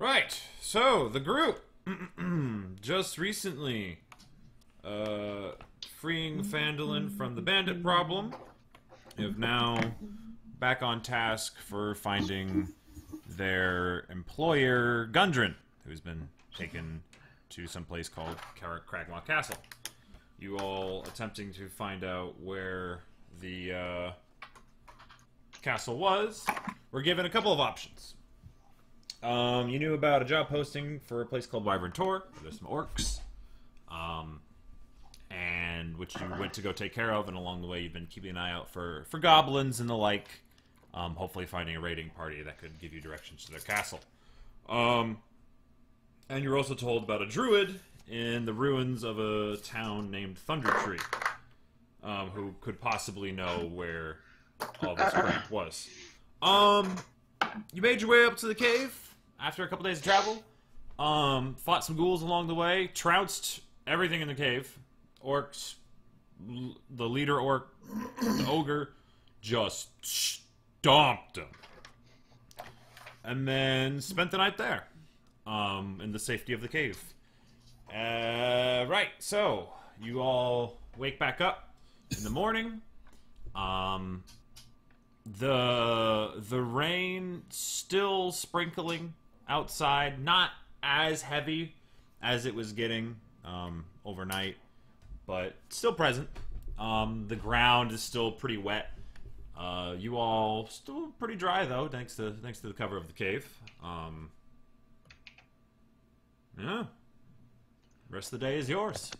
Right. So the group just recently freeing Phandelver from the bandit problem. Is now back on task for finding their employer Gundren, who's been taken to some place called Cragmaw Castle. You all attempting to find out where the castle was, were given a couple of options. You knew about a job posting for a place called Wyvern Tor, where there's some orcs, and which you went to go take care of, and along the way you've been keeping an eye out for goblins and the like, hopefully finding a raiding party that could give you directions to their castle. And you were also told about a druid in the ruins of a town named Thundertree, who could possibly know where all this crap was. You made your way up to the cave after a couple days of travel. Fought some ghouls along the way, trounced everything in the cave. Orcs, the leader orc, the ogre, just stomped him. And then spent the night there, in the safety of the cave. Right, so you all wake back up in the morning. The rain still sprinkling outside, not as heavy as it was getting overnight, but still present. The ground is still pretty wet. You all still pretty dry though, thanks to the cover of the cave. Yeah. Rest of the day is yours.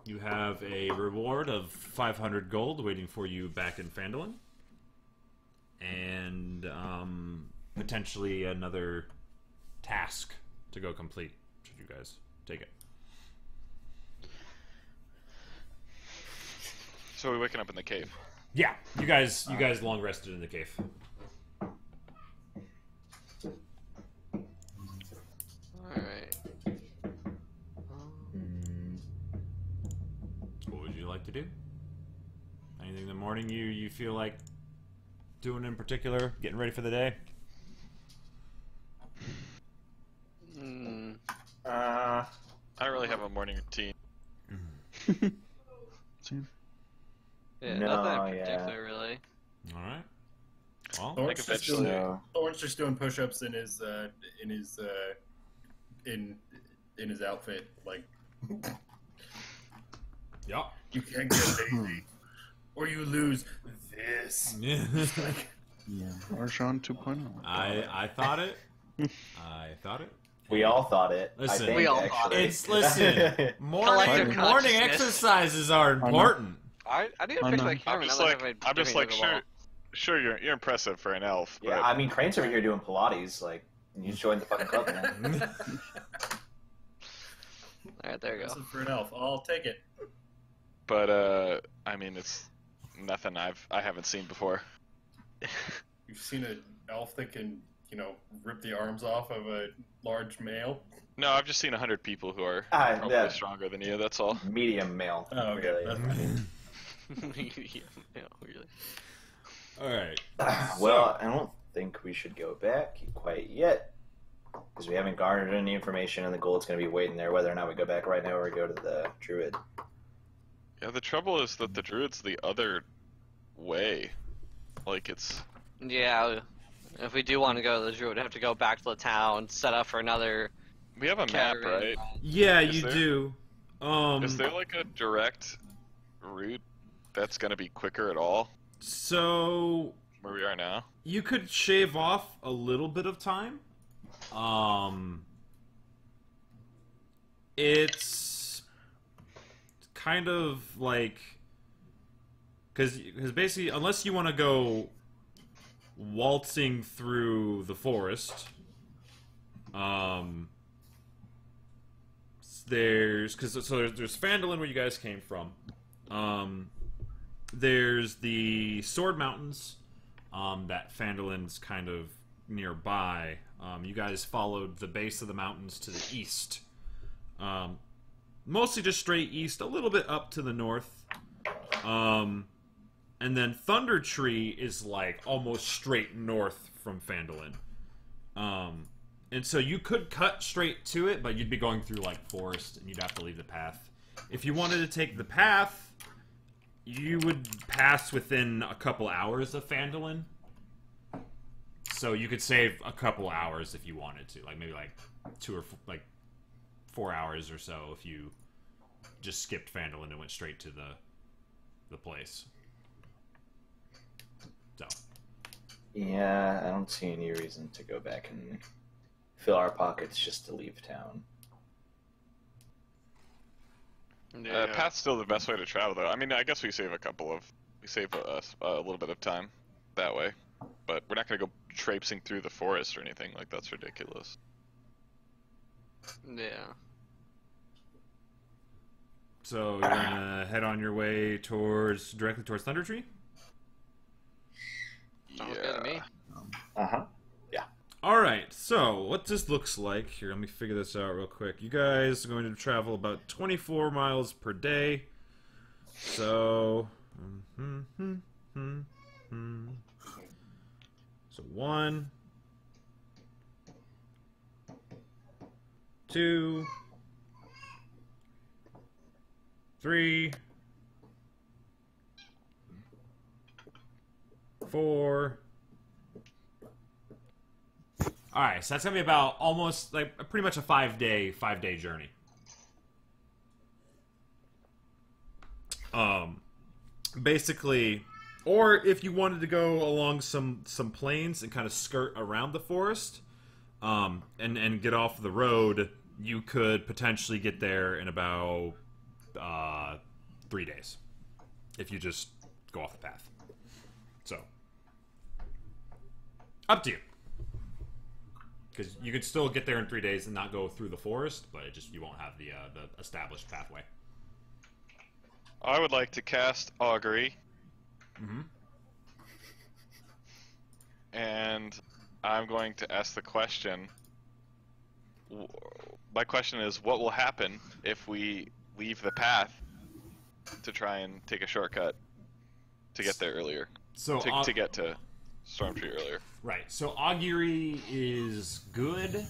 You have a reward of 500 gold waiting for you back in Phandelver. And potentially another task to go complete, should you guys take it. So we're waking up in the cave. Yeah, you guys long rested in the cave. Alright. What would you like to do? Anything in the morning you feel like doing in particular? Getting ready for the day? I don't really have a morning routine. Yeah, No, nothing in yeah. particular, really. Alright. Well, Like eventually. Thorn's just doing push-ups in his outfit. Like, yeah. you can't get lazy, or you lose this. Yeah. Archon 2.0. I thought it. I thought it. We all thought it. Listen, I think, we all actually. thought it. It's listen. Morning Collective consciousness. exercises are important. I need to I fix know. my camera. I'm just like, sure, you're impressive for an elf. Yeah, but... I mean, Crane's over here doing Pilates. Like, you joined the fucking club, man. Alright, there you go. This is for an elf. I'll take it. But I mean, it's nothing I haven't seen before. You've seen an elf that can, rip the arms off of a large male? No, I've just seen 100 people who are probably yeah. stronger than you. That's all. Medium male. Oh, okay. Really. That's fine. Yeah, really. Alright. Well, I don't think we should go back quite yet. Because we haven't garnered any information, and the gold's going to be waiting there whether or not we go back right now or go to the druid. Yeah, the trouble is that the druid's the other way. Like, it's... Yeah, if we do want to go to the druid, we'd have to go back to the town, set up for another... We have a map, right? Yeah, Is you there- do. Is there, like, a direct route that's gonna be quicker at all? So Where we are now? you could shave off a little bit of time. It's kind of like because basically, unless you want to go waltzing through the forest, there's Phandelver where you guys came from. There's the Sword Mountains that Phandelver's kind of nearby. You guys followed the base of the mountains to the east. Mostly just straight east, a little bit up to the north. And then Thunder Tree is like almost straight north from Phandelver. And so you could cut straight to it, but you'd be going through like forest and you'd have to leave the path. If you wanted to take the path, you would pass within a couple hours of Phandelver. So you could save a couple hours if you wanted to, like maybe like 4 hours or so if you just skipped Phandelver and went straight to the place. So. Yeah, I don't see any reason to go back and fill our pockets just to leave town. Yeah. Path's still the best way to travel, though. I mean, I guess we save a little bit of time that way, but we're not gonna go traipsing through the forest or anything. Like, that's ridiculous. Yeah. So you're gonna head on your way directly towards Thunder Tree? Sounds good to me. Uh-huh. Alright, so what this looks like, here, let me figure this out real quick. You guys are going to travel about 24 miles per day. So, so 1, 2, 3, 4. Alright, so that's gonna be about almost like pretty much a 5-day journey. Basically, or if you wanted to go along some plains and kind of skirt around the forest, and get off the road, you could potentially get there in about 3 days if you just go off the path. So, up to you. Because you could still get there in 3 days and not go through the forest, but you won't have the established pathway. I would like to cast Augury. Mm-hmm. And I'm going to ask the question. My question is, what will happen if we leave the path to try and take a shortcut to get there earlier? So to get to Stormtree earlier. Right. So Augury is good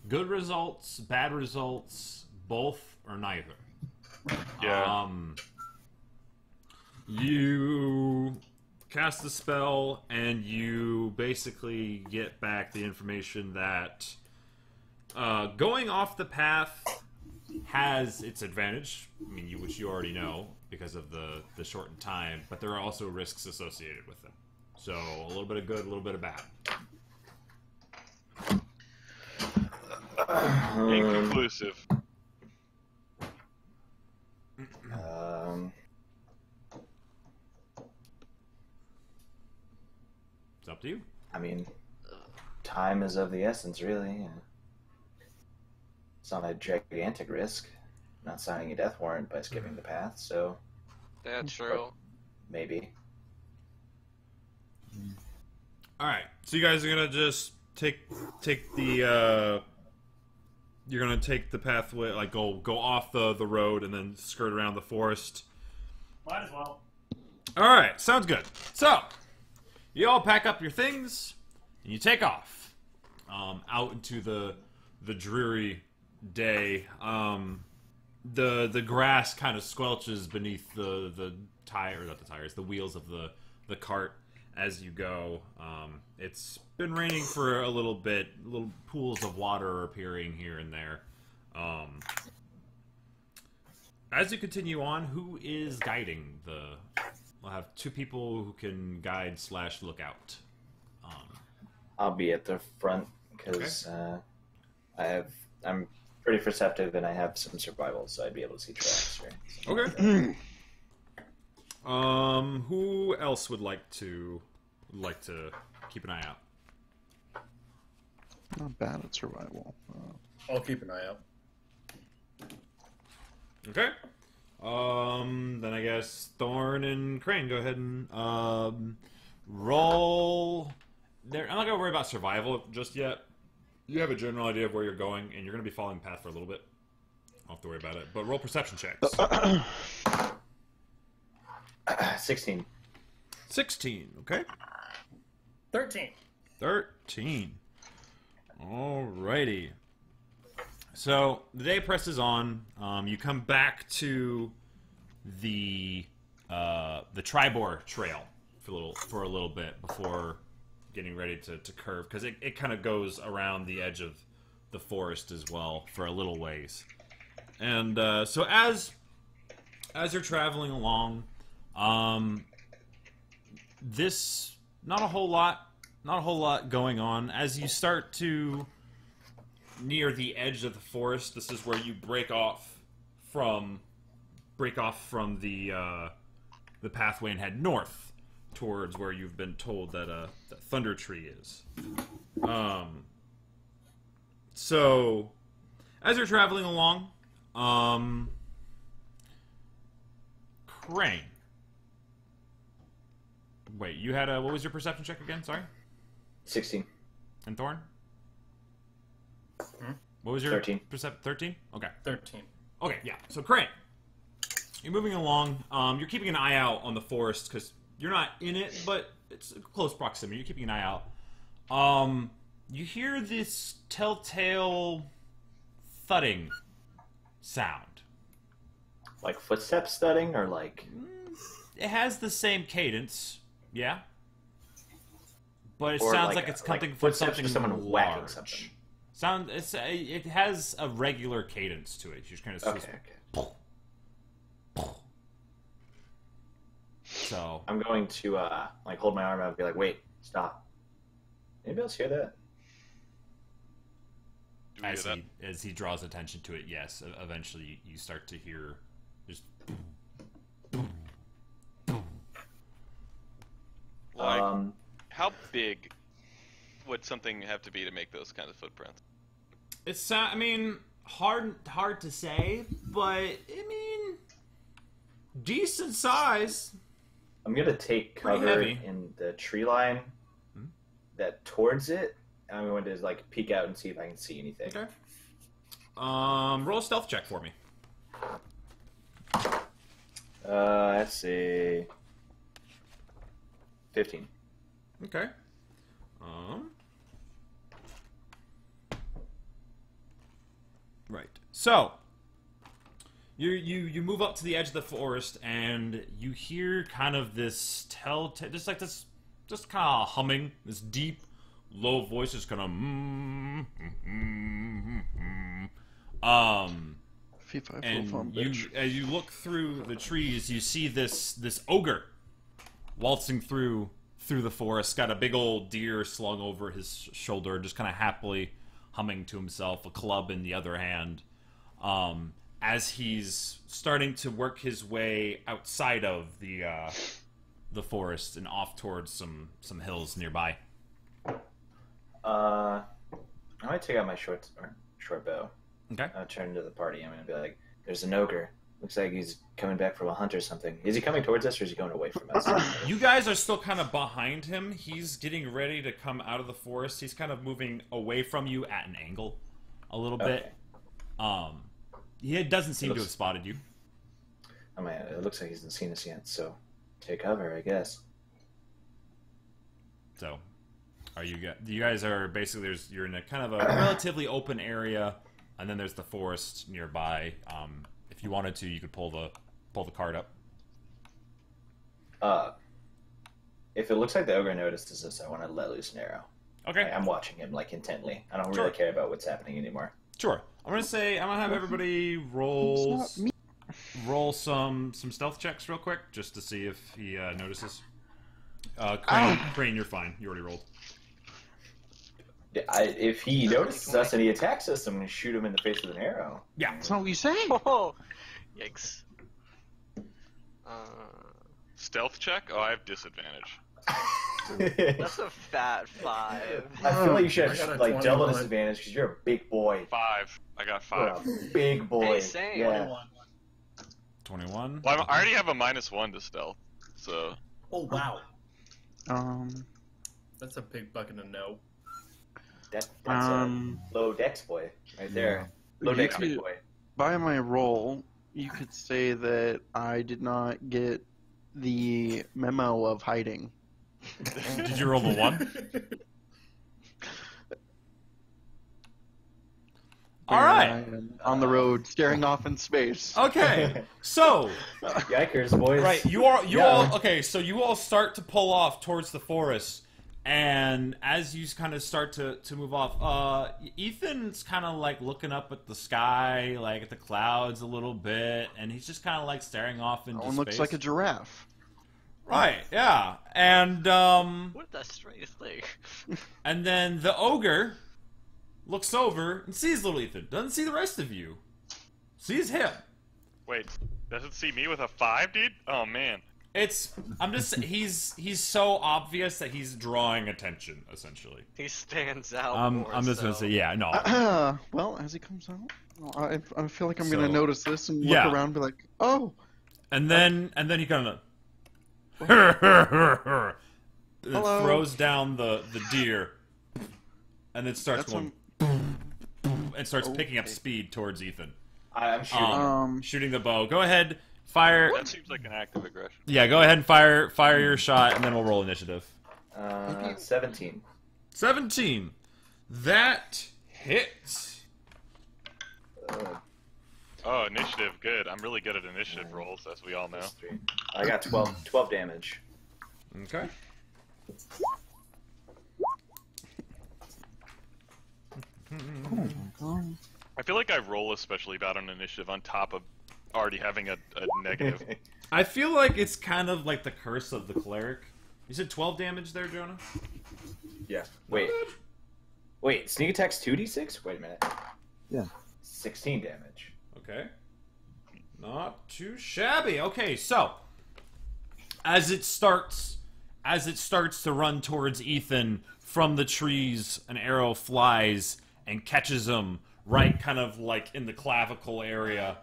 results, bad results, both or neither. Yeah. You cast the spell and you basically get back the information that going off the path has its advantage. I mean, which you already know because of the shortened time, but there are also risks associated with them. So, a little bit of good, a little bit of bad. Inconclusive. It's up to you. I mean, time is of the essence, really. It's not a gigantic risk. Not signing a death warrant by skipping the path, so That's true. maybe. Alright, so you guys are gonna just take the, you're gonna take the pathway, like go off the road and then skirt around the forest. Might as well. Alright, sounds good. So, you all pack up your things, and you take off, out into the dreary day. The grass kind of squelches beneath the wheels of the cart as you go. It's been raining for a little bit. Little pools of water are appearing here and there. As you continue on, who is guiding the... We'll have 2 people who can guide / look out. I'll be at the front because I'm pretty perceptive and I have some survival, so I'd be able to see tracks. Right? Okay. Who else would like to keep an eye out? Not bad at survival. I'll keep an eye out. Okay. Then I guess Thorn and Crane, go ahead and roll. I'm not gonna worry about survival just yet. You have a general idea of where you're going, and you're gonna be following the path for a little bit. Don't have to worry about it. But roll perception checks. 16. 16. Okay. 13. 13. Alrighty. So the day presses on. You come back to the Tribor Trail for a little bit before getting ready to curve, because it kind of goes around the edge of the forest as well for a little ways. And so as you're traveling along, this not a whole lot going on. As you start to near the edge of the forest, this is where you break off from the pathway and head north towards where you've been told that Thunder Tree is. So as you're traveling along, Crane. Wait, you had what was your perception check again? Sorry. 16. And Thorn? Hmm? What was your 13. 13? Okay. 13. Okay, yeah. So, Crane, you're moving along. You're keeping an eye out on the forest because you're not in it, but it's close proximity. You're keeping an eye out. You hear this telltale thudding sound. Like footsteps thudding, or like... It has the same cadence, yeah. But it Or sounds like like it's a- coming like from footsteps something or someone whacking large. something. It has a regular cadence to it. You just kind of Okay. So I'm going to like hold my arm out and be like, "Wait, stop." Anybody else hear that? Do we hear that? as he draws attention to it, yes. Eventually, you start to hear just. Like, how big would something have to be to make those kinds of footprints? It's I mean hard to say, but I mean decent size. I'm gonna take Pretty cover heavy. in the tree line Hmm? that towards it. And I'm going to like peek out and see if I can see anything. Okay. Roll a stealth check for me. Let's see. 15. Okay. Right. So you move up to the edge of the forest and you hear kind of this just like this, just kind of humming, this deep, low voice, just kind of Fee, fi, fo, and fum, you, bitch. as you look through the trees, you see this ogre waltzing through the forest. Got a big old deer slung over his shoulder, just kind of happily humming to himself, a club in the other hand. As he's starting to work his way outside of the forest and off towards some hills nearby. I might take out my short bow. Okay. I'll turn to the party. I'm gonna be like, "There's an ogre. Looks like he's coming back from a hunt or something. Is he coming towards us, or is he going away from us?" You guys are still kind of behind him. He's getting ready to come out of the forest. He's kind of moving away from you at an angle a little bit. He doesn't seem to have spotted you. I mean, it looks like he hasn't seen us yet, so take cover, I guess. So, you guys are basically you're in a kind of a relatively open area, and then there's the forest nearby. If you wanted to, you could pull the card up. If it looks like the ogre notices this, I want to let loose an arrow. Okay. I'm watching him like intently. I don't Sure. really care about what's happening anymore. Sure. I'm gonna have everybody roll some stealth checks real quick, just to see if he notices. Crane, you're fine. You already rolled. If he notices us and he attacks us, I'm going to shoot him in the face with an arrow. Yeah. That's not what you say. Oh, yikes. Stealth check? Oh, I have disadvantage. That's a fat 5. I feel like you should I got a have like double 21. disadvantage because you're a big boy. 5. I got You're 5. a big boy. Hey, same. Yeah. 21. Well, I already have a -1 to stealth, so... Oh, wow. Um, That's a big bucket of no. That's Um, a low dex boy right there. Low you dex big could- boy. by my roll, you could say that I did not get the memo of hiding. Did you roll the 1? All Where right. I am on the road, staring off in space. Okay. So, Yikers, boys. right, you Yeah. all okay, so you all start to pull off towards the forest, and as you kind of start to move off, Ethan's kind of like looking up at the sky, like at the clouds a little bit, and he's just kind of like staring off into That one space. looks like a giraffe. Right, yeah. And What the strangest thing? and then the ogre looks over and sees little Ethan. Doesn't see the rest of you. Sees him. Wait, doesn't see me with a 5, dude? Oh man. I'm just he's so obvious that he's drawing attention, essentially. He stands out. I'm just gonna so. say, yeah, no. Well, as he comes out, I feel like I'm So- gonna notice this and yeah. look around and be like, oh, And then he kind of Hello. throws down the deer, and then starts That's going and starts picking up Okay. speed towards Ethan. I'm shooting. Shooting the bow. Go ahead, fire. That seems like an act of aggression. Yeah, go ahead and fire your shot, and then we'll roll initiative. 17. 17. That hits. Oh, initiative, good. I'm really good at initiative rolls, as we all know. I got 12 damage. Okay. I feel like I roll especially bad on initiative on top of already having a negative. I feel like it's kind of like the curse of the cleric. You said 12 damage there, Jonah? Yeah. Wait, sneak attack's 2d6? Wait a minute. Yeah. 16 damage. Okay. Not too shabby. Okay, so as it starts to run towards Ethan from the trees, an arrow flies and catches him right kind of like in the clavicle area,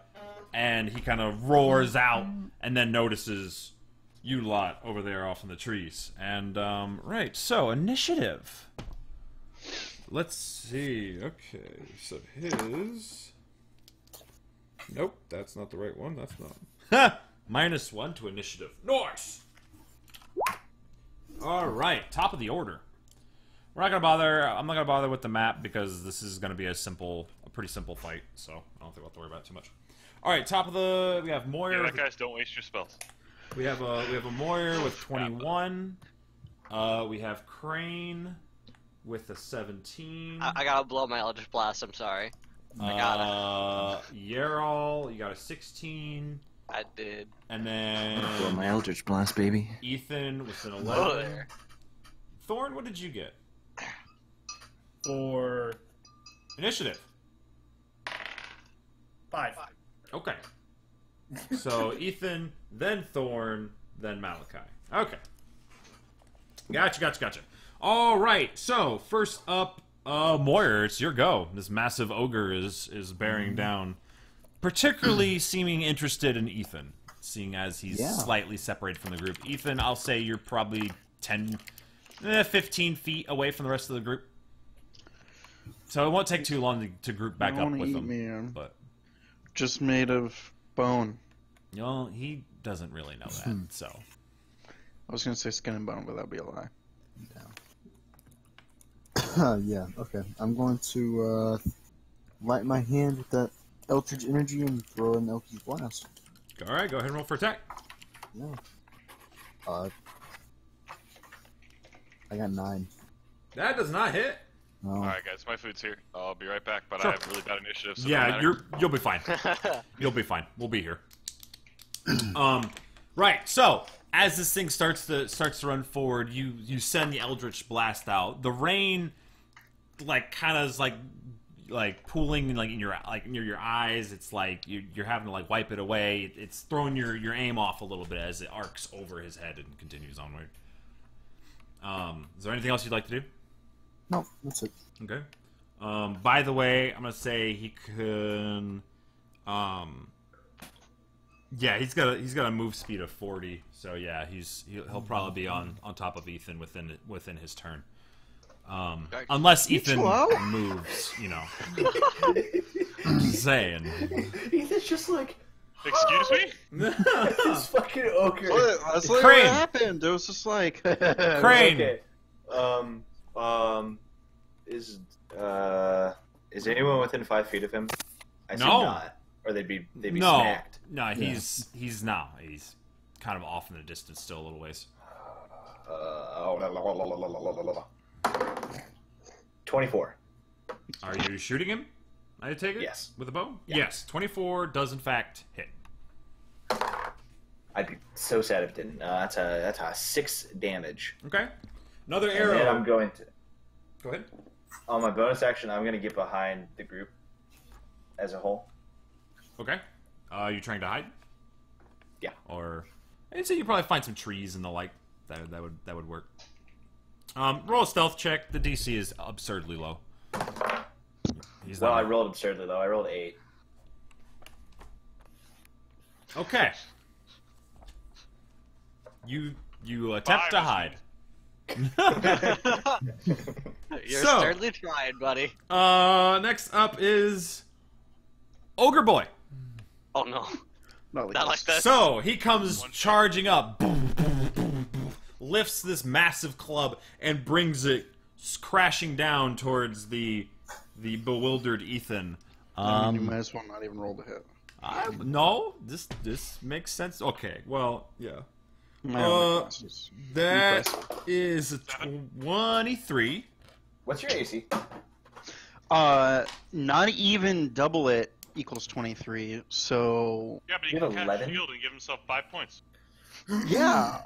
and he kind of roars out and then notices you lot over there off in the trees. And right, so initiative. Let's see. Okay, so his. Nope, that's not the right one. That's not. Ha! -1 to initiative. Nice! Alright, top of the order. We're not gonna bother. I'm not gonna bother with the map because this is gonna be a pretty simple fight, so I don't think we'll have to worry about it too much. Alright, top of the. We have Moyer. Yeah, guys, don't waste your spells. We have a Moyer with 21. We have Crane with a 17. I gotta blow my Eldritch Blast. I'm sorry. I got it. Yarol, you got a 16. I did. And then Blow my Eldritch Blast, baby. Ethan with an Whoa 11. there. Thorn, what did you get? For Initiative. 5. Okay. So Ethan, then Thorn, then Malachi. Okay. Gotcha. All right. So first up, Moyer, it's your go. This massive ogre is bearing down, particularly seeming interested in Ethan, seeing as he's slightly separated from the group. Ethan, I'll say you're probably 15 feet away from the rest of the group. So it won't take too long to group back up with him. Me, But just made of bone. you know, he doesn't really know that. So I was gonna say skin and bone, but that'd be a lie. Yeah, okay. I'm going to light my hand with that Eldritch Energy and throw an Eldritch Blast. all right, go ahead and roll for attack. Yeah. I got 9. That does not hit. No. Alright, guys, my food's here. I'll be right back, but Sure. I have really bad initiative, so Yeah, no matter. you'll be fine. You'll be fine. We'll be here. Right. So as this thing starts to run forward, you send the Eldritch Blast out. The rain, like, kind of is like pooling like near your eyes. It's like you're having to like wipe it away. It's throwing your aim off a little bit as it arcs over his head and continues onward. Is there anything else you'd like to do? No, that's it. Okay. By the way, I'm gonna say he can. Yeah, he's got a move speed of 40. So yeah, he'll probably be on top of Ethan within his turn. Unless Ethan slow? moves, you know. I'm just saying. Ethan's just like, Excuse me? This fucking ogre. That's like Crane. what happened. It was just like Crane. Okay. Is anyone within 5 feet of him? I see No. not. Or they'd be No, smacked. no, he's kind of off in the distance still a little ways. 24. Are you shooting him? I take it? Yes. With a bow? Yeah. Yes. 24 does in fact hit. I'd be so sad if it didn't. That's a 6 damage. Okay. Another And arrow. then I'm going to, Go ahead. on my bonus action, I'm going to get behind the group as a whole. Okay. You trying to hide? Yeah. Or I'd say you probably find some trees and the like. That would work. Roll a stealth check. The DC is absurdly low. He's Well, not. I rolled absurdly low. I rolled 8. Okay. You attempt to hide. You're So- sternly trying, buddy. Next up is Ogre Boy. Oh no, not like not like this. this. So he comes charging up, boom, boom, boom, boom, lifts this massive club and brings it crashing down towards the bewildered Ethan. I mean, you might as well not even roll the hit. No, this makes sense. Okay, well, yeah. My only class is That impressive. is a 23. What's your AC? Not even double it equals 23. So Yeah, but You he have can cast 11? shield and give himself 5 points. yeah,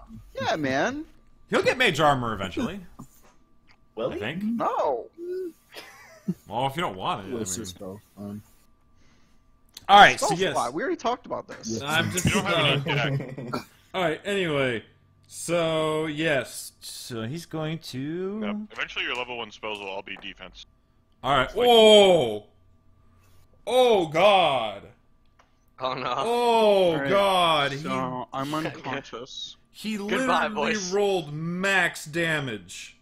man. He'll get mage armor eventually, Will I he? think. No. Well, if you don't want it. I mean. What's your spell? All right, so Spell yes. slot. We already talked about this. Yeah. I'm just. You don't have any deck. All right. Anyway, so yes, so he's going to. Yep. Eventually, your level 1 spells will all be defense. All right. Oh. Oh God. Oh no. Oh Alright, God. So I'm unconscious. He Goodbye, literally boys. rolled max damage.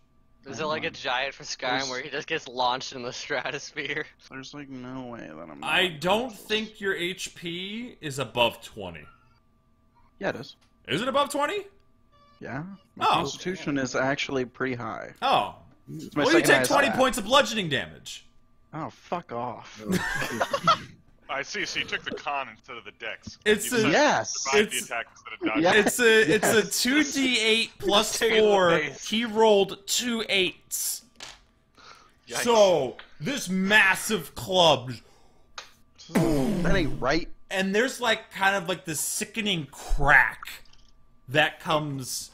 Is it like a giant from Skyrim where he just gets launched in the stratosphere? There's like no way that I'm. Not I don't unconscious. think your HP is above 20. Yeah, it is. Is it above 20? Yeah. My Oh. constitution is actually pretty high. Oh. It's my Well, you second take highest 20 stat. points of bludgeoning damage. Oh, fuck off. I see. So you took the con instead of the dex. It's You a- decided Yes. to survive the It's- attack instead of dodging. Yeah. It's a Yes. 2d8 plus Take it in the 4. face. He rolled 2 8s. Yikes. So, this massive club, That ain't right. and there's like kind of like this sickening crack that comes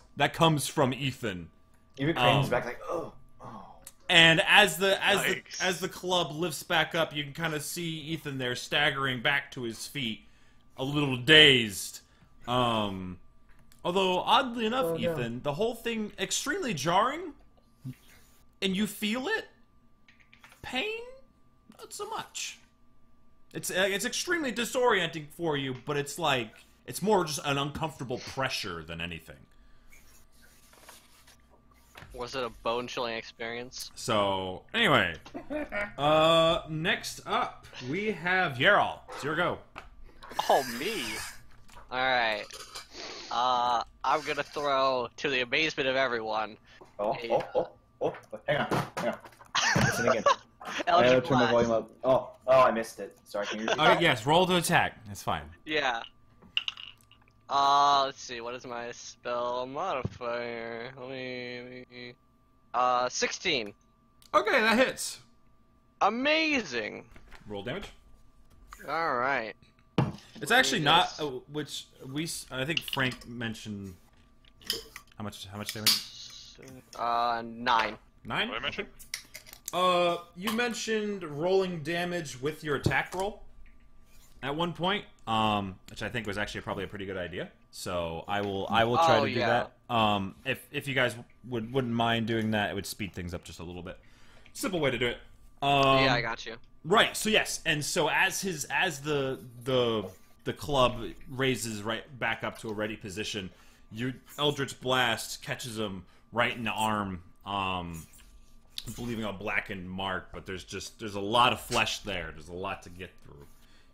from Ethan. Even Crane's Um, back like, oh. And as the Yikes. club lifts back up, you can kind of see Ethan there staggering back to his feet, a little dazed. Although oddly enough, Oh, no. Ethan, the whole thing extremely jarring, and you feel it. Pain, not so much. It's extremely disorienting for you, but it's more just an uncomfortable pressure than anything. Was it a bone-chilling experience? So, anyway. Next up, we have Yarl. It's your go. Oh, me. Alright. I'm gonna throw, to the amazement of everyone, Oh. Hang on. Listen again. I Eldritch gotta turn my Blast. volume up. Oh, I missed it. Sorry, can you repeat that? Yes, roll to attack. It's fine. Yeah. Let's see, what is my spell modifier? Let me 16. Okay, that hits. Amazing. Roll damage. Alright. It's actually not, Yes. I think Frank mentioned, how much damage? 9. 9? What did I mention? You mentioned rolling damage with your attack roll at one point, which I think was actually probably a pretty good idea. So I will try Oh, to do yeah. that. If you guys wouldn't mind doing that, it would speed things up just a little bit. Simple way to do it. Yeah, I got you. Right. So yes, and so as the club raises right back up to a ready position, your Eldritch Blast catches him right in the arm, leaving a blackened mark. But there's a lot of flesh there. There's a lot to get through.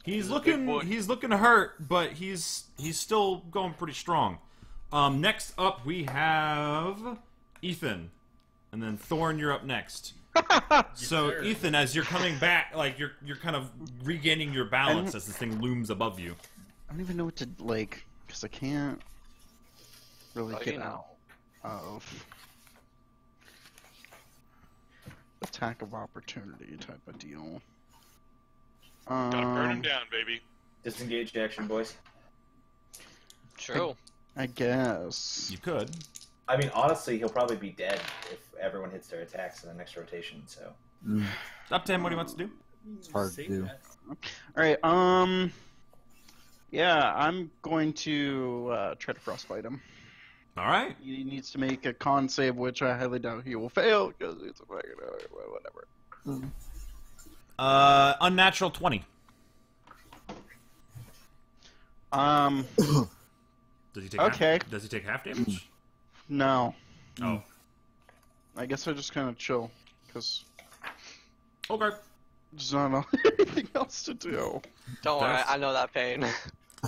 He's a big looking boy. he's looking hurt, but he's still going pretty strong. Next up we have Ethan, and then Thorn. You're up next. So sir. Ethan, as you're coming back, like you're kind of regaining your balance as this thing looms above you. I don't even know what to like, because I can't really Oh, get you out of attack of opportunity type of deal. Gotta burn him down, baby. Disengage action, boys. True. I guess. You could. I mean, honestly, he'll probably be dead if everyone hits their attacks in the next rotation. So It's up to him what he wants to do. It's hard to Save do. that. Alright, yeah, I'm going to try to frostbite him. All right. He needs to make a con save, which I highly doubt he will fail, because it's a fucking whatever. Unnatural 20. Does he take Okay. Does he take half damage? No. Oh. I guess I just kind of chill, because Okay. there's not anything else to do. Don't worry, That's- I know that pain.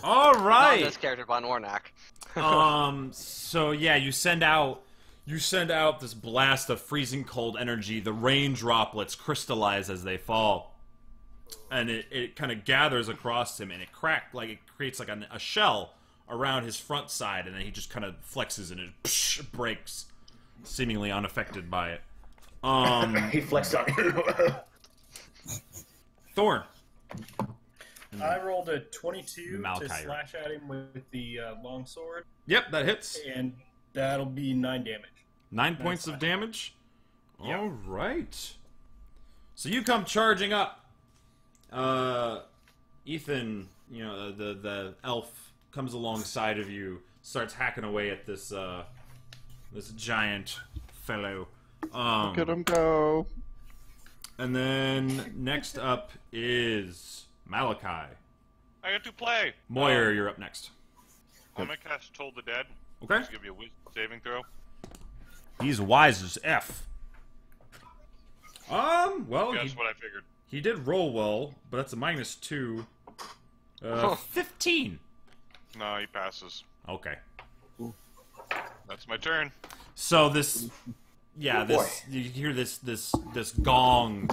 All Not right. this character, but on Ornak. So yeah, you send out this blast of freezing cold energy. The rain droplets crystallize as they fall, and it kind of gathers across him, and it creates like a shell around his front side, and then he just kind of flexes and it breaks, seemingly unaffected by it. he flexed on you. Thorn. I rolled a 22 Malachi. to slash at him with the long sword, Yep, that hits. and that'll be 9 damage. 9 points of fine. damage. Yep. All right. So you come charging up. Ethan, the elf comes alongside of you, starts hacking away at this giant fellow. Look at him go. And then next up is Malachi. I got to play. Moyer, you're up next. I'm gonna cast Toll the Dead. Okay. Just give you a wisdom saving throw. He's wise as F. Well, That's what I figured. he did roll well, but that's a -2. 15. No, he passes. Okay. That's my turn. So this, yeah, Oh, boy. you hear this gong,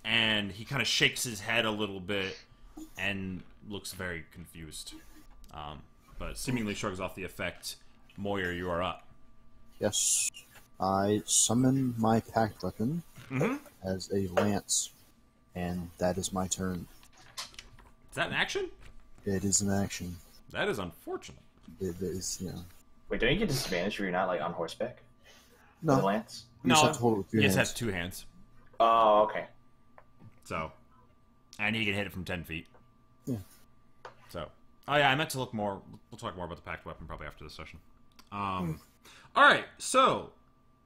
and he kind of shakes his head a little bit and looks very confused, but seemingly shrugs off the effect. Moyer, you are up. Yes. I summon my packed weapon Mm-hmm. as a lance, and that is my turn. Is that an action? It is an action. That is unfortunate. It is, Wait, don't you get disadvantage if you're not like on horseback? No. The lance? You just have to hold it with your he just hands. has 2 hands. Oh, okay. So, and he can hit it from 10 feet. Yeah. So, oh yeah, I meant to look more. We'll talk more about the packed weapon probably after this session. All right, so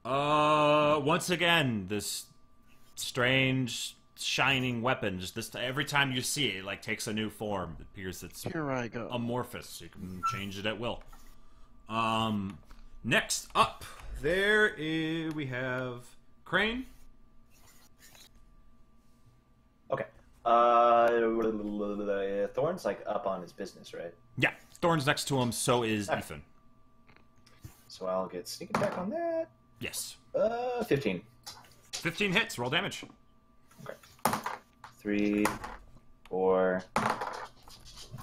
once again, this strange shining weapon. Just this, every time you see it, it like takes a new form. It appears it's Here I go. amorphous. You can change it at will. Next up, we have Crane. Okay. Thorn's like up on his business, right? Yeah, Thorn's next to him. So is Ethan. So I'll get sneak attack on that. Yes. 15. 15 hits. Roll damage. 3, 4,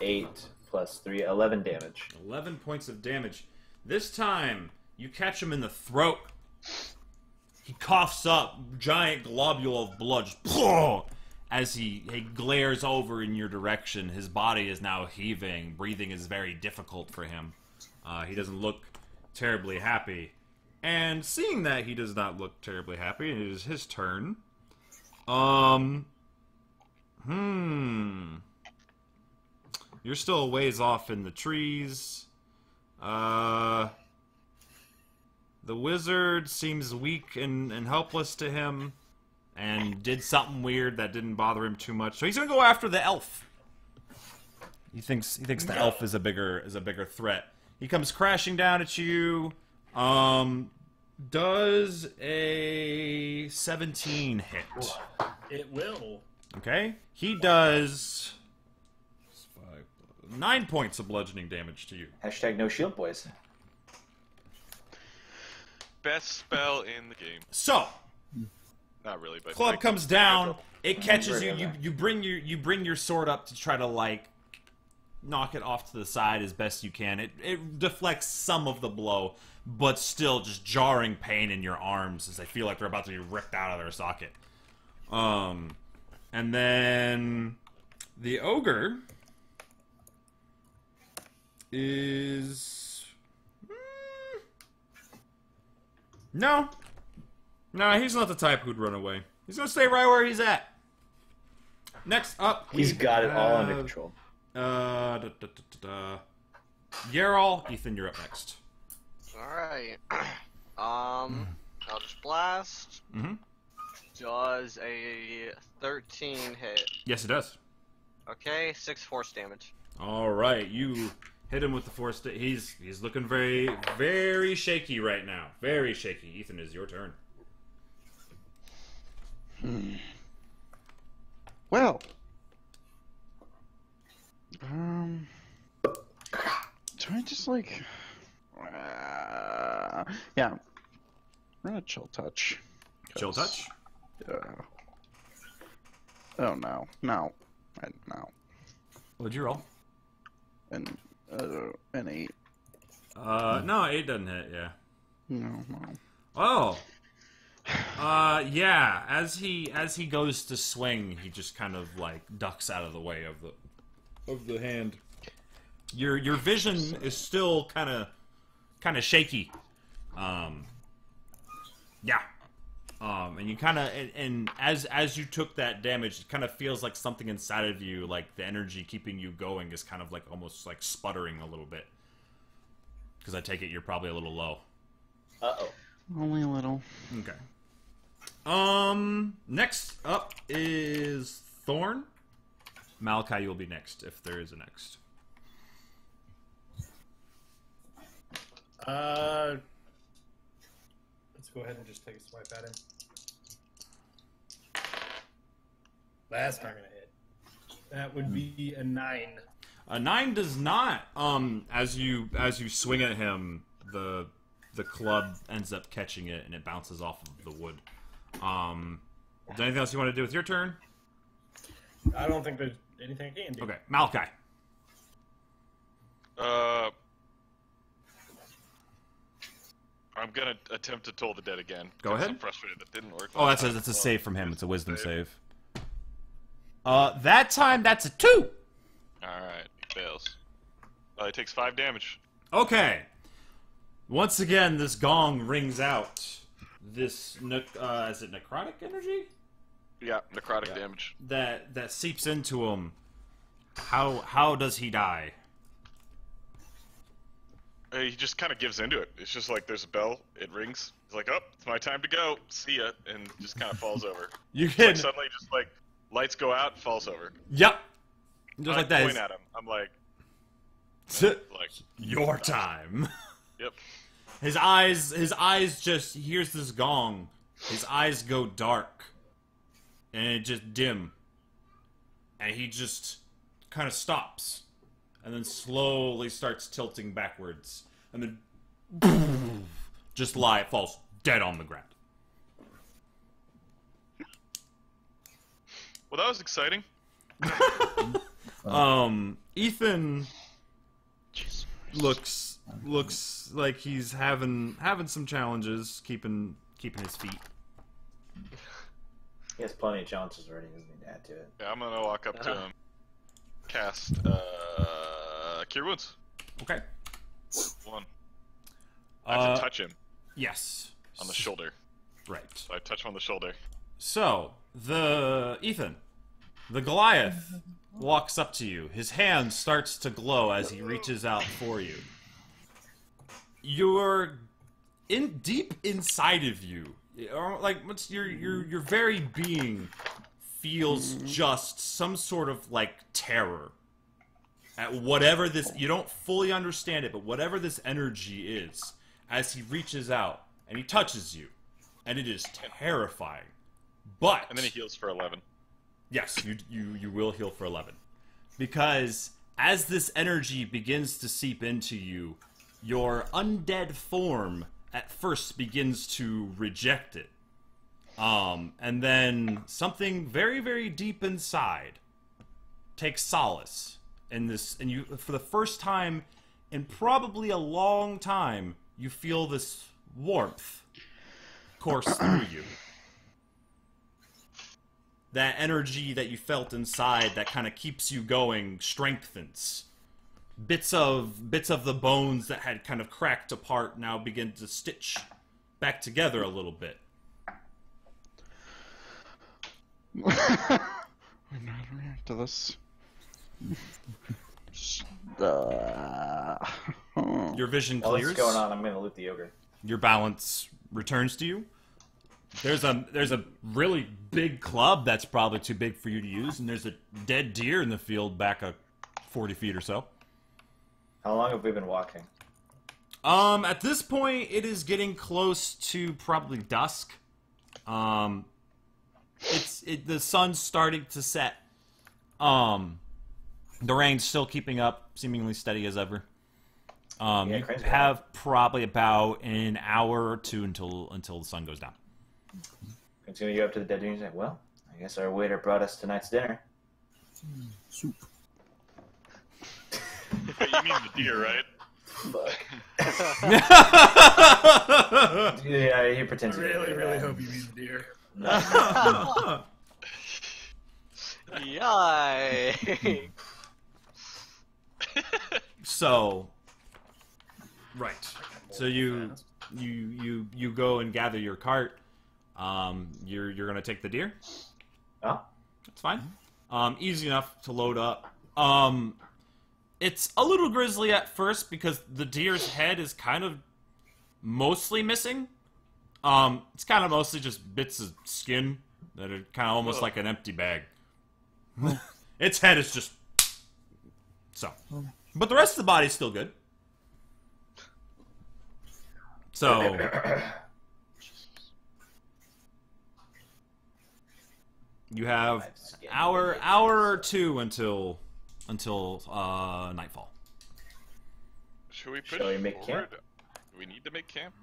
8 plus 3, 11 damage. 11 points of damage. This time, you catch him in the throat. He coughs up, giant globule of blood, just as he glares over in your direction. His body is now heaving. Breathing is very difficult for him. He doesn't look terribly happy. And seeing that he does not look terribly happy, it is his turn. You're still a ways off in the trees. The wizard seems weak and helpless to him, and did something weird that didn't bother him too much. So he's gonna go after the elf. He thinks the elf is a bigger threat. He comes crashing down at you. Does a 17 hit? It will. Okay, he does 9 points of bludgeoning damage to you. Hashtag no shield, boys. Best spell in the game. So, Not really, but club like, comes down. It catches Bring you. it You bring your sword up to try to like knock it off to the side as best you can. It deflects some of the blow, but still just jarring pain in your arms as they feel like they're about to be ripped out of their socket. And then the ogre is no, he's not the type who'd run away. He's gonna stay right where he's at. Next up, He's we got it all under have, control. Yarl, Ethan, you're up next. Alright. I'll just blast. Mm-hmm. Does a 13 hit. Yes, it does. Okay, 6 force damage. All right, you hit him with the force. He's looking very, very shaky right now. Very shaky. Ethan, is your turn. Well. Do I just like... yeah. We're gonna chill touch. Chill touch. Oh no. No. No. What'd you roll? An 8. No, 8 doesn't hit, yeah. No. Oh. Yeah, as he goes to swing, he just kind of like ducks out of the way of the hand. Your vision is still kind of shaky. Yeah. And you kind of and as you took that damage, it kind of feels like something inside of you, like the energy keeping you going, is kind of like almost like sputtering a little bit. Because I take it you're probably a little low. Uh-oh. Only a little. Okay. Next up is Thorn. Malachi, you'll be next if there is a next. Let's go ahead and just take a swipe at him. That's not gonna hit. That would be a 9. A 9 does not. As you swing at him, the club ends up catching it and it bounces off of the wood. Is there anything else you want to do with your turn? I don't think there's anything I can do. Okay, Malachi. I'm gonna attempt to toll the dead again. Go 'cause ahead. I'm frustrated that didn't work. Oh, that's a save from him. It's a wisdom save. That time that's a 2. Alright, he fails. He takes 5 damage. Okay. Once again, this gong rings out. This is it necrotic energy? Yeah, necrotic damage. That seeps into him. How does he die? He just kind of gives into it. It's just like there's a bell, it rings. He's like, oh, it's my time to go. See ya, and just kind of falls over. You It's can like suddenly just like lights go out, falls over. Yep. Just I like that. point at him. I'm like, Your time. yep. His eyes just, he hears this gong. His eyes go dark. And it just dim. And he just kind of stops. And then slowly starts tilting backwards. And then just falls dead on the ground. Well, that was exciting. Ethan looks like he's having some challenges keeping his feet. He has plenty of challenges already. Doesn't need to add to it. Yeah, I'm gonna walk up to him, cast Cure Wounds. Okay. 1. I have to touch him Yes. on the shoulder. Right. So I touch him on the shoulder. So, the Goliath walks up to you. His hand starts to glow as he reaches out for you. You're deep inside of you. Like your very being feels just some sort of like terror at whatever this, you don't fully understand it, but whatever this energy is, as he reaches out and he touches you, and it is terrifying. But And then he heals for 11. Yes, you will heal for 11. Because as this energy begins to seep into you, your undead form at first begins to reject it. And then something very, very deep inside takes solace in this, and you, for the first time in probably a long time, you feel this warmth course through you. That energy that you felt inside that kind of keeps you going strengthens. Bits of the bones that had kind of cracked apart now begin to stitch back together a little bit. I know how to react to this. Your vision While this clears. is going on, I'm gonna loot the ogre. Your balance returns to you. There's a really big club that's probably too big for you to use, and there's a dead deer in the field back 40 feet or so. How long have we been walking? At this point, it is getting close to probably dusk. The sun's starting to set. The rain's still keeping up, seemingly steady as ever. You have probably about an hour or two until the sun goes down. It's gonna go up to the dead dude and say, "Well, I guess our waiter brought us tonight's dinner." Soup. You mean the deer, right? Fuck. Yeah, he pretends. I really hope you mean the deer. Yay! So, right. So you go and gather your cart. You're gonna take the deer. Oh, That's fine. Easy enough to load up. It's a little grisly at first because the deer's head is kind of mostly missing. It's kind of mostly just bits of skin that are kind of almost like an empty bag. Its head is just so. But the rest of the body's still good. So you have hour or two until nightfall. Should we push Shall we make forward? camp? Do we need to make camp?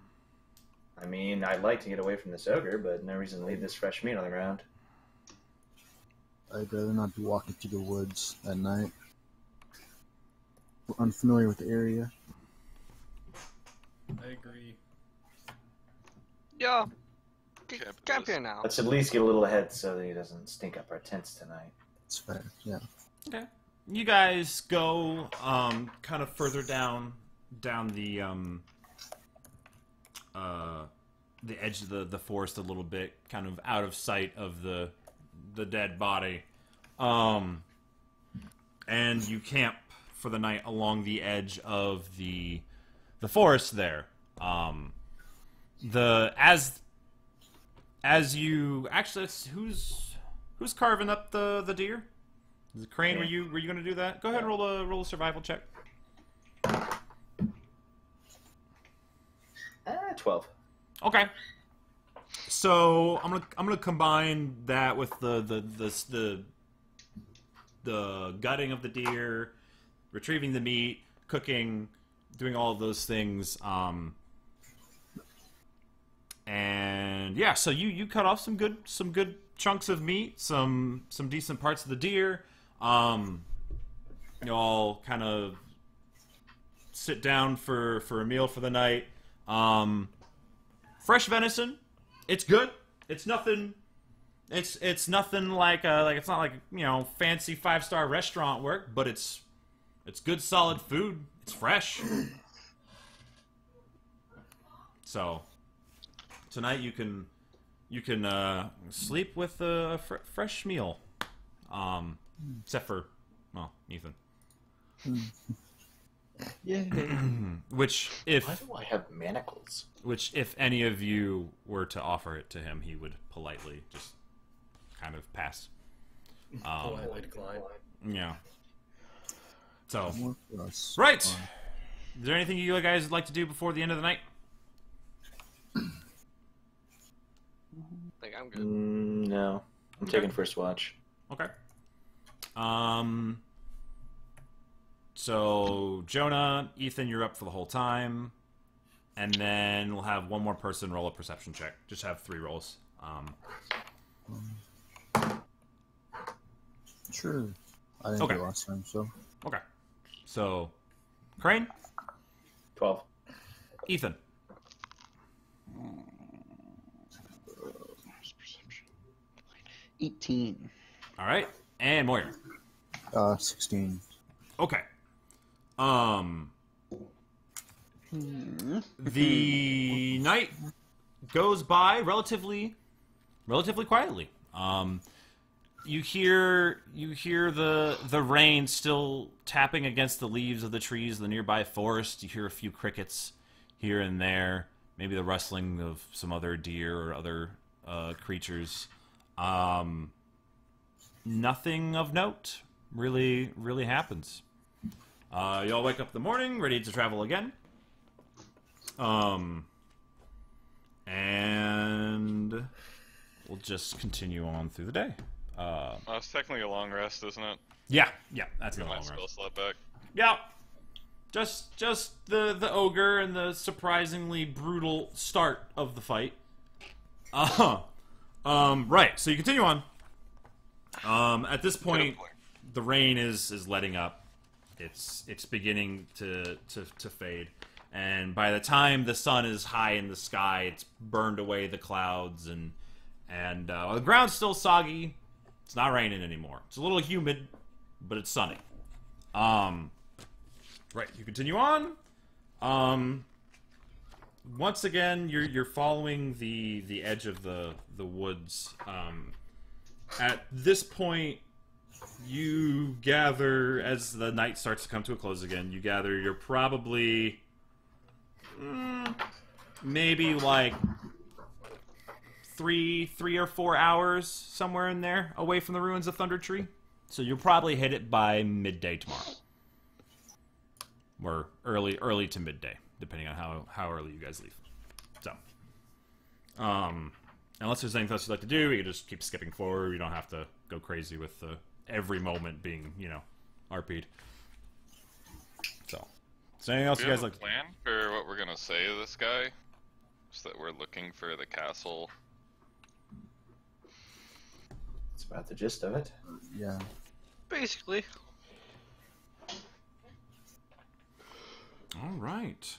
I mean, I'd like to get away from this ogre, but no reason to leave this fresh meat on the ground. I'd rather not be walking through the woods at night. We're unfamiliar with the area. I agree. Yeah. Camp Camp is- here now. Let's at least get a little ahead so that he doesn't stink up our tents tonight. It's fair, yeah. Okay. You guys go kind of further down the edge of the forest a little bit, kind of out of sight of the dead body. And you camp for the night along the edge of the forest there. As you actually, who's carving up the deer? Is it Crane? Were you gonna do that? Go ahead and roll a survival check. 12. Okay. So I'm gonna combine that with the gutting of the deer, retrieving the meat, cooking, doing all of those things. And yeah, so you cut off some good chunks of meat, some decent parts of the deer. You all kind of sit down for a meal for the night. Fresh venison. It's good. It's nothing. It's nothing like it's not like, you know, fancy 5-star restaurant work, but it's good solid food. It's fresh. So tonight you can sleep with a fresh meal. Except for, well, Ethan. Yeah. Which if Why do I have manacles? Which, if any of you were to offer it to him, he would politely just kind of pass. Politely decline. Yeah. So, More for us. right. Is there anything you guys would like to do before the end of the night? I think I'm good. No. I'm taking first watch. Okay. So Jonah, Ethan, you're up for the whole time, and then we'll have one more person roll a perception check. Just have 3 rolls. Sure. I didn't Okay. do it last time, so. Okay. So, Crane, 12. Ethan, 18. all right, and Moyer. 16. Okay. The night goes by relatively quietly. You hear the rain still tapping against the leaves of the trees of the nearby forest. You hear a few crickets here and there, maybe the rustling of some other deer or other creatures. Nothing of note really happens. Y'all wake up in the morning, ready to travel again. And we'll just continue on through the day. It's technically a long rest, isn't it? Yeah, that's a Get long my spell rest. slot back. Yeah, just the ogre and the surprisingly brutal start of the fight. Right. So you continue on. At this point, the rain is letting up. It's beginning to fade, and by the time the sun is high in the sky, it's burned away the clouds, and the ground's still soggy. It's not raining anymore. It's a little humid, but it's sunny. Right. You continue on. Once again, you're following the edge of the woods. At this point, you gather, as the night starts to come to a close again, you gather you're probably maybe like 3 or 4 hours, somewhere in there, away from the ruins of Thunder Tree. So you'll probably hit it by midday tomorrow. Or early to midday, depending on how early you guys leave. So, unless there's anything else you'd like to do, you can just keep skipping forward. You don't have to go crazy with every moment being, RP'd. So, is there anything else Do you you guys have like a plan for what we're gonna say to this guy? Just that we're looking for the castle. That's about the gist of it. Yeah. Basically. All right.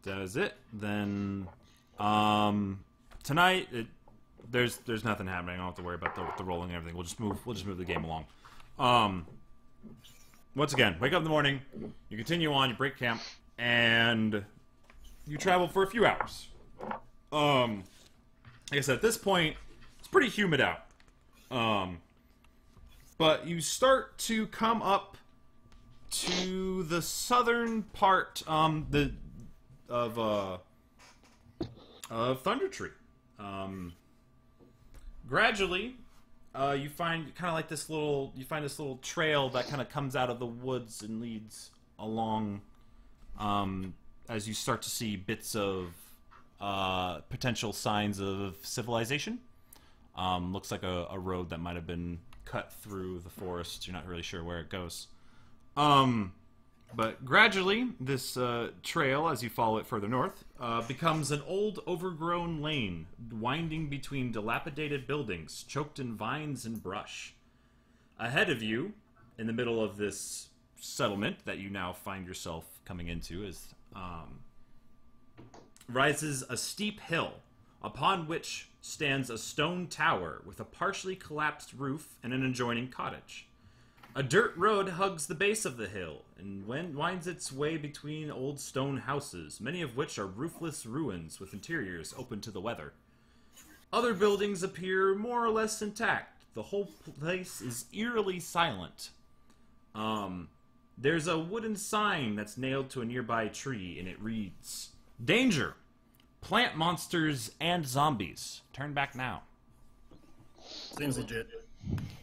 That is it. Then, tonight there's nothing happening. I don't have to worry about the rolling and everything. We'll just move the game along. Once again, wake up in the morning. You continue on. You break camp, and you travel for a few hours. Like I said, at this point, it's pretty humid out. But you start to come up to the southern part of Thunder Tree. Gradually, you find kind of like this little trail that kind of comes out of the woods and leads along. As you start to see bits of potential signs of civilization. Looks like a road that might have been cut through the forest. You're not really sure where it goes. But gradually, this trail, as you follow it further north, becomes an old, overgrown lane, winding between dilapidated buildings, choked in vines and brush. Ahead of you, in the middle of this settlement that you now find yourself coming into, rises a steep hill, upon which stands a stone tower with a partially collapsed roof and an adjoining cottage. A dirt road hugs the base of the hill and winds its way between old stone houses, many of which are roofless ruins with interiors open to the weather. Other buildings appear more or less intact. The whole place is eerily silent. There's a wooden sign that's nailed to a nearby tree, and it reads, "Danger! Plant monsters and zombies. Turn back now." Seems legit.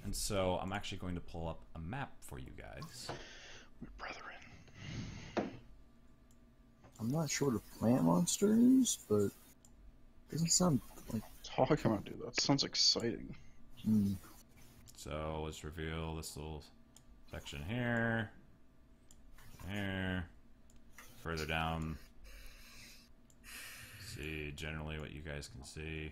And so I'm actually going to pull up a map for you guys. Brethren. I'm not sure what a plant monster is, but it doesn't sound like Oh, I cannot do that. Sounds exciting. Mm. So let's reveal this little section here. Here. Further down. See generally what you guys can see.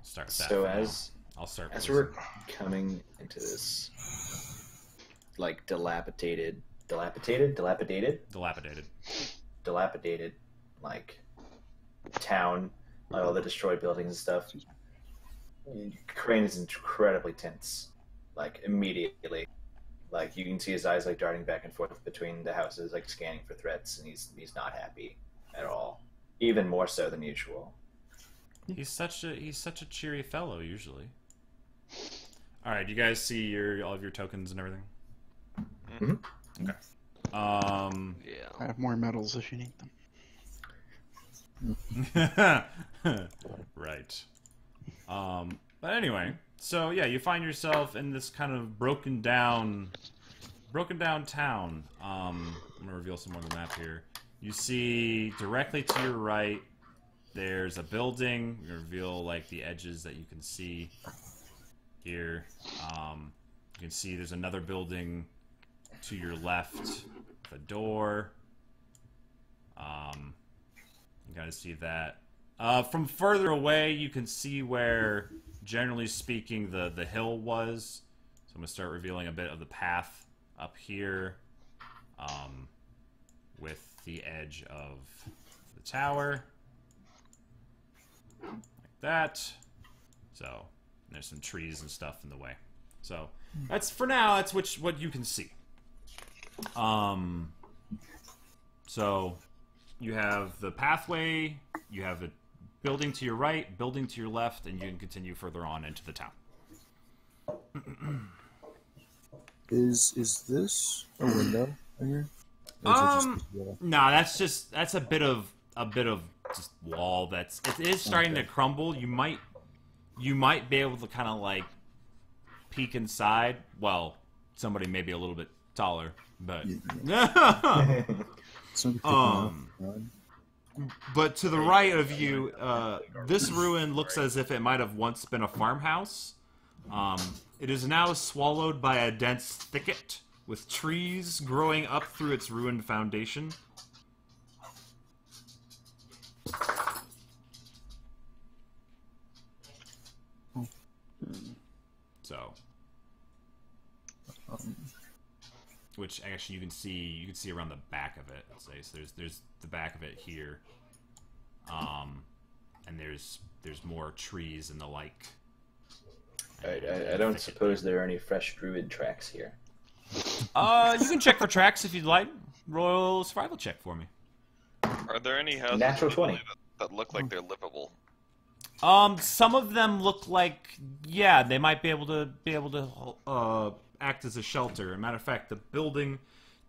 Start with that. So for now. as I'll start as with we're coming into this like dilapidated like town, like all the destroyed buildings and stuff. Crane is incredibly tense, like immediately. Like you can see his eyes like darting back and forth between the houses, like scanning for threats, and he's not happy at all. Even more so than usual. He's such a cheery fellow usually. All right, you guys see all of your tokens and everything? Mm-hmm. Okay. Yeah. I have more medals if you need them. Right. But anyway, so yeah, you find yourself in this kind of broken down town. I'm gonna reveal some more of the map here. You see directly to your right, there's a building. We reveal like the edges that you can see here. You can see there's another building to your left, the door. You guys see that. From further away, you can see where, generally speaking, the hill was. So I'm gonna start revealing a bit of the path up here, with the edge of the tower, like that. So there's some trees and stuff in the way. So that's for now. That's what you can see. So you have the pathway. You have a building to your right, building to your left, and you can continue further on into the town. Is this a window in here? Or is it just a wall? No, that's a bit of just wall. It is starting to crumble. You might be able to kind of like peek inside. Well, somebody maybe a little bit taller, but Somebody picking up. but to the right of you, this ruin looks as if it might have once been a farmhouse. It is now swallowed by a dense thicket with trees growing up through its ruined foundation. So, which actually you can see around the back of it. Let's say so. There's the back of it here, and there's more trees and the like. I don't suppose there are any fresh druid tracks here. You can check for tracks if you'd like. Royal survival check for me. Are there any houses Natural 20. that look like they're livable? Some of them look like, yeah, they might be able to act as a shelter. As a matter of fact, the building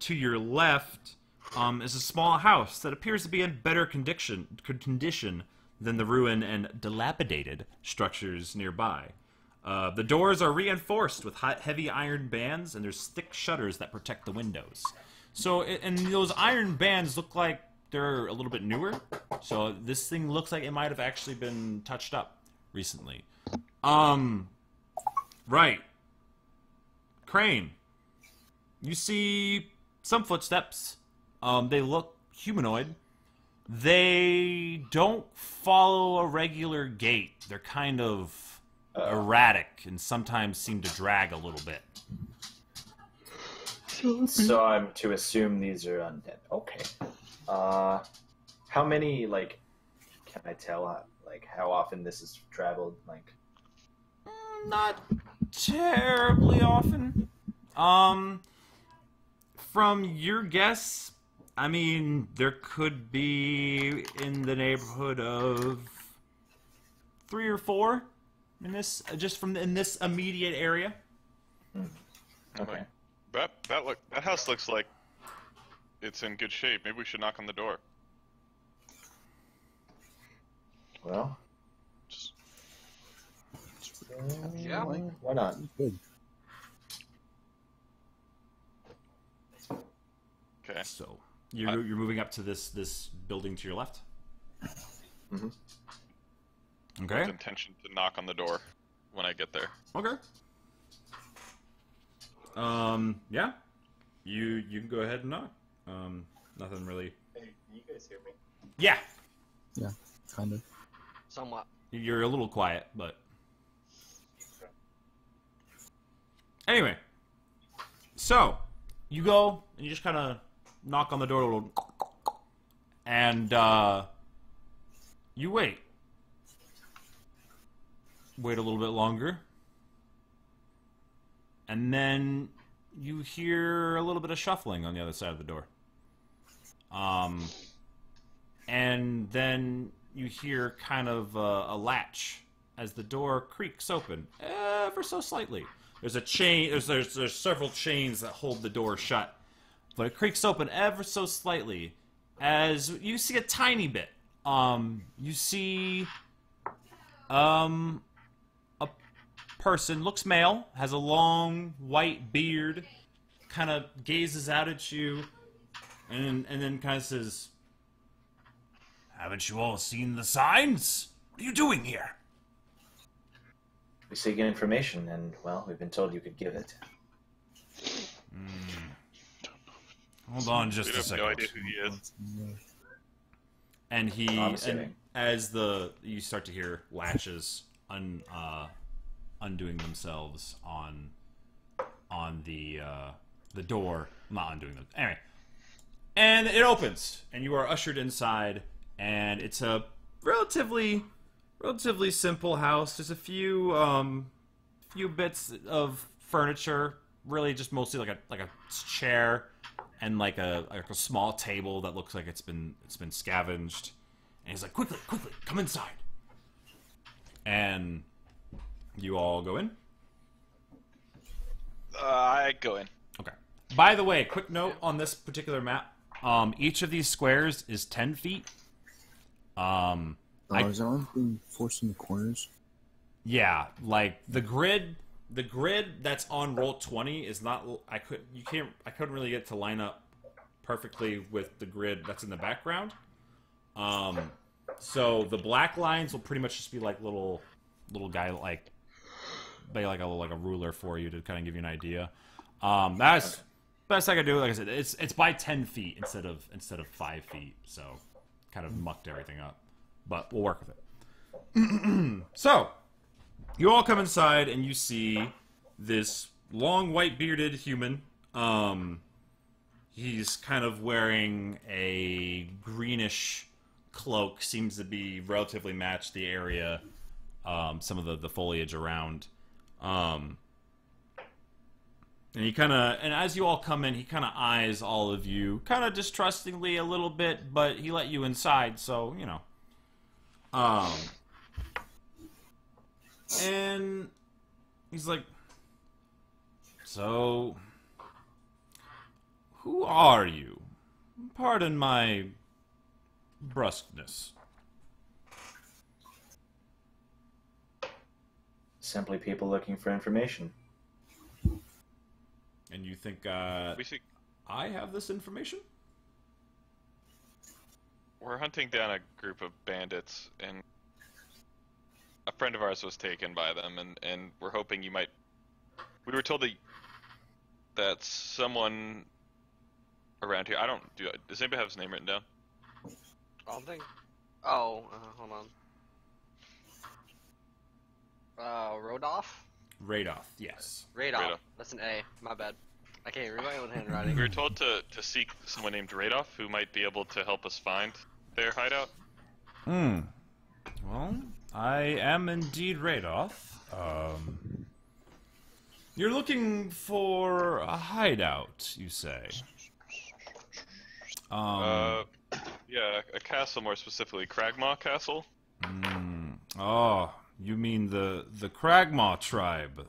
to your left is a small house that appears to be in better condition than the ruined and dilapidated structures nearby. The doors are reinforced with heavy iron bands, and there's thick shutters that protect the windows. So, and those iron bands look like they're a little bit newer. So this thing looks like it might have actually been touched up recently. Right. Crane. You see some footsteps. They look humanoid. They don't follow a regular gait. They're kind of erratic and sometimes seem to drag a little bit. So I'm to assume these are undead. Okay. How many, like, can I tell, like, how often this is traveled? Like, Not terribly often. From your guess, I mean, there could be in the neighborhood of 3 or 4 in this, in this immediate area. okay. That house looks like it's in good shape. Maybe we should knock on the door. Well, Just- Yeah. why not? Good. Okay. So you're moving up to this building to your left. Mm-hmm. Okay. With intention to knock on the door when I get there. Okay. Yeah. You can go ahead and knock. Nothing really. Hey, can you guys hear me? Yeah. Yeah, kind of. Somewhat. You're a little quiet, but anyway. So you go and you just kind of knock on the door a little, and you wait. Wait a little bit longer. And then you hear a little bit of shuffling on the other side of the door. And then you hear kind of a latch as the door creaks open ever so slightly. There's a chain. There's several chains that hold the door shut, but it creaks open ever so slightly as you see a tiny bit. You see a person, looks male, has a long white beard, kind of gazes out at you, and then kind of says, "Haven't you all seen the signs? What are you doing here?" We seek information, and, well, we've been told you could give it. Hold on just We a have second. no idea who he is. And he, I'm and assuming. as you start to hear latches undoing themselves on the door, not undoing them. Anyway, and it opens, and you are ushered inside, and it's a relatively simple house. There's a few bits of furniture, really just mostly like a chair and like a small table that looks like it's been scavenged. And he's like, quickly, come inside. And you all go in? I go in. Okay. By the way, quick note on this particular map. Each of these squares is 10 feet. Is that one being forced in the corners? Yeah, like the grid that's on roll 20 is not. I couldn't really get to line up perfectly with the grid that's in the background. So the black lines will pretty much just be like little guy like a ruler for you to kind of give you an idea. That's best I could do. Like I said, it's by 10 feet instead of 5 feet, so kind of mucked everything up. But we'll work with it. So, you all come inside and you see this long white bearded human. He's kind of wearing a greenish cloak, seems to be relatively matched the area, some of the foliage around. And as you all come in, he kind of eyes all of you, kind of distrustingly a little bit, but he let you inside, so, you know. And he's like, "So, who are you? Pardon my brusqueness." Simply people looking for information. And you think, We see I have this information? we're hunting down a group of bandits, and a friend of ours was taken by them, and we're hoping you might. We were told that someone around here. Does anybody have his name written down? I don't think. Oh, hold on. Rodolph? Radoff, yes. Radolf. Radolf. That's an A. My bad. I can't read my own handwriting. We were told to seek someone named Radoff who might be able to help us find their hideout. Well, I am indeed Radoff. You're looking for a hideout, you say? Yeah, a castle, more specifically, Cragmaw Castle. Oh, you mean the Cragmaw tribe,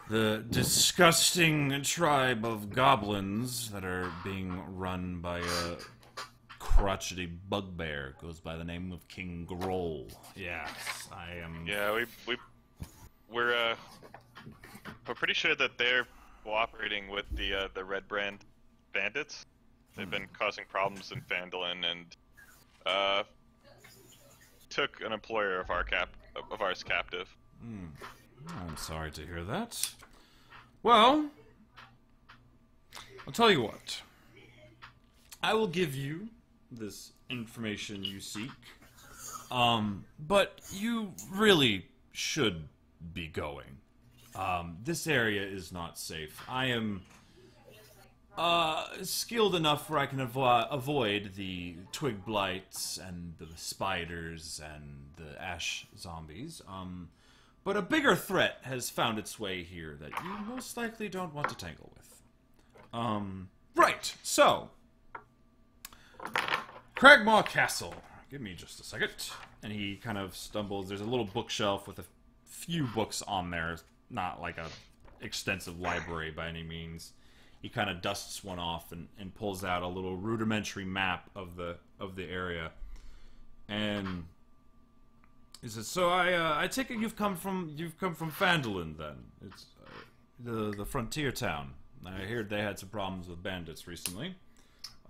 the disgusting tribe of goblins that are being run by a crotchety bugbear, goes by the name of King Groll. Yes, I am. Yeah, we're pretty sure that they're cooperating with the Red Brand bandits. They've been causing problems in Phandelver, and took an employer of ours captive. I'm sorry to hear that. Well, I'll tell you what. I will give you this information you seek. But you really should be going. This area is not safe. I am skilled enough where I can avoid the twig blights and the spiders and the ash zombies. But a bigger threat has found its way here that you most likely don't want to tangle with. Right, so Cragmaw Castle. Give me just a second. And he kind of stumbles. There's a little bookshelf with a few books on there. Not like a extensive library by any means. He kind of dusts one off and pulls out a little rudimentary map of the area. And he says, "So I take it you've come from Phandelver then? It's the frontier town. I heard they had some problems with bandits recently."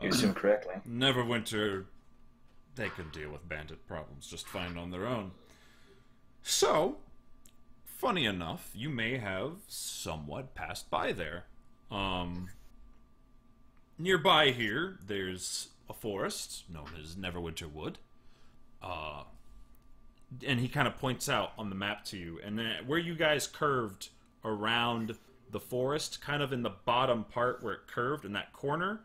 You assume correctly. Neverwinter, they could deal with bandit problems just fine on their own. So, funny enough, you may have somewhat passed by there. Nearby here, there's a forest known as Neverwinter Wood. And he kind of points out on the map to you. And then where you guys curved around the forest, kind of in the bottom part where it curved in that corner,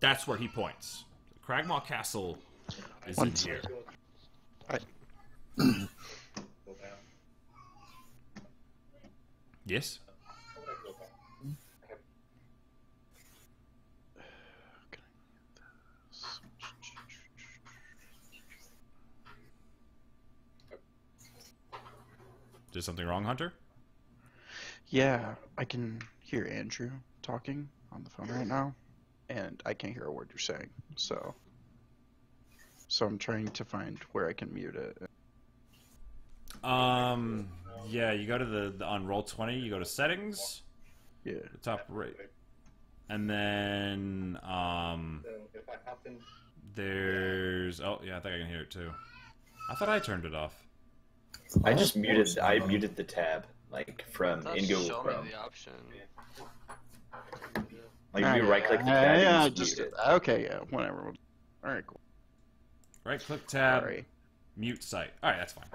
that's where he points. Cragmaw Castle is in here. Yes? Is something wrong, Hunter? Yeah, I can hear Andrew talking on the phone right now, and I can't hear a word you're saying. So I'm trying to find where I can mute it. Yeah, you go to the on Roll20, you go to settings. Yeah. The top right. And then there's oh yeah, I think I can hear it too. I thought I turned it off. I just muted. I muted the tab, like from Ingo. Show me the option. Like you right click the tab. Yeah, and just mute it. okay. Yeah, whatever. All right, cool. Right click tab, Sorry. mute site. All right, that's fine.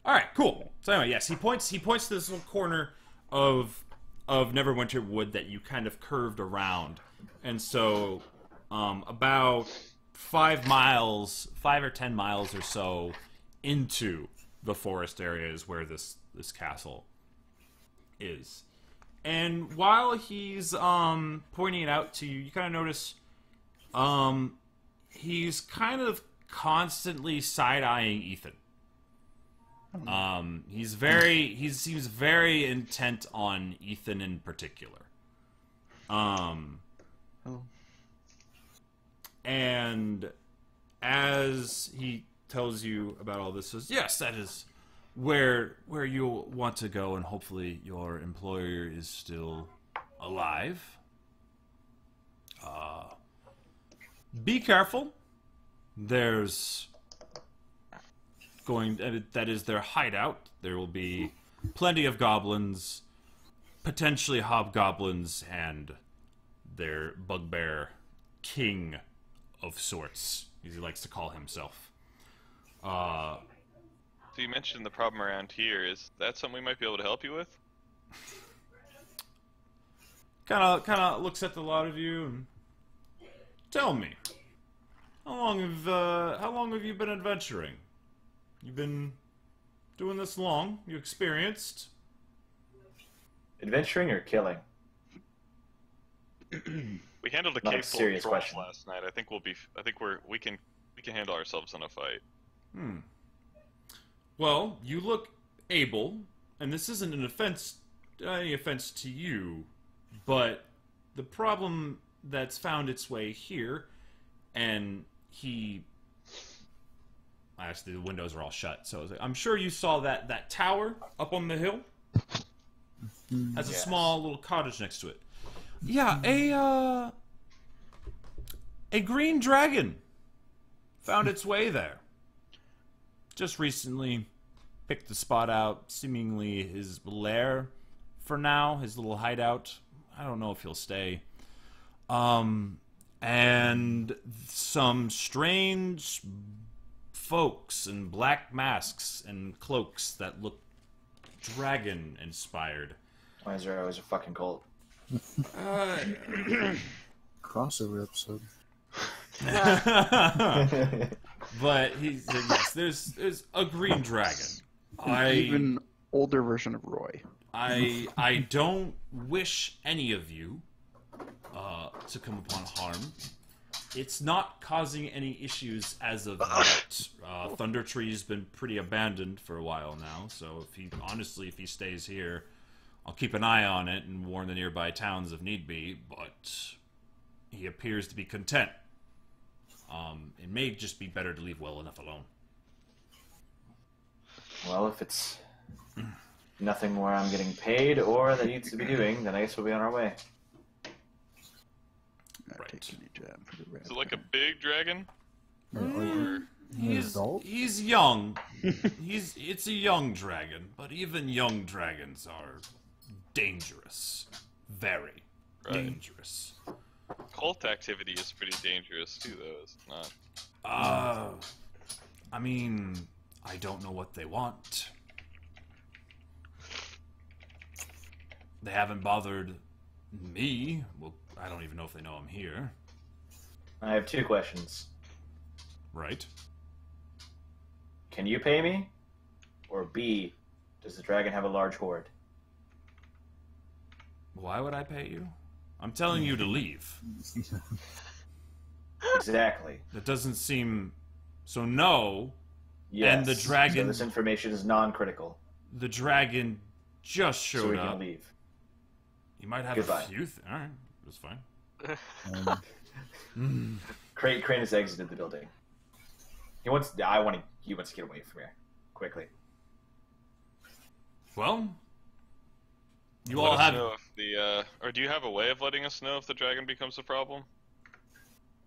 All right, cool. So anyway, yes, he points to this little corner of Neverwinter Wood that you kind of curved around, and so about 5 or 10 miles or so into the forest area is where this castle is. And while he's pointing it out to you, you kind of notice he's kind of constantly side-eyeing Ethan. He seems very intent on Ethan in particular. And as he tells you about all this, says, yes, that is where you'll want to go, and hopefully your employer is still alive. Be careful. There's that is their hideout. There will be plenty of goblins, potentially hobgoblins, and their bugbear king of sorts, as he likes to call himself. So you mentioned the problem around here. Is that something we might be able to help you with? Kind of looks at the lot of you and tell me, how long have you been adventuring? You've been doing this long? You experienced? Adventuring or killing? We handled a Not a cave full of serious trolls question. last night. I think we can handle ourselves in a fight. Well, you look able, and this isn't any offense to you, but the problem that's found its way here, and actually the windows are all shut, so I'm sure you saw that tower up on the hill. Has a small little cottage next to it. Yeah, a green dragon found its way there. just recently picked the spot out, seemingly his lair for now, his little hideout. I don't know if he'll stay. And some strange folks in black masks and cloaks that look dragon-inspired. Why is there always a fucking cult? Crossover episode. But yes, there's a green dragon. Even older version of Roy. I don't wish any of you to come upon harm. It's not causing any issues as of yet. Thunder Tree's been pretty abandoned for a while now, so if he stays here, I'll keep an eye on it and warn the nearby towns if need be, but he appears to be content. It may just be better to leave well enough alone. Well, if it's nothing where I'm getting paid or that needs to be doing, then I guess we'll be on our way. Right. Is it like a big dragon? He's young. It's a young dragon, but even young dragons are dangerous. Very dangerous. Cult activity is pretty dangerous too, though, is it not? I mean, I don't know what they want. They haven't bothered me. Well, I don't even know if they know I'm here. I have 2 questions. Right. Can you pay me? Or B, does the dragon have a large horde? Why would I pay you? I'm telling you to leave. Exactly. That doesn't seem... So no. Yes. And the dragon... So this information is non-critical. The dragon just showed So we up. can leave. You might have Goodbye. a few... Alright, that's fine. Crane has exited the building. He wants to get away from here. Quickly. Well... You Let all us have... know if the, or do you have a way of letting us know if the dragon becomes a problem?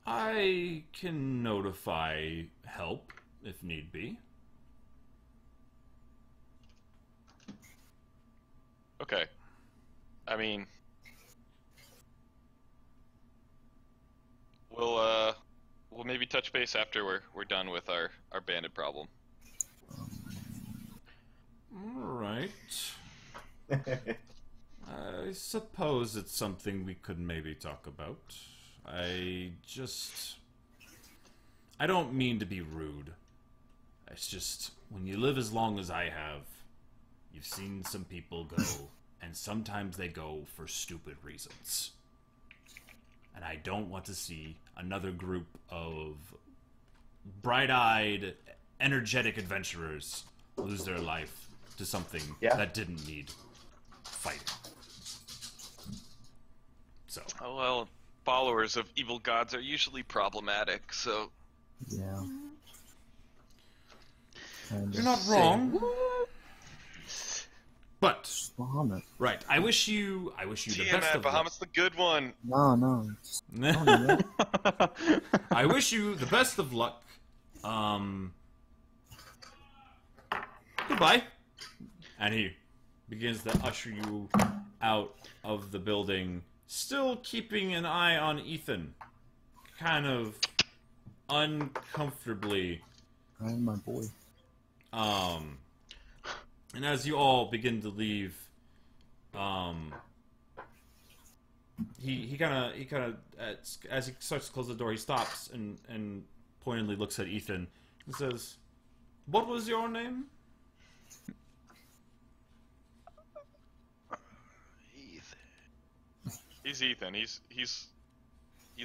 I can notify help, if need be. Okay. I mean... We'll maybe touch base after we're done with our bandit problem. Alright. I suppose it's something we could maybe talk about. I don't mean to be rude. It's just, when you live as long as I have, you've seen some people go, and sometimes they go for stupid reasons. And I don't want to see another group of bright-eyed, energetic adventurers lose their life to something that didn't need fighting. So. Oh, well, followers of evil gods are usually problematic, so... Yeah. You're not wrong. But Bahamut. right, I wish you the best of luck. Bahamut's the good one. No. I wish you the best of luck. Goodbye. And he begins to usher you out of the building, still keeping an eye on Ethan, kind of uncomfortably. I'm my boy. And as you all begin to leave, he kind of as he starts to close the door, he stops and pointedly looks at Ethan and says, "What was your name?" He's Ethan. He's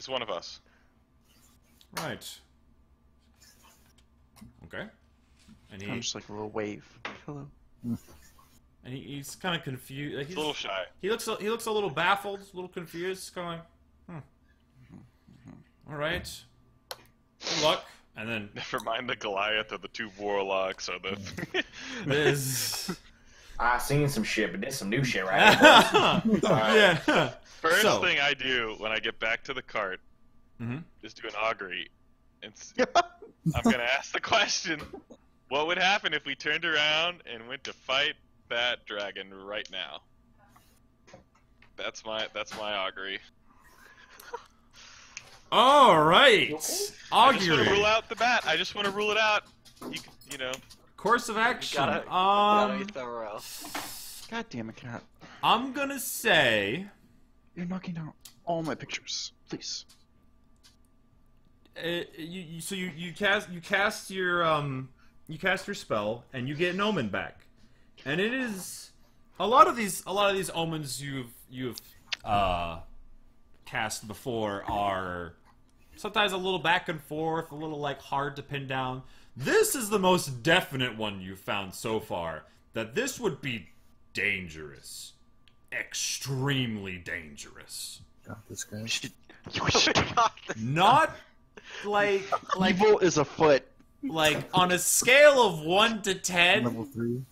one of us. Right. Okay. And I'm just like a little wave. Hello. and he's kind of confused. Like He's a little shy. He looks a little baffled, a little confused, kind of like, all right. Good luck. And then Never mind the Goliath or the 2 warlocks or the. there's I seen some shit, but there's some new shit right here. yeah. First So- thing I do when I get back to the cart Mhm. is do an augury. I'm gonna ask the question: What would happen if we turned around and went to fight that dragon right now? That's my augury. All right. I just want to rule Augury. out the bat. I just want to rule it out. You know. Course of action. Gotta be thorough. God damn it, cat. I'm gonna say. You're knocking down all my pictures. Please. You cast your spell and you get an omen back, and it is a lot of these omens you've cast before are sometimes a little back and forth, a little like hard to pin down. This is the most definite one you've found so far, that this would be dangerous, extremely dangerous. Got this guy. Not like Evil is afoot. like on a scale of 1 to 10, Level 3.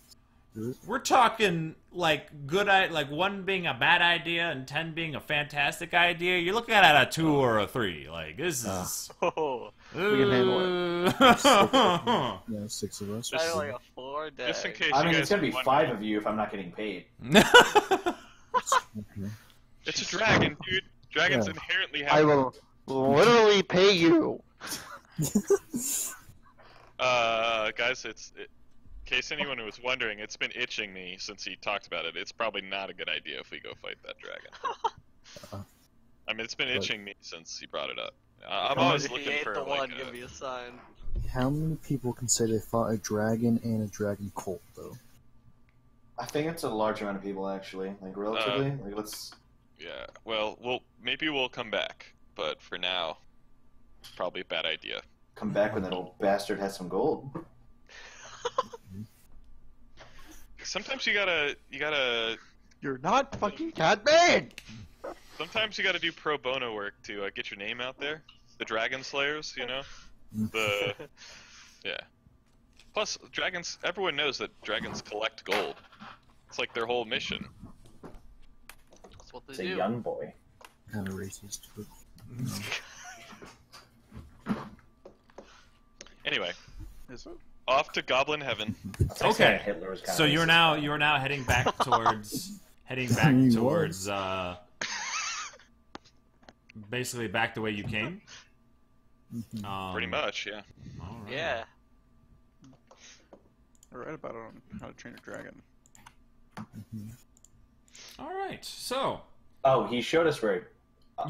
Do it. we're talking like like 1 being a bad idea and 10 being a fantastic idea. You're looking at a 2 or a 3. Like this is. Oh, We can handle Yeah, 6 of us. that's like a 4 day. Just in case I you mean, guys it's gonna be are 5 wondering, of you if I'm not getting paid. Okay. It's a dragon, dude. Dragons Yeah. inherently I have. will literally pay you. Guys, in case anyone was wondering, it's been itching me since he talked about it. It's probably not a good idea if we go fight that dragon. I mean, it's been itching me since he brought it up. I'm always If he looking ain't for the like one, a, give me a sign. How many people can say they fought a dragon and a dragon cult, though? I think it's a large amount of people, actually. Like, relatively. Like, let's... yeah. Well, maybe we'll come back, but for now, probably a bad idea. come back when that old bastard has some gold. Sometimes you gotta. You're not fucking Catman! Sometimes you gotta do pro bono work to get your name out there. The Dragon Slayers, you know. The yeah. Plus, dragons. Everyone knows that dragons collect gold. It's like their whole mission. That's what It's they a do. young boy. Kind of racist, but Anyway, Is it? off to Goblin Heaven. That's like Okay. saying Hitler was kind So of you're racist. now heading back towards He was. basically back the way you came. Pretty much, yeah. All right. Yeah. I read about it on How to Train a Dragon. All right. So Oh, he showed us where.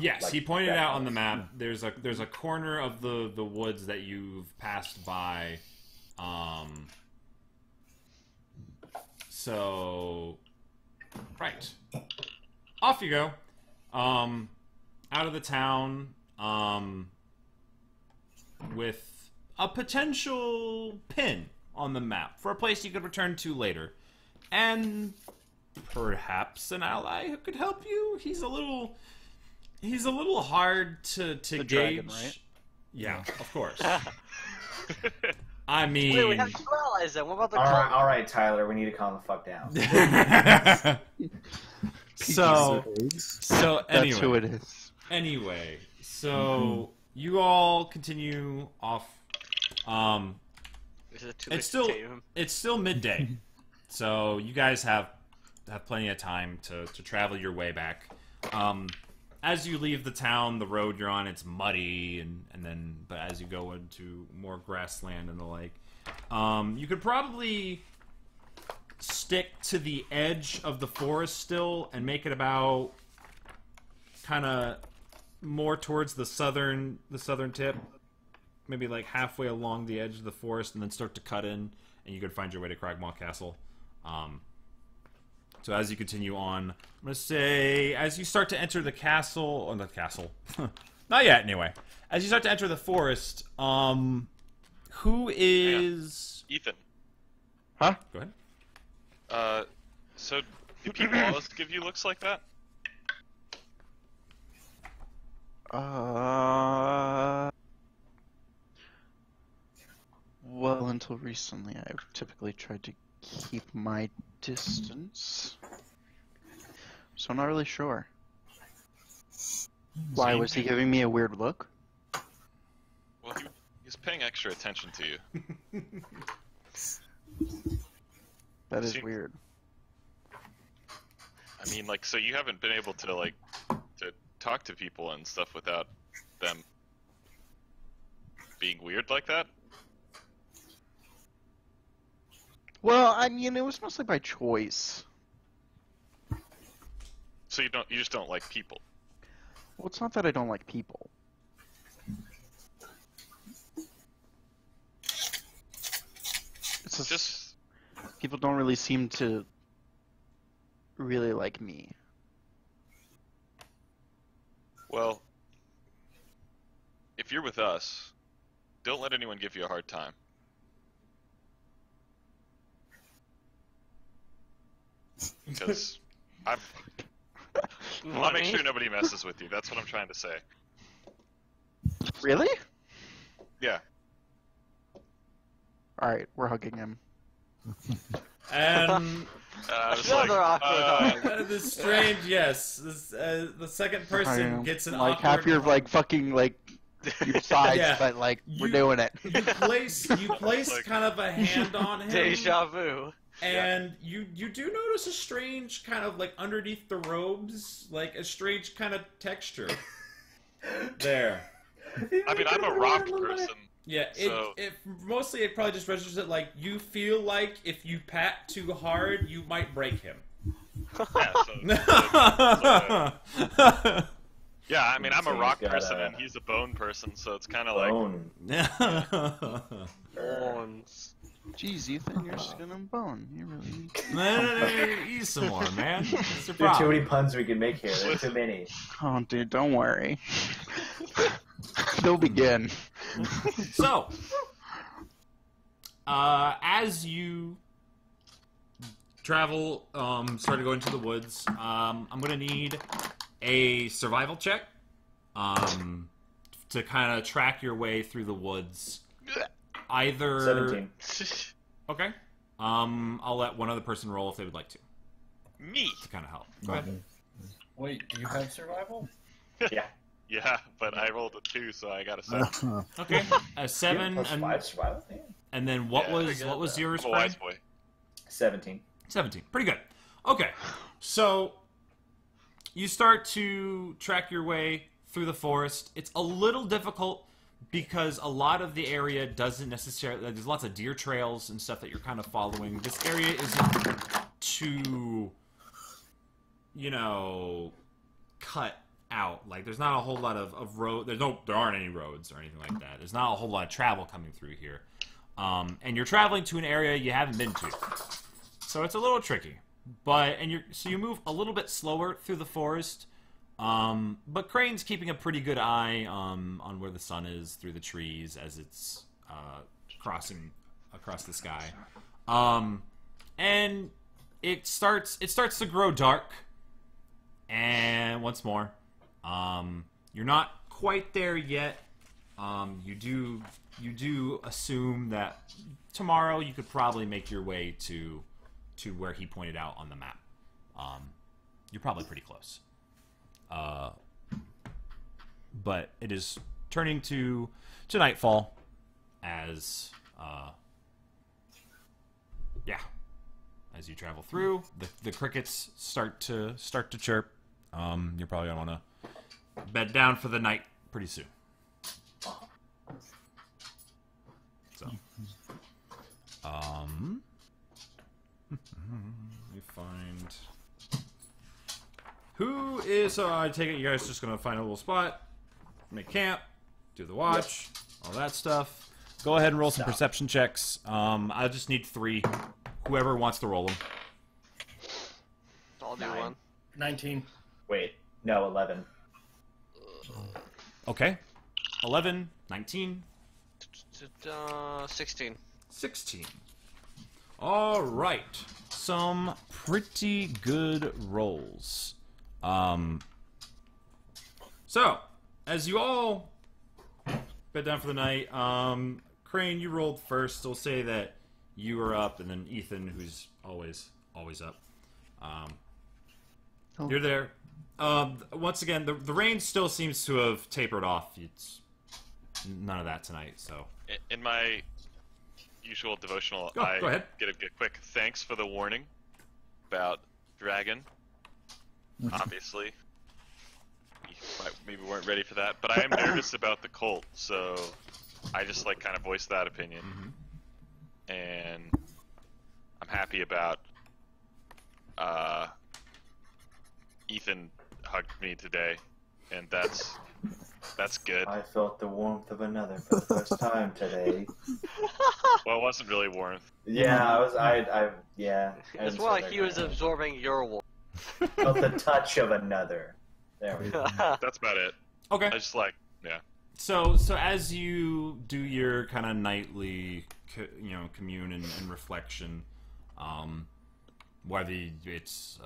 yes, like, he pointed that out on the was. map. There's a corner of the woods that you've passed by. So right, off you go. Out of the town. With a potential pin on the map for a place you could return to later, and perhaps an ally who could help you. He's a little hard to The gauge. dragon, right? Yeah, of course. I mean, Wait, we have 2 allies then. What about the All right, Tyler. We need to calm the fuck down. so eggs. That's who it is. anyway, so you all continue off. Is it too It's late to still tame him? it's still midday, so you guys have plenty of time to travel your way back. As you leave the town, the road you're on, it's muddy, but as you go into more grassland and the like, you could probably stick to the edge of the forest still and make it about kind of more towards the southern tip, maybe like halfway along the edge of the forest, and then start to cut in, and you could find your way to Cragmaw Castle. So as you continue on, I'm gonna say as you start to enter the castle, or the castle, not yet anyway. As you start to enter the forest, who is? Ethan. Go ahead. So do people always give you looks like that? Well, until recently, I've typically tried to keep my distance. So I'm not really sure. Why was he giving me a weird look? Well, he's paying extra attention to you. That is See- weird. I mean, like, so you haven't been able to, like, to talk to people and stuff without them being weird like that? Well, I mean, it was mostly by choice. So you just don't like people. Well, it's not that I don't like people. It's just people don't really seem to really like me. Well, if you're with us, don't let anyone give you a hard time. Because I'll make sure nobody messes with you. That's what I'm trying to say. Really? Yeah. All right, we're hugging him. And I was Another like, awkward hug. the strange, yes, this, the second person gets an like awkward half your hug. like fucking like your sides, Yeah. but like we're You- doing it. You place Like- kind of a hand on him, Deja vu. and you do notice a strange kind of like underneath the robes, like a strange kind of texture there. I mean, I'm a rock person. Yeah, So- it mostly it probably just registers it like you feel like if you pat too hard, you might break him. Yeah, yeah, I mean, I'm So a he's rock got person a- and he's a bone person, so it's kind of like, Bone. Bones. Jeez, Ethan, you're skin and bone. You really. No, eat some more, man. What's your There are too problem? many puns we can make here. There are too many. Oh, dude, don't worry. They'll begin. So, as you travel, start to go into the woods, I'm gonna need a survival check, to kind of track your way through the woods. Either 17. Okay. I'll let one other person roll if they would like to me. kind of help. Go ahead. Wait, do you have survival? Yeah. Yeah, but I rolled a 2, so I got a 7. Okay. A 7 Plus and 5 survival? Yeah. and then what Yeah, was yours? I'm a Fred? wise boy. 17. 17. Pretty good. Okay. So you start to track your way through the forest. It's a little difficult because a lot of the area doesn't necessarily... There's lots of deer trails and stuff that you're kind of following. This area isn't too, cut out. Like, there's not a whole lot of road... There aren't any roads or anything like that. There's not a whole lot of travel coming through here. And you're traveling to an area you haven't been to. So it's a little tricky. So you move a little bit slower through the forest. But Crane's keeping a pretty good eye on where the sun is through the trees as it's crossing across the sky. And it starts to grow dark. And once more, you're not quite there yet. You do assume that tomorrow you could probably make your way to where he pointed out on the map. You're probably pretty close. But it is turning to nightfall as as you travel through, the crickets start to chirp. You're probably gonna want to bed down for the night pretty soon. So, let me find who is. So I take it you guys are just gonna find a little spot, make camp, do the watch, all that stuff. Go ahead and roll some perception checks. I just need 3. Whoever wants to roll them. I'll do 9. one. 19. Wait, no, 11. Okay. 11, 19, 16. 16. All right. Some pretty good rolls. So, as you all bed down for the night, Crane, you rolled first. We'll say that you were up, and then Ethan, who's always up. You're there. Once again, the rain still seems to have tapered off. It's none of that tonight, so. In my usual devotional, Go ahead. Get a quick thanks for the warning about dragon. Obviously, maybe weren't ready for that, but I am nervous about the cult, so I just like kind of voiced that opinion, and I'm happy about. Ethan hugged me today, and that's good. I felt the warmth of another for the first time today. Well, it wasn't really warmth. Yeah, yeah. I It's didn't more say like that he was right. absorbing your war. Felt the touch of another. There we go. That's about it. Okay. I just like, yeah. So as you do your kind of nightly, commune and reflection, whether it's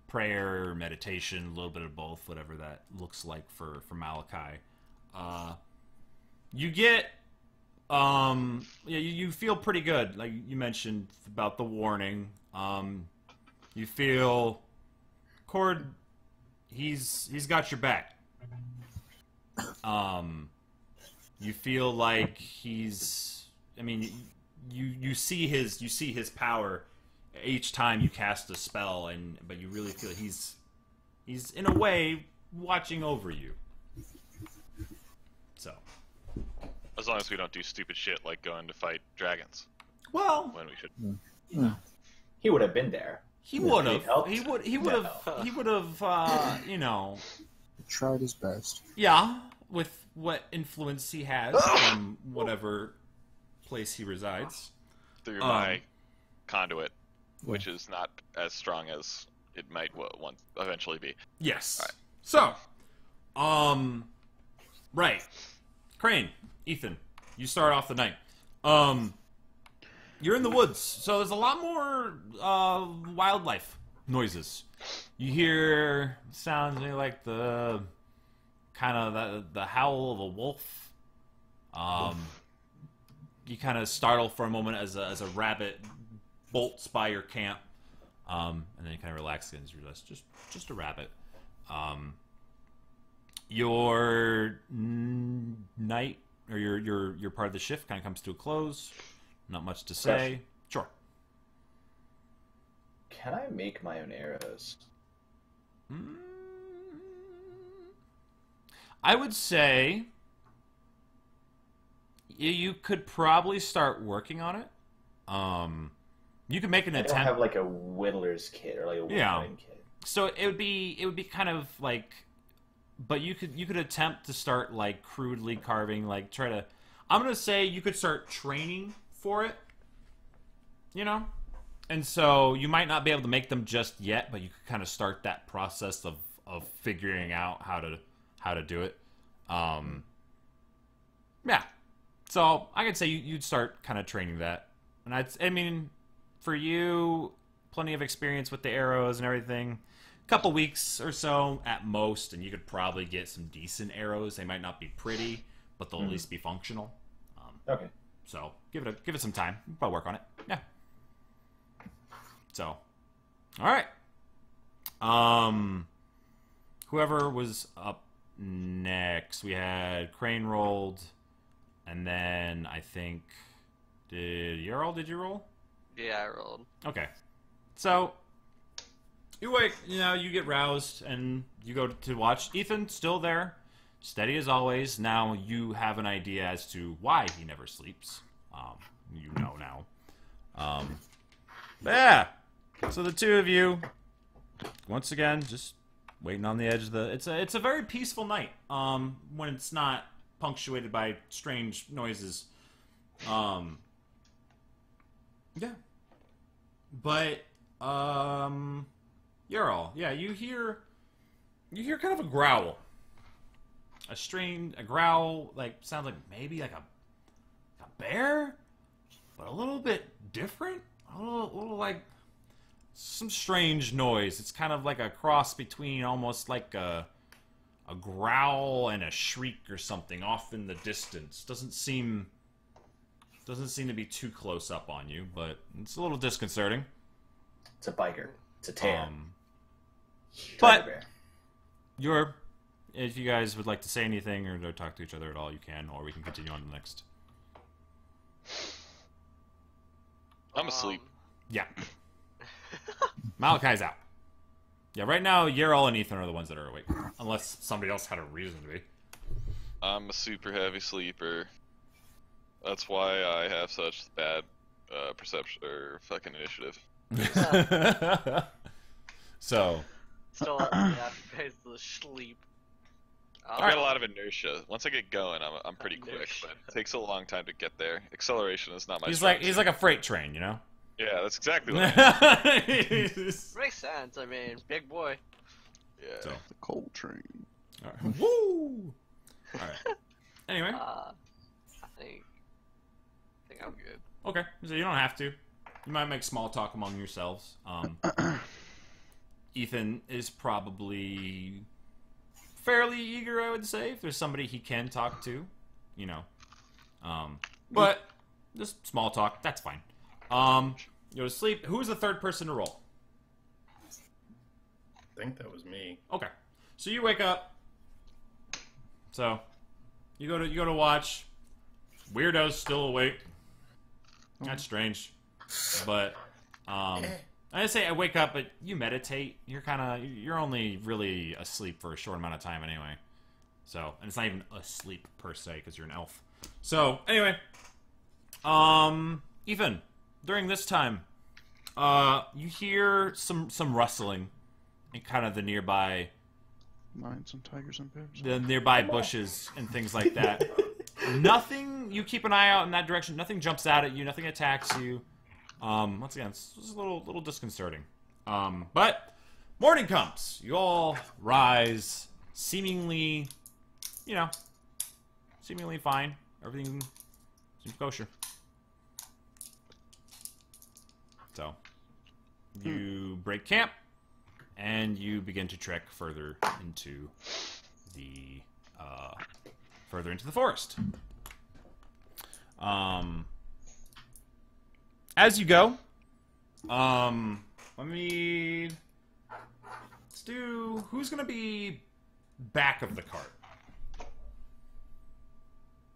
prayer, meditation, a little bit of both, whatever that looks like for Malachi, you get, you feel pretty good. Like you mentioned about the warning, you feel, Cord, he's got your back. You feel like he's. I mean, you see his power each time you cast a spell, but you really feel he's in a way watching over you. So, As long as we don't do stupid shit like going to fight dragons well, when we should. He would have been there. he would have. helped? He would have. He would have. He tried his best. Yeah, with what influence he has from whatever place he resides. Through my conduit, which is not as strong as it might once eventually be. Yes. All right. So, right. Crane, Ethan, you start off the night. You're in the woods, so there's a lot more wildlife noises. You hear sounds maybe like the kind of the howl of a wolf. You kind of startle for a moment as a rabbit bolts by your camp, and then you kind of relax again as you realize just a rabbit. Your night or your part of the shift kind of comes to a close. Not much to say. Question. Sure. Can I make my own arrows? I would say you could probably start working on it. You could make an I don't attempt. have like a whittler's kit or like a woodcutting kit. So it would be kind of like, but you could attempt to start like crudely carving, like try to. I'm gonna say you could start training for it. And so you might not be able to make them just yet, but you could kind of start that process of figuring out how to do it. Yeah. So I could say you'd start kind of training that, and I mean, for you, plenty of experience with the arrows and everything. A couple weeks or so at most, and you could probably get some decent arrows. They might not be pretty, but they'll at least be functional. Okay. So give it some time. I'll work on it. Yeah. So, all right. Whoever was up next, we had Crane rolled, and then I think did you roll? Yeah, I rolled. Okay. So you wake, you get roused and you go to watch. Ethan still there, steady as always. Now you have an idea as to why he never sleeps. You know now. But yeah. So the two of you, once again, just waiting on the edge of the. It's a very peaceful night. When it's not punctuated by strange noises. Yeah. But Ural, yeah, you hear kind of a growl. A growl, like sounds like maybe like a bear, but a little bit different. A little like some strange noise. It's kind of like a cross between almost like a growl and a shriek or something off in the distance. Doesn't seem to be too close up on you, but it's a little disconcerting. It's a biker. It's a tear. But if you guys would like to say anything or talk to each other at all, you can, or we can continue on to the next. I'm asleep. Yeah. Malachi's out. Yeah, right now, Yerol and Ethan are the ones that are awake. Unless somebody else had a reason to be. I'm a super heavy sleeper. That's why I have such bad perception or fucking initiative. So. Still, yeah, basically sleep. I've got a lot of inertia. Once I get going, I'm pretty quick, but it takes a long time to get there. Acceleration is not my He's strong like a freight train, you know? Yeah, that's exactly what I am. Makes sense. I mean, big boy. Yeah. So. The coal train. All right. Woo! Alright. Anyway. I think I'm good. Okay, so you don't have to. You might make small talk among yourselves. Ethan is probably fairly eager, I would say, if there's somebody he can talk to, you know. But just small talk, that's fine. You go to sleep. Who's the third person to roll? I think that was me. Okay, so you wake up. So you go to watch. Weirdo's still awake. That's strange, but I say I wake up, but you meditate. You're only really asleep for a short amount of time anyway. So, and it's not even asleep per se because you're an elf. So anyway, Ethan, during this time, you hear some rustling in kind of the nearby Lions and tigers and bears. the nearby bushes and things like that. Nothing. You keep an eye out in that direction. Nothing jumps out at you. Nothing attacks you. Once again, it's a little disconcerting. But morning comes. You all rise, seemingly, seemingly fine. Everything seems kosher. So you break camp, and you begin to trek further into the forest. As you go, let's do, who's gonna be back of the cart?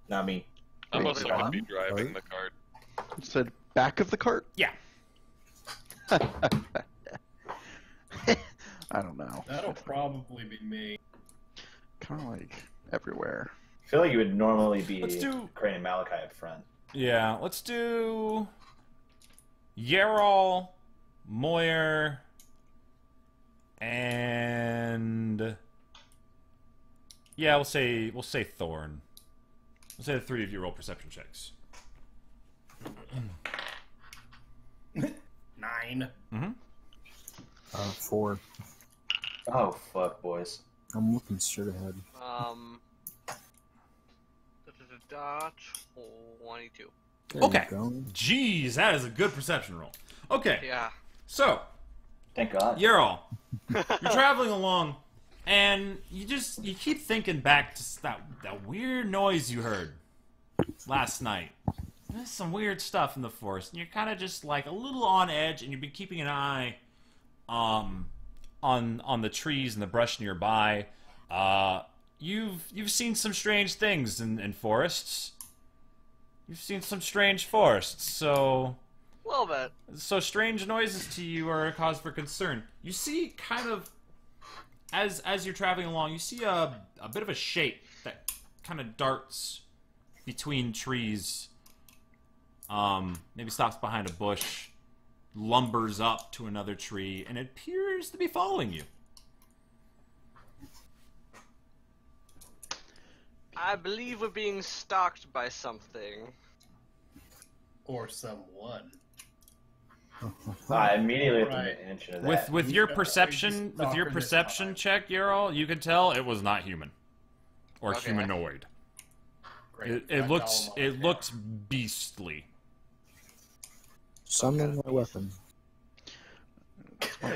Not me. I'm Wait, also what? going to be driving Right? the cart. You said back of the cart? Yeah. I don't know. That'll probably be me. Kind of like everywhere. I feel like you would normally be Let's do- Crane and Malachi up front. Yeah, let's do Yerol, Moyer, and yeah, we'll say Thorn. We'll say the three of you roll perception checks. 9. Mm-hmm. 4. Oh fuck, boys. I'm looking straight ahead. 22. There Okay. you go. Jeez, that is a good perception roll. Okay, Yeah. so Thank God. Yerol, you're traveling along, and you keep thinking back to that weird noise you heard last night. There's some weird stuff in the forest, and you're kind of just like a little on edge, and you've been keeping an eye on the trees and the brush nearby. You've seen some strange things in forests. You've seen some strange forests, so A little bit. strange noises to you are a cause for concern. You see kind of as you're traveling along, you see a bit of a shape that kind of darts between trees. Maybe stops behind a bush, lumbers up to another tree, and it appears to be following you. I believe we're being stalked by something. Or someone. I immediately have to Right. mention that. With your Yeah, perception, I just stalker perception this check, Yerol, you can tell it was not human or Okay. humanoid. Great. It I looks call him on the looks beastly. Summon my weapon.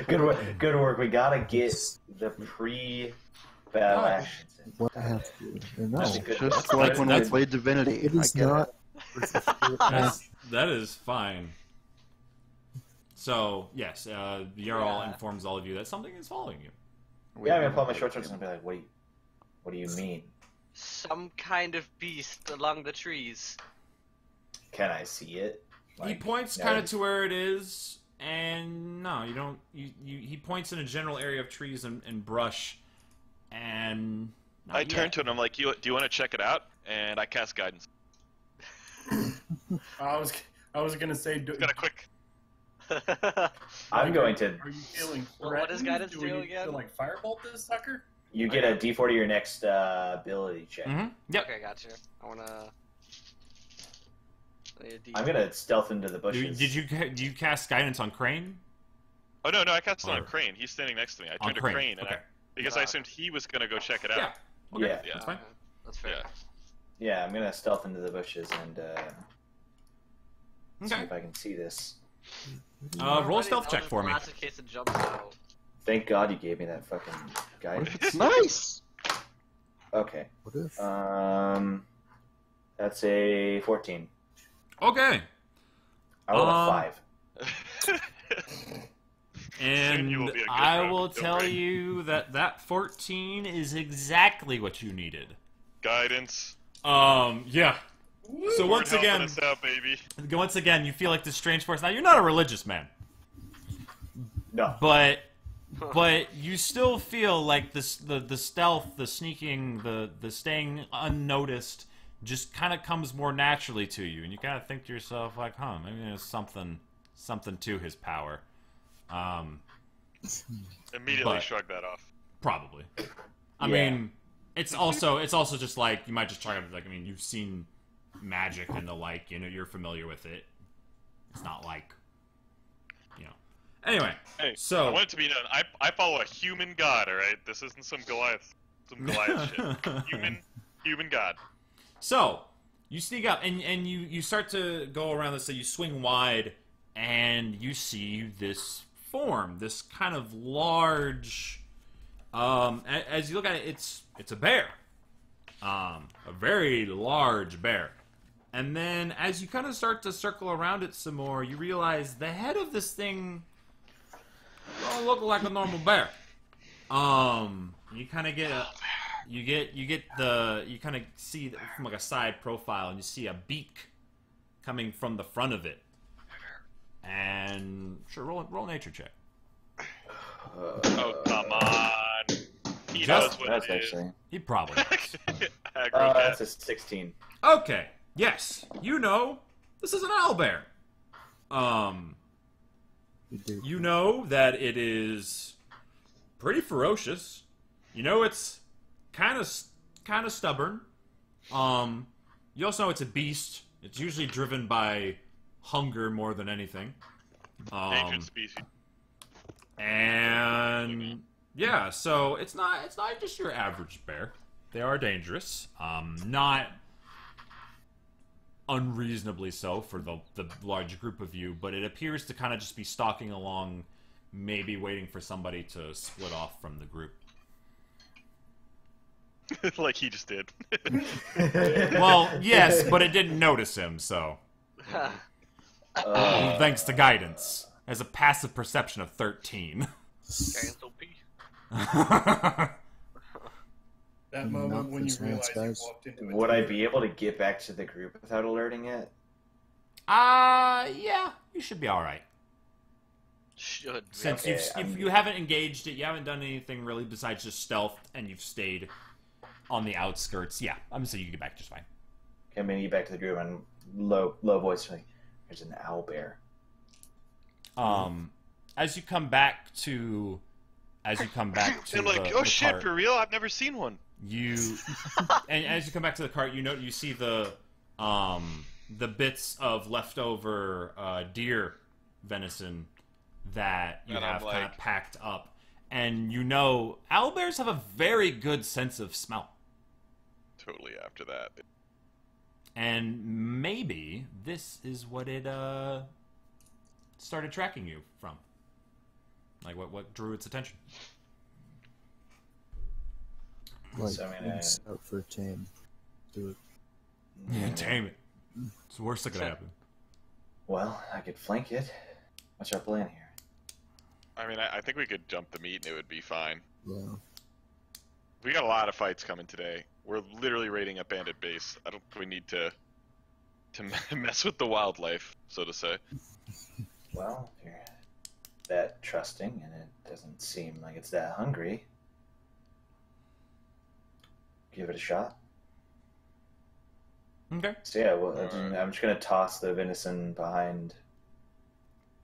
Good work. Good work. We gotta get the pre-battle actions in. What I have to do. No, That's a good- Just that's- like when we that's- played Divinity. it is I get not. That is fine. So yes, Yerol Yeah. informs all of you that something is following you. it. Yeah, I'm gonna pull out my short swords and be like, "Wait, what do you mean? Some kind of beast along the trees. Can I see it?" Like, he points now kind of that to where it is, and no, you don't. He points in a general area of trees and brush, and not I turn yet. to him. I'm like, do you want to check it out? And I cast guidance. I was gonna say, Got a quick. I'm going to. Are you feeling What does threatened? guidance Do we do need again? to like firebolt this sucker? You get a D4 to your next ability check. Mm-hmm. Yep. Okay, gotcha. I wanna. I'm gonna stealth into the Do bushes. do you cast guidance on Crane? Oh no, I cast it on Or- Crane. He's standing next to me. I On turned to Crane, Crane, and okay. because I assumed he was gonna go check it out. Yeah. Okay. Yeah. That's fine. That's fair. Yeah. Yeah, I'm gonna stealth into the bushes and see Okay. if I can see this. Roll a stealth check for me. Last in case it jumps out. Thank God you gave me that fucking guide. It's nice. Okay. What if? That's a 14. Okay. I rolled a Um, 5. Soon you will And be a good I rogue, will don't tell worry. you that 14 is exactly what you needed. Guidance. Yeah. So Lord once helping again, us out, baby. you feel like this strange force. Now you're not a religious man, No. but you still feel like this the stealth, the sneaking, the staying unnoticed just kind of comes more naturally to you, and you kind of think to yourself like, maybe there's something to his power. Immediately But- shrug that off. Probably. I Yeah. mean, it's also just like you might just try to like. I mean, you've seen magic and the like. You know, you're familiar with it. It's not like, you know. Anyway, Hey, I so want it to be known. I follow a human god. All right, this isn't some Goliath shit. Human god. so you sneak up and you start to go around this. So you swing wide and you see this form, this kind of large. As you look at it, it's a bear, a very large bear. And then as you kind of start to circle around it some more, you realize the head of this thing don't look like a normal bear. You kind of get you kind of see from like a side profile, and you see a beak coming from the front of it. And sure, roll a nature check. Oh come on. He Just- knows what That's it is. actually. He probably does. Aggro That's cat. a 16. Okay. Yes. You know, this is an owlbear. You do. You know that it is pretty ferocious. You know it's kind of stubborn. You also know it's a beast. It's usually driven by hunger more than anything. Ancient species. And yeah, so it's not just your average bear. They are dangerous. Not unreasonably so for the large group of you, but it appears to kind of just be stalking along, maybe waiting for somebody to split off from the group. Like he just did. Well, yes, but it didn't notice him, so thanks to guidance. Has a passive perception of 13. Cancel P. That Not moment when you for realize science, you guys. walked into a Would I tower. be able to get back to the group without alerting it? Yeah, you should be alright. Should be. Since Okay, you haven't engaged it, you haven't done anything really besides just stealth, and you've stayed on the outskirts. Yeah, I'm gonna say you can get back just fine. Okay, I'm gonna get back to the group and low voice like, there's an owl bear. As you come back to I'm the, like, oh the shit, cart, for real? I've never seen one. you and as you come back to the cart, you see the bits of leftover deer venison that you And have I'm kind like- of packed up, and you know owlbears have a very good sense of smell. Totally after that. And maybe this is what it started tracking you from. Like what drew its attention. Like, So I'm gonna- out for a tame. Do it. Yeah, damn it. It's the worst that could happen. Well, I could flank it. What's our plan here? I mean, I think we could jump the meat and it would be fine. Yeah. We got a lot of fights coming today. We're literally raiding a bandit base. I don't think we need to to mess with the wildlife, so to say. Well, if you're that trusting and it doesn't seem like it's that hungry, give it a shot. Okay. So yeah, well, I'm just gonna toss the venison behind,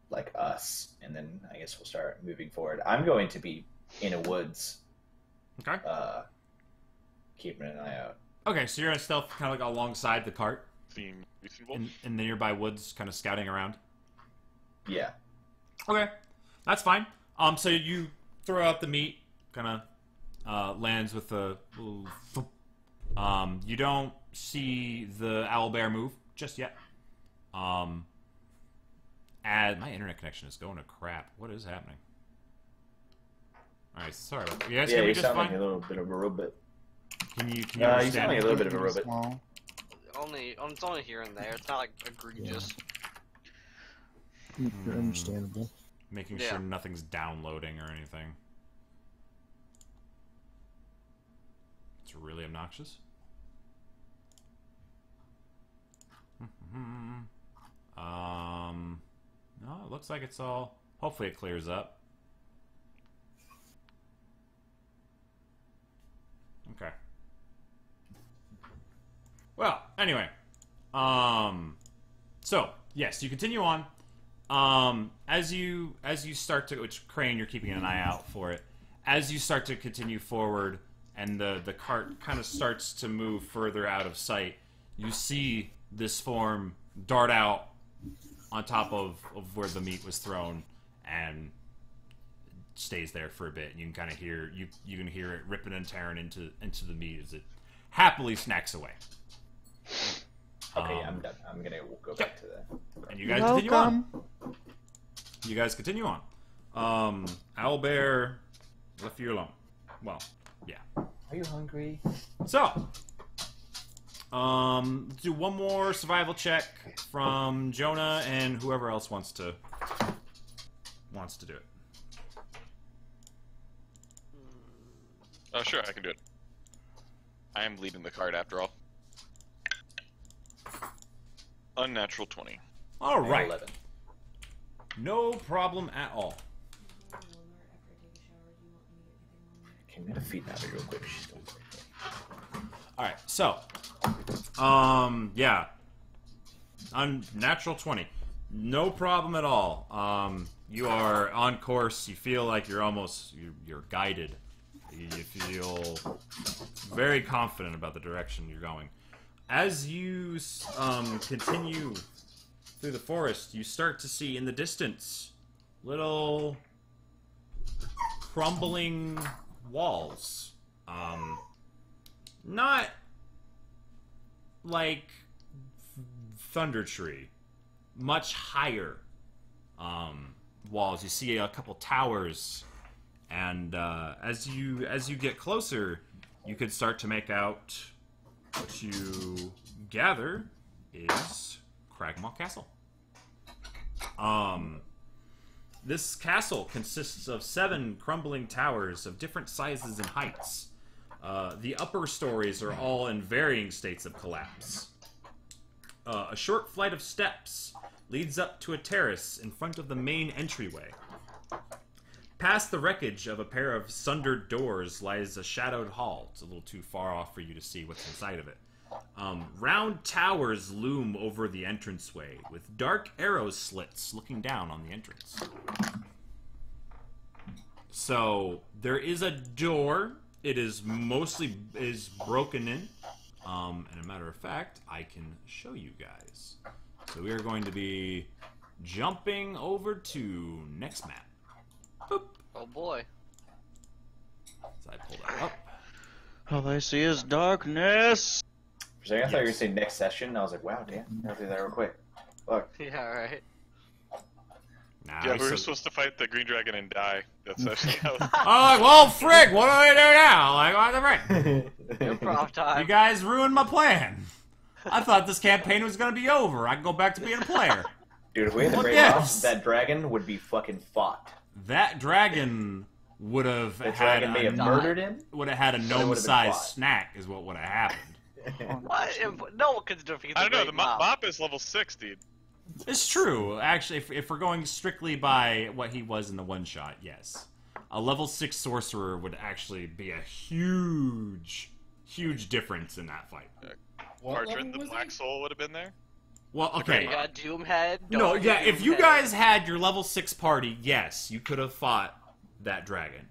like us, and then I guess we'll start moving forward. I'm going to be in a woods, Okay. keeping an eye out. Okay, so you're gonna stealth kind of like alongside the cart Seem reasonable. in the nearby woods, kind of scouting around. Yeah. Okay, that's fine. So you throw out the meat, kind of lands with a little thump. You don't see the owlbear move just yet. And my internet connection is going to crap. What is happening? All right, sorry. You guys Yeah, hear me you just sound fine? like a little bit of a robot. Can you You understand sound like a me? little bit of a robot. Small. It's only here and there. It's not like egregious. Understandable. Making Yeah. sure nothing's downloading or anything. It's really obnoxious. No, it looks like it's all. Hopefully, it clears up. Okay. Well, anyway, so yes, you continue on. As you start to, which Crane, you're keeping an eye out for it. As you start to continue forward, and the cart kind of starts to move further out of sight, you see this form dart out on top of where the meat was thrown, and stays there for a bit. And you can kind of hear you can hear it ripping and tearing into the meat as it happily snacks away. Okay, I'm done. I'm gonna go back to that. And you guys continue on. You guys continue on. Owlbear left you alone. Well, yeah. Are you hungry? So, do one more survival check from Jonah and whoever else wants to do it. Oh, sure, I can do it. I am leading the cart after all. Unnatural 20. All right, 11. no problem at all. Okay, I'm gonna feed Natalie real quick. She's going crazy. All right, so, yeah, unnatural 20, no problem at all. You are on course. You feel like you're guided. You feel very confident about the direction you're going. As you continue through the forest, you start to see in the distance little crumbling walls. Not like Thunder Tree, much higher walls. You see a couple towers, and as you get closer, you could start to make out what you gather is Cragmaw Castle. This castle consists of 7 crumbling towers of different sizes and heights. The upper stories are all in varying states of collapse. A short flight of steps leads up to a terrace in front of the main entryway. Past the wreckage of a pair of sundered doors lies a shadowed hall. It's a little too far off for you to see what's inside of it. Round towers loom over the entranceway, with dark arrow slits looking down on the entrance. So, there is a door. It is mostly broken in. And a matter of fact, I can show you guys. So we are going to be jumping over to next map. Boop. Oh boy. So I pull that up. All I see is darkness. For a second, I thought you were gonna say next session. I was like, wow, damn, I'll do that real quick. Look, Yeah, right. Nah, Yeah, we were supposed to fight the green dragon and die. That's actually how. Oh, like, well, frig, what do I do now? Like, what the frick? Improv You time. guys ruined my plan. I thought this campaign was gonna be over. I could go back to being a player. dude, if we had the Look, great yes. off, that dragon would be fucking fought. That dragon would have The had dragon may have murdered him. would have had a it would've been gnome-sized fought. snack, is what would have happened. What? No one can defeat the I don't know. Great The Mop. mop is level 6, dude. It's true. Actually, if we're going strictly by what he was in the one-shot, yes. A level 6 sorcerer would actually be a huge difference in that fight. What Cardrin, level the was Black he? Soul would have been there. Well, okay. You got Doomhead. No, Dog, yeah, if you Doomhead. guys had your level 6 party, yes, you could have fought that dragon.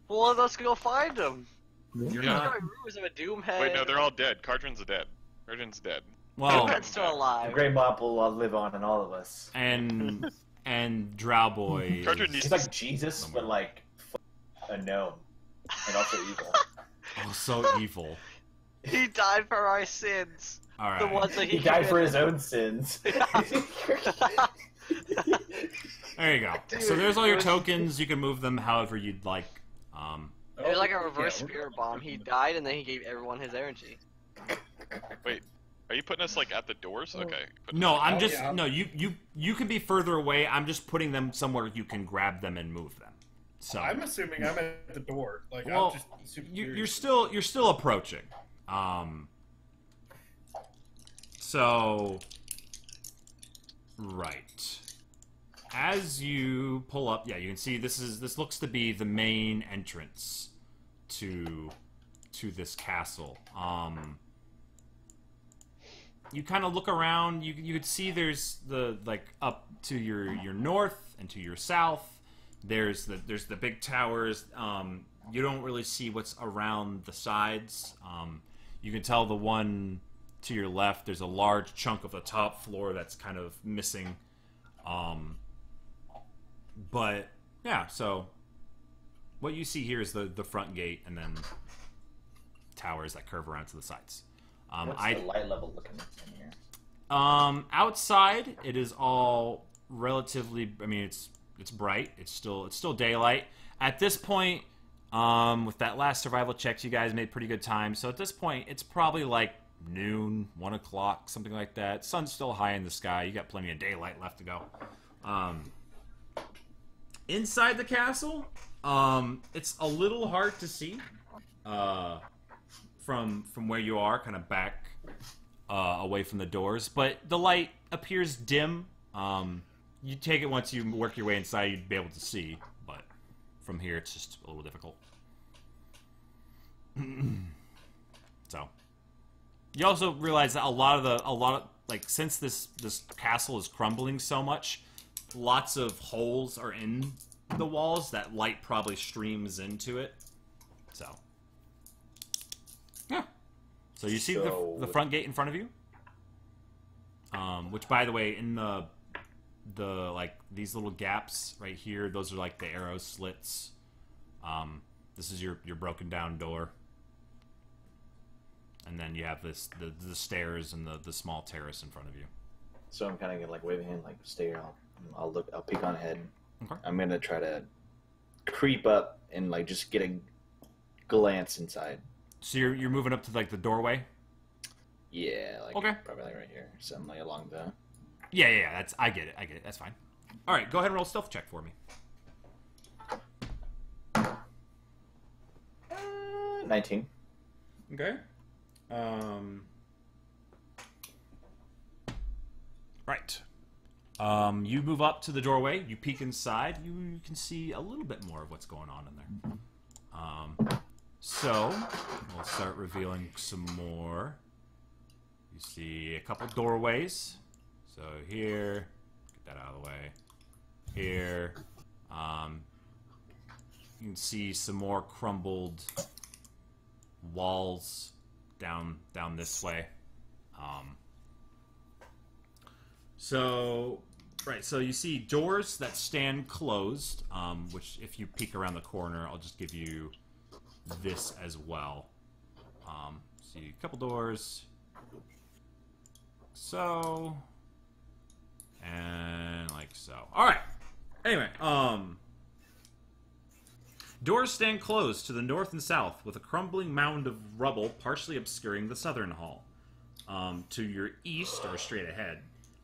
Well, let's go find him. You're Yeah. not... Rumors of a Doomhead. Wait, no, they're all dead. Cardrin's dead. Cardrin's dead. Well, Doomhead's still The alive. Great Mop will live on in all of us. and Drowboy... Cardrin needs He's like Jesus, but like a gnome, and also evil. Oh, so evil. He died for our sins. All right. The ones that He died for his own sins. There you go. Dude, So there's all your it was- tokens. You can move them however you'd like. It was like a Oh, reverse yeah, spirit bomb. He died and then he gave everyone his energy. Wait, are you putting us like at the doors? Okay. No, I'm Oh, just yeah. no. You can be further away. I'm just putting them somewhere you can grab them and move them. So I'm assuming I'm at the door. Like well, I'm just super you're curious. still approaching. So right. As you pull up, yeah, you can see this looks to be the main entrance to this castle. You kind of look around. You could see there's the up to your north and to your south. There's the big towers. You don't really see what's around the sides. You can tell the one to your left. There's a large chunk of the top floor that's kind of missing. But yeah, so what you see here is the front gate and then towers that curve around to the sides. What's the light level looking in here? Outside it is all relatively. I mean, it's bright. It's still daylight at this point. With that last survival checks, you guys made pretty good time. So at this point, it's probably like noon, 1 o'clock, something like that. Sun's still high in the sky. You got plenty of daylight left to go. Inside the castle, it's a little hard to see from where you are, kind of back away from the doors. But the light appears dim. You take it once you work your way inside, you'd be able to see. But from here, it's just a little difficult. So, you also realize that a lot of like since this castle is crumbling so much, lots of holes are in the walls that light probably streams into it. So, yeah. So you see the front gate in front of you, which, by the way, in the like these little gaps right here, those are like the arrow slits. This is your broken down door, and then you have the stairs and the small terrace in front of you. So I'm kind of gonna like wave a hand, like stay. I'll look. I'll peek on ahead. Okay. I'm gonna try to creep up and like just get a glance inside. So you're moving up to like the doorway. Yeah. Like, Okay. Probably like right here. Something like along the. Yeah. That's I get it. That's fine. All right, go ahead and roll a stealth check for me. 19. Okay. Right. You move up to the doorway. You peek inside. You can see a little bit more of what's going on in there. So we'll start revealing some more. You see a couple doorways. So here, get that out of the way. Here, you can see some more crumbled walls down this way. So you see doors that stand closed, which if you peek around the corner, I'll just give you this as well. See a couple doors. So, and like so. Alright. Anyway, doors stand closed to the north and south, with a crumbling mound of rubble partially obscuring the southern hall. To your east, or straight ahead,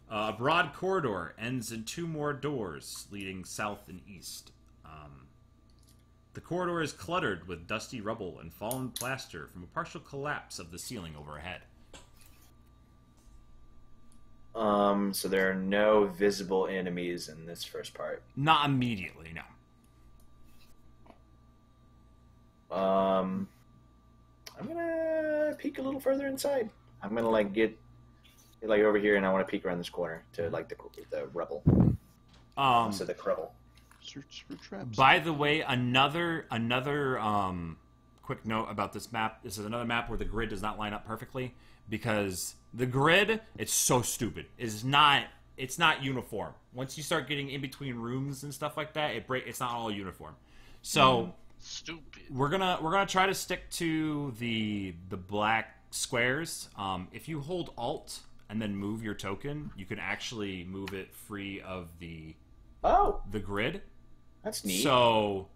a broad corridor ends in 2 more doors leading south and east. The corridor is cluttered with dusty rubble and fallen plaster from a partial collapse of the ceiling overhead. So there are no visible enemies in this first part. Not immediately, no. I'm gonna peek a little further inside. I'm gonna like get like over here, and I want to peek around this corner to like the rebel. So the crubble. Search for traps. By the way, another quick note about this map. This is another map where the grid does not line up perfectly because the grid, it's so stupid. It's not uniform. Once you start getting in between rooms and stuff like that, it's not all uniform. So Stupid. we're gonna try to stick to the black squares. If you hold Alt and then move your token, you can actually move it free of the grid. That's neat. So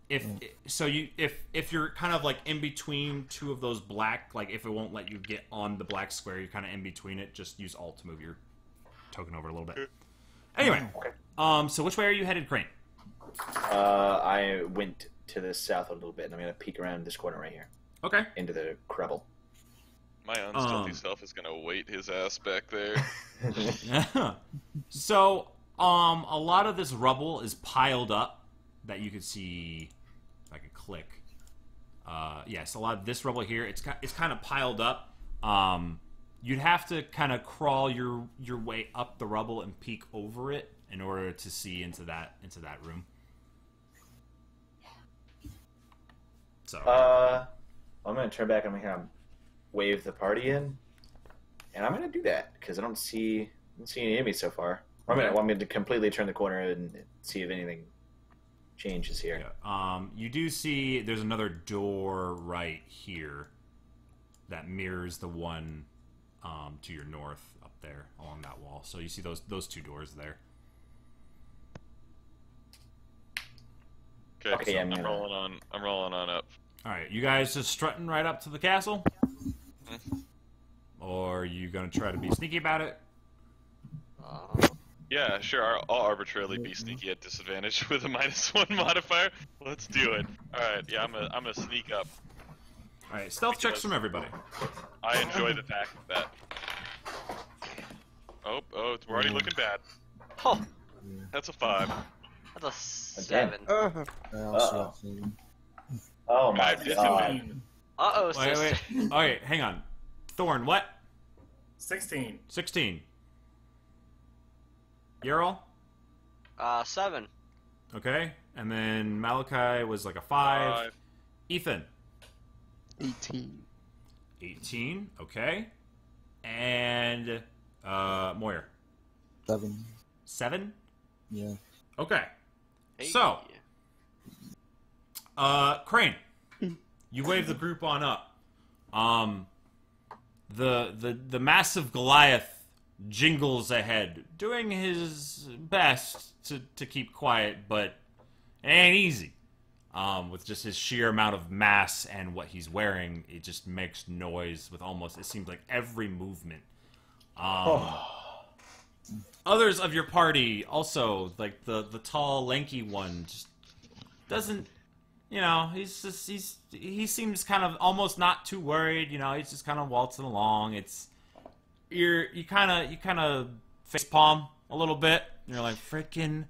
if you're kind of like in between two of those black, like if it won't let you get on the black square, you're kind of in between it. Just use Alt to move your token over a little bit. Anyway, so which way are you headed, Crane? I went to the south a little bit, and I'm gonna peek around this corner right here Okay. into the crubble. My unstealthy self is gonna wait his ass back there. So, a lot of this rubble is piled up that you can see. If I could click. Yes, a lot of this rubble here. It's kind of piled up. You'd have to kind of crawl your way up the rubble and peek over it in order to see into that room. So. I'm gonna turn back. I'm gonna kind of wave the party in, and I'm gonna do that because I don't see any enemies so far. I'm gonna want me to completely turn the corner and see if anything changes here. Yeah. You do see there's another door right here that mirrors the one to your north up there along that wall. So you see those two doors there. Okay, so I'm I'm rolling on up. All right, you guys just strutting right up to the castle, or are you gonna try to be sneaky about it? Yeah, sure. I'll arbitrarily be sneaky at disadvantage with a -1 modifier. Let's do it. All right. Yeah, I'm gonna sneak up. All right, stealth checks from everybody. I enjoy the fact that. Oh, we're already looking bad. Oh, That's a 5. that's a Again. 7. I also have seven. Oh my God. god! Uh-oh, Wait, sister. wait. All right, hang on. Thorn, what? 16. 16. Yarol? 7. Okay, and then Malachi was like a 5. Ethan? 18. 18. Okay, and Moyer? 7. 7. Yeah. Okay. Hey. So, Crane, you wave the group on up. The massive Goliath jingles ahead, doing his best to keep quiet, but it ain't easy. With just his sheer amount of mass and what he's wearing, it just makes noise with almost, it seems like, every movement. Others of your party also, like the tall, lanky one, just doesn't, he seems kind of almost not too worried, he's just kind of waltzing along. You kind of face palm a little bit. You're like, freaking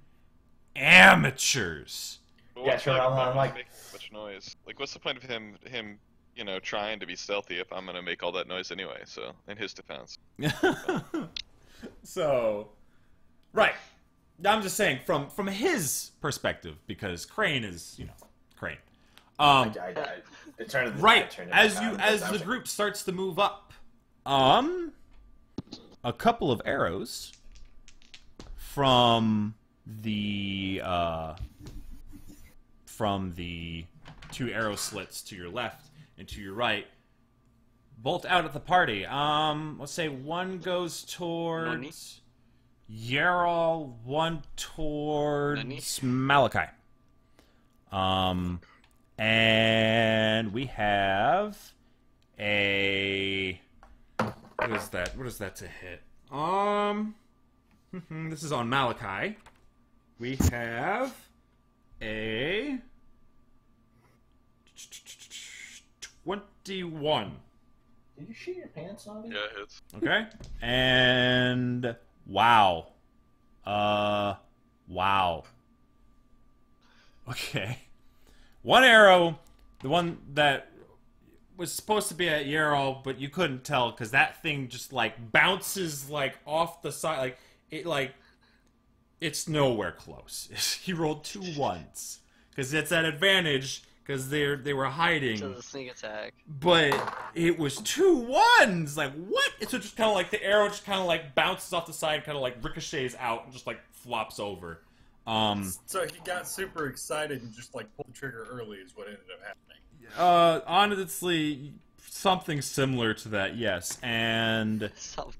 amateurs. Yeah, sure. I'm like, making much noise. Like, what's the point of him, trying to be stealthy if I'm gonna make all that noise anyway? So, in his defense. So, right. I'm just saying from his perspective, because Crane is, Crane. I Right. As the group starts to move up, a couple of arrows from the 2 arrow slits to your left and to your right bolt out at the party. Let's say one goes towards Yarol, one towards Malachi. And we have a what is that? What is that to hit? This is on Malachi. We have a 21. Did you shit your pants, Navi? Yeah, it hits. Okay. And wow. Wow. Okay. One arrow, the one that was supposed to be at Yarrow, but you couldn't tell because that thing just like bounces like off the side, it's nowhere close. He rolled 2 1s because it's at advantage because they were hiding. To the sneak attack. But it was 2 1s. Like what? It's just kind of like the arrow just kind of like bounces off the side, kind of like ricochets out and just like flops over. So he got super excited and just like pulled the trigger early is what ended up happening. Honestly, something similar to that, yes. And Something.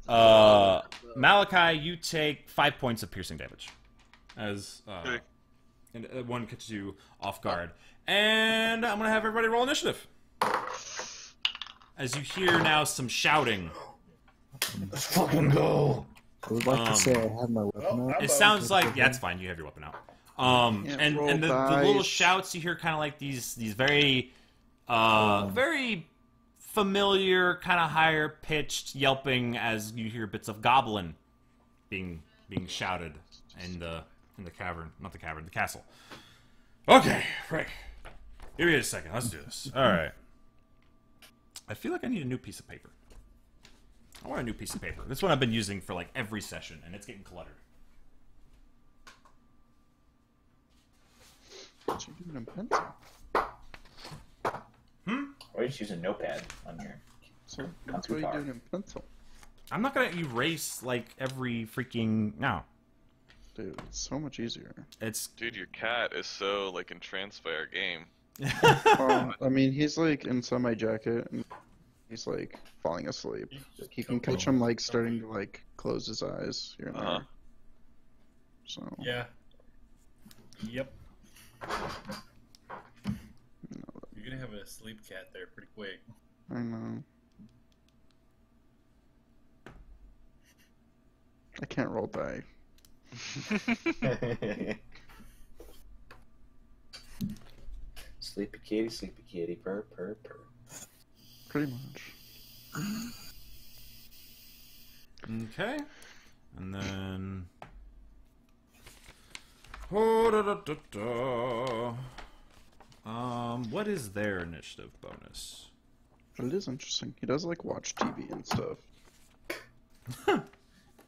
Malachi, you take 5 points of piercing damage, as Okay. and one catches you off guard. And I'm gonna have everybody roll initiative. As you hear now some shouting. Let's fucking go. I would like to say I have my weapon out. It sounds like it's fine. You have your weapon out. Yeah, And roll the little dice. shouts you hear, kind of like these very very familiar, kind of higher pitched yelping as you hear bits of goblin being shouted in the cavern, not the cavern, the castle. Okay, right. Give me a second. Let's do this. All right. I feel like I need a new piece of paper. I want a new piece of paper. This one I've been using for like every session, and it's getting cluttered. What you doing in pencil? Or you just use a notepad on your. So that's what you Computer. doing in pencil, I'm not gonna erase like every freaking no. dude. It's so much easier. It's Dude, your cat is so like entranced by our game. I mean, he's like inside my jacket and he's like falling asleep. Like, you can catch him like starting to like close his eyes here and there. So Yeah. Yep. You're gonna have a sleep cat there pretty quick. I know. I can't roll die. Sleepy kitty, purr, purr, purr. Pretty much. okay. And then oh, da, da, da, da. What is their initiative bonus? But it is interesting. He does like watch TV and stuff.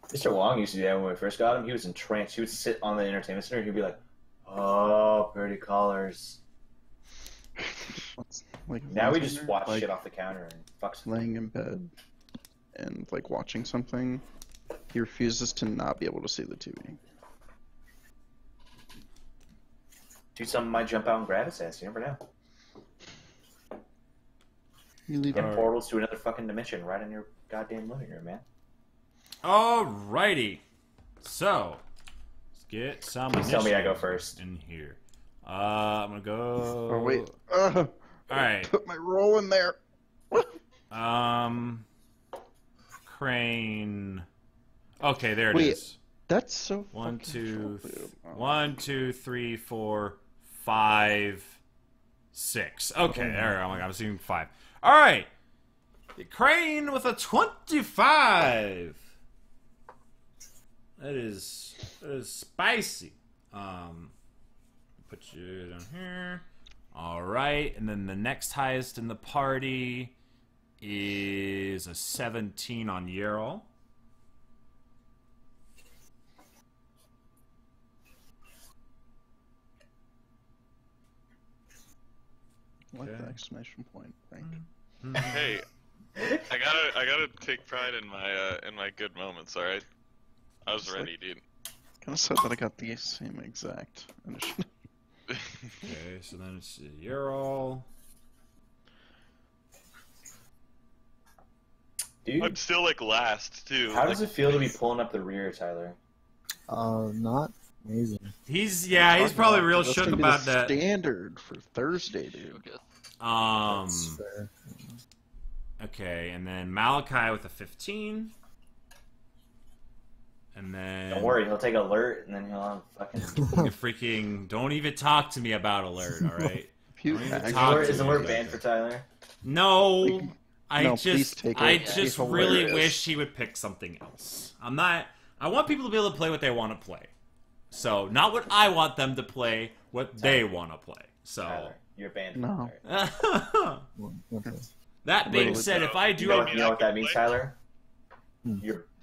Mr. Wong used to do that when we first got him. He was entranced. He would sit on the entertainment center and he'd be like, "Oh, pretty colors." What's, like Now we once just in watch there, like, shit off the counter and fuck something. laying in bed and like watching something. He refuses to not be able to see the TV. Dude, something might jump out and grab his ass. You never know. You leave Get portals to another fucking dimension right in your goddamn living room, man. Alrighty. So let's get some. Please tell me I go initiative first. in here. I'm gonna go. Oh wait. All right. Put my roll in there. Crane. Okay, there it Wait. is. That's so. One, fucking two, cool, dude. Oh. 1, 2, 3, 4, 5, 6. Okay, there. Oh my god, I'm seeing 5. All right, Crane with a 25. That is spicy. Put you down here. All right, and then the next highest in the party is a 17 on Yarrow. I like Okay. the exclamation point. Frank. Hey, I gotta take pride in my good moments. All right, I was It's like- ready, dude. Kind of sad that I got the same exact initiative. Okay, so then it's Yarrow. Dude, I'm still like last too. how does like, it feel to be pulling up the rear, Tyler? Not amazing. He's probably real That's shook gonna be about the that. Standard for Thursday, dude. That's fair. Okay, and then Malachi with a 15. And then Don't worry, he'll take alert and then he'll have fucking. you freaking don't even talk to me about alert, all right? If you Don't even actually- talk Is to me alert about banned that. for Tyler? No. No, please take it. I It'd be just really hilarious. wish he would pick something else. I'm not. I want people to be able to play what they want to play. So not what I want them to play, what they want to play. So Tyler, you're banned. No. Okay. that being Literally, said, if I do, You know what that means, Tyler? Hmm.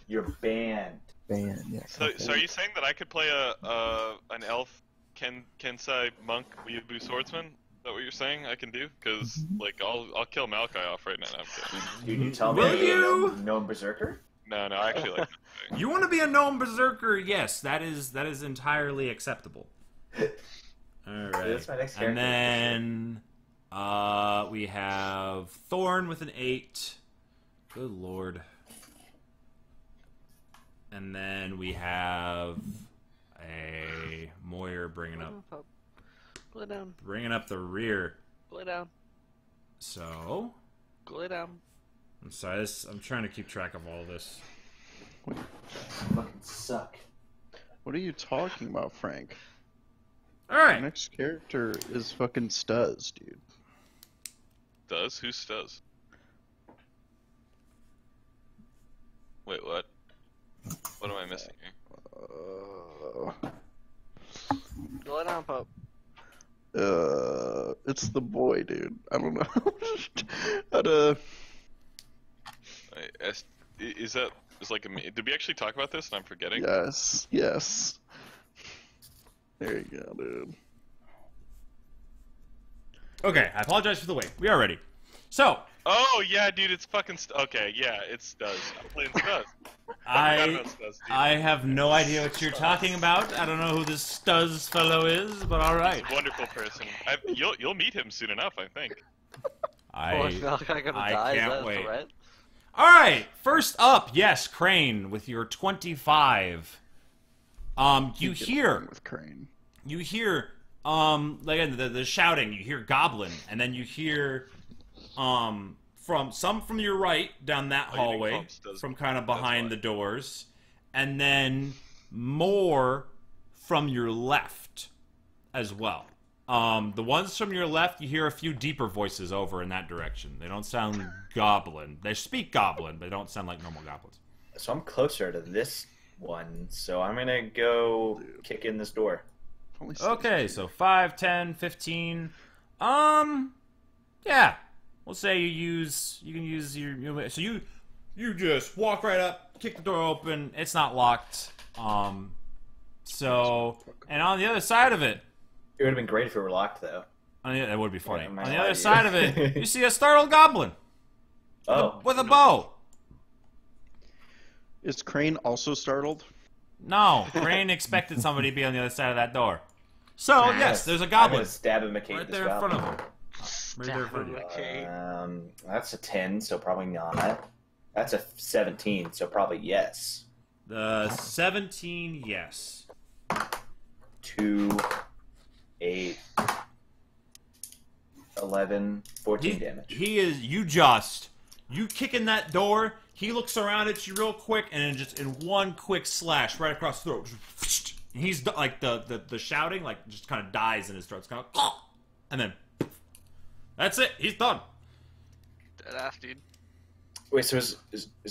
You're banned. Band, yeah. So, okay. so are you saying that I could play an elf Kensai monk weeaboo swordsman? Is that what you're saying I can do? Because like I'll kill Malachi off right now. No, I'm kidding. You tell me Will to be a you? gnome berserker? No, I actually like. you want to be a gnome berserker, yes, that is entirely acceptable. All right, That's my next character. and then we have Thorn with an 8. Good lord. And then we have a Moyer bringing up the rear. Go down. So Go down. I'm sorry. I'm trying to keep track of all this. Fucking suck. What are you talking about, Frank? All The right. next character is fucking Stuz, dude. Does? Who's does? Wait, what? What am I missing here? Go down, pup. It's the boy, dude. I don't know. How to... Is that like a? Did we actually talk about this and I'm forgetting? Yes. There you go, dude. Okay. I apologize for the wait. We are ready. So Oh yeah, dude, it's fucking. Okay, yeah, it's does. I'm playing Stuz. I have no idea what you're talking about. I don't know who this Stuz fellow is, but all right. Wonderful person. You'll meet him soon enough, I think. Oh, is Malachi gonna die? Is can't that a wait. threat? All right, first up, yes, Crane with your 25. You hear with Crane. again the shouting. You hear goblin, and then you hear from your right down that Oh, you mean hallway, clumps, does- from kind of that's behind why. the doors, and then more from your left as well. The ones from your left, you hear a few deeper voices over in that direction. They don't sound goblin. They speak goblin, but they don't sound like normal goblins. So I'm closer to this one, so I'm gonna go kick in this door. Only Stuz Okay, is so 5, 10, 15. Yeah. We'll say you can use your so you just walk right up, kick the door open. It's not locked. So and on the other side of it, It would have been great if it were locked, though. that would be funny. Yeah, On I the might other lie to side you. of it, you see a startled goblin Oh, with a bow. Is Crane also startled? No, Crane expected somebody to be on the other side of that door. So yes, there's a I'm goblin gonna stab him, McCain. right there in front of him. Right there in Stab front of him, you. okay. That's a 10, so probably not. That's a 17, so probably yes. The 17, yes. 2, 8, 11, 14 damage. He is. You kick in that door. He looks around at you real quick, and then just in one quick slash right across the throat. And he's like the shouting like just kind of dies in his throat. It's kind of and then that's it. He's done. Dead ass, dude. Wait, so is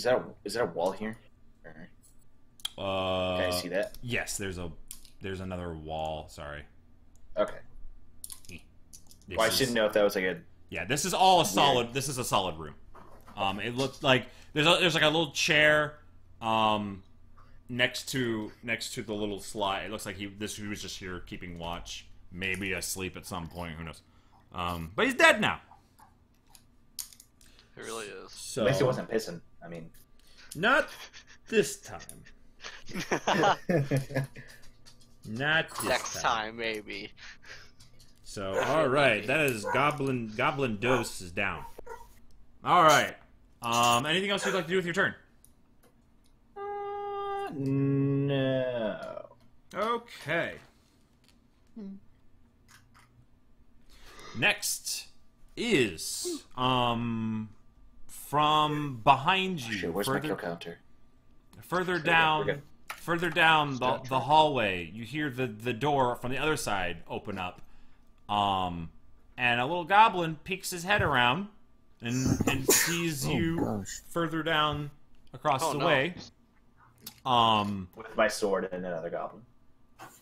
that a wall here? Or- Can I see that? Yes, there's another wall. Sorry. Okay. This Well, I is- just didn't know if that was like a. Yeah, this is all a solid. This is a solid room. It looks like there's like a little chair, next to the little slide. It looks like he was just here keeping watch, maybe asleep at some point. Who knows? But he's dead now. It really is. So At least it wasn't pissing. I mean. not this time. Not this Next time, maybe. So all right, that is Goblin Dose is down. All right. Anything else you'd like to do with your turn? No. Okay. Next is from behind you, Shit, where's my kill counter? further We're down good. the hallway. You hear the door from the other side open up, and a little goblin peeks his head around, and sees you gosh. further down across Oh, the no. way. With my sword and another goblin.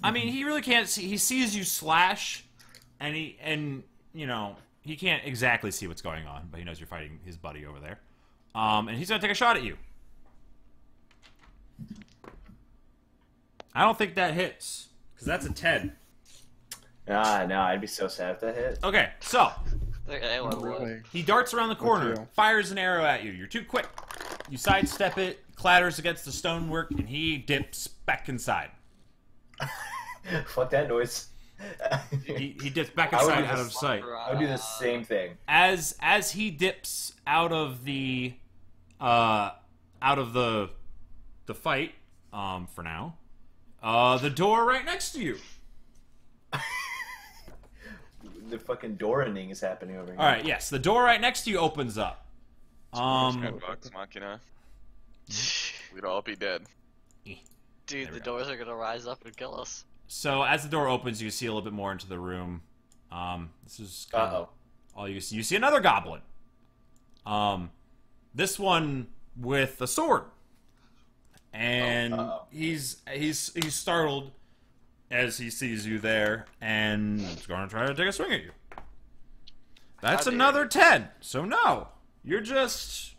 I mean, he really can't see. He sees you slash, and he can't exactly see what's going on, but he knows you're fighting his buddy over there. And he's gonna take a shot at you. I don't think that hits, because that's a 10. No, I'd be so sad if that hit. Okay, so Okay, well, Really? he darts around the corner, Okay. fires an arrow at you. You're too quick. You sidestep it, clatters against the stonework, and he dips back inside. Fuck that noise. He dips back I would inside do out the of sight. I would do the same thing. As he dips out of the fight, for now, the door right next to you. The fucking door ending is happening over here. All right, yes, the door right next to you opens up. Vox Machina. We'd all be dead. Dude, There the we go. doors are gonna rise up and kill us. So as the door opens, you see a little bit more into the room. This is kind of Uh-oh. all you see. You see another goblin. This one with a sword, and Uh-oh. he's startled as he sees you there, and is going to try to take a swing at you. That's How dare another you. 10. So no, you're just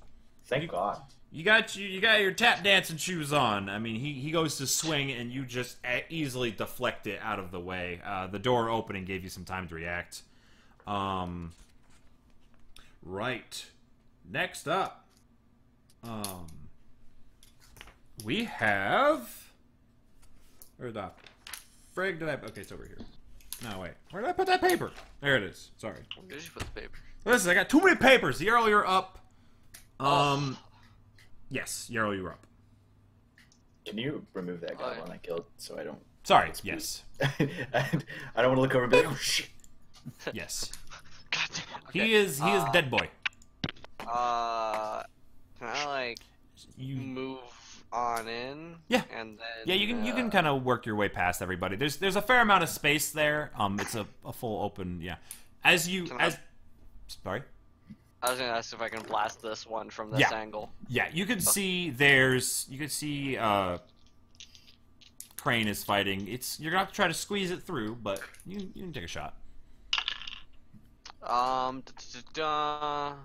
Thank God. you got your tap dancing shoes on. I mean, he goes to swing, and you just easily deflect it out of the way. The door opening gave you some time to react. Right. Next up, we have. Where the frig did I? Okay, it's over here. No, wait. Where did I put that paper? There it is. Sorry. Where did you put the paper? Listen, I got too many papers. Yarrow, you're up. Yes, Yarrow, you're up. Can you remove that goblin I killed so I don't... Sorry. Yes. I don't want to look over and be like, oh shit. Yes. God damn. He is dead boy. Can I like You move on in? Yeah. And then Yeah, you can kind of work your way past everybody. There's a fair amount of space there. It's a full open, yeah. Can I- Sorry. I was gonna ask if I can blast this one from this Yeah. angle. Yeah, you can see Crane is fighting. You're gonna have to try to squeeze it through, but you can take a shot.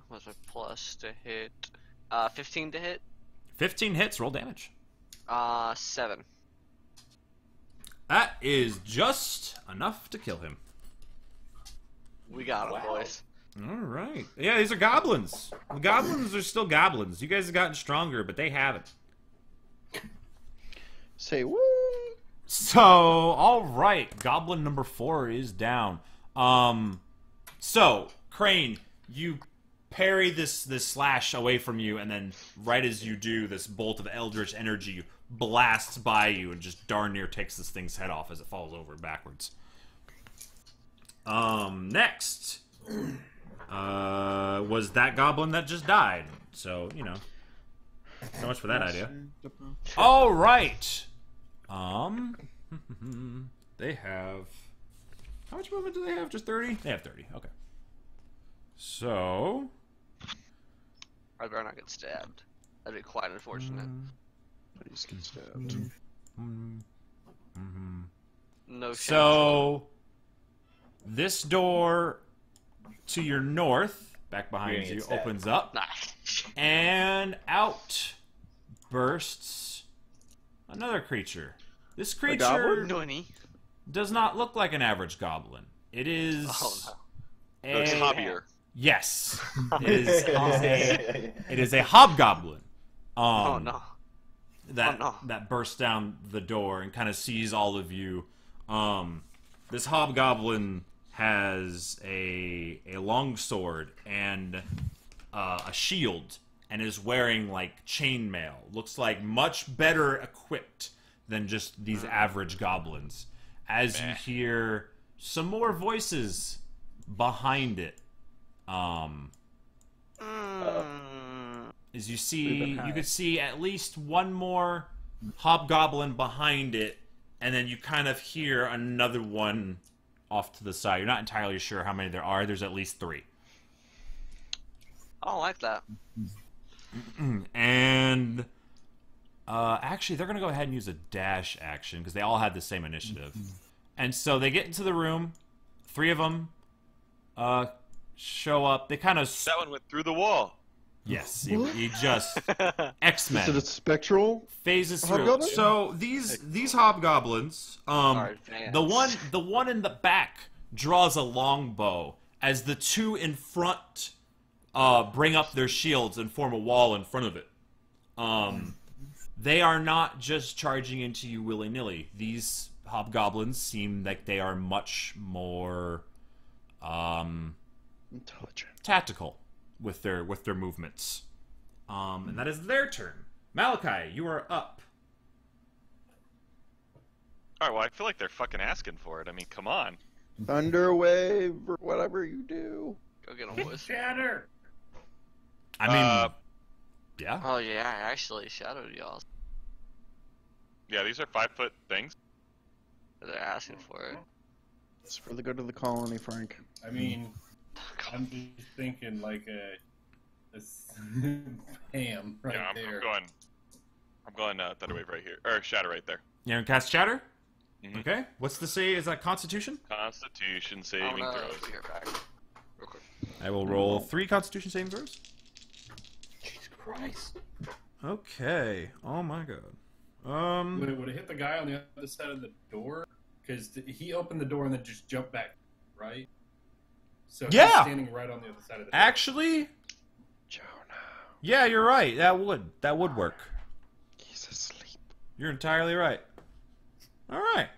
What's my plus to hit? 15 to hit. 15 hits, roll damage. 7. That is just enough to kill him. We got him, Wow. boys. All right. Yeah, these are goblins. The goblins are still goblins. You guys have gotten stronger, but they haven't. Say woo! So, all right, goblin number 4 is down. So Crane, you parry this slash away from you, and then right as you do, this bolt of eldritch energy blasts by you and just darn near takes this thing's head off as it falls over backwards. Next was that goblin that just died. So so much for that idea. All right. They have. How much movement do they have? Just 30? They have 30. Okay. So. I better not get stabbed. That'd be quite unfortunate. Please get stabbed. No shame. So. This door to your north, back You're behind gonna you, get stabbed. opens up, Nice. and out bursts another creature. This creature goblin? Nunny. does not look like an average goblin. It is Oh no. Looks a hobbier. yes. It is a hobgoblin. Oh no. That Oh, no. that bursts down the door and kind of sees all of you. This hobgoblin has a long sword and a shield and is wearing like chainmail. Looks like much better equipped than just these average goblins. As you hear some more voices behind it, as you could see at least one more hobgoblin behind it, and then you kind of hear another one off to the side. You're not entirely sure how many there are. There's at least 3. I don't like that. And actually, they're gonna go ahead and use a dash action because they all had the same initiative. And so they get into the room. 3 of them show up. They kind of That one went through the wall. yes, he just X-Men. Is it a spectral? Phases through. Hobgoblin? So these hobgoblins, Are advanced. the one in the back draws a longbow as the 2 in front bring up their shields and form a wall in front of it. They are not just charging into you willy-nilly. These hobgoblins seem like they are much more Intelligent. tactical with their movements. And that is their turn. Malachi, you are up. Alright, well, I feel like they're fucking asking for it. I mean, come on. Thunderwave or whatever you do. Go get him, boys. Shatter. I mean, yeah. Oh yeah, I actually shadowed y'all. Yeah, these are 5-foot things. They're asking for it. It's for the good of the colony, Frank. I mean, I'm just thinking like a ham right Yeah, there. I'm going Thunderwave right here. Or Shatter right there. You're gonna cast Shatter? Mhm. Okay. What's the say? Is that Constitution? Constitution I'm saving gonna throws. be right back. Real quick. I will roll 3 Constitution saving throws. Jesus Christ. Okay. Oh my god. Would it hit the guy on the other side of the door? Because he opened the door and then just jumped back, right? So Yeah! he's standing right on the other side of the door. Actually, Jonah. yeah, you're right. That would work. He's asleep. You're entirely right. All right.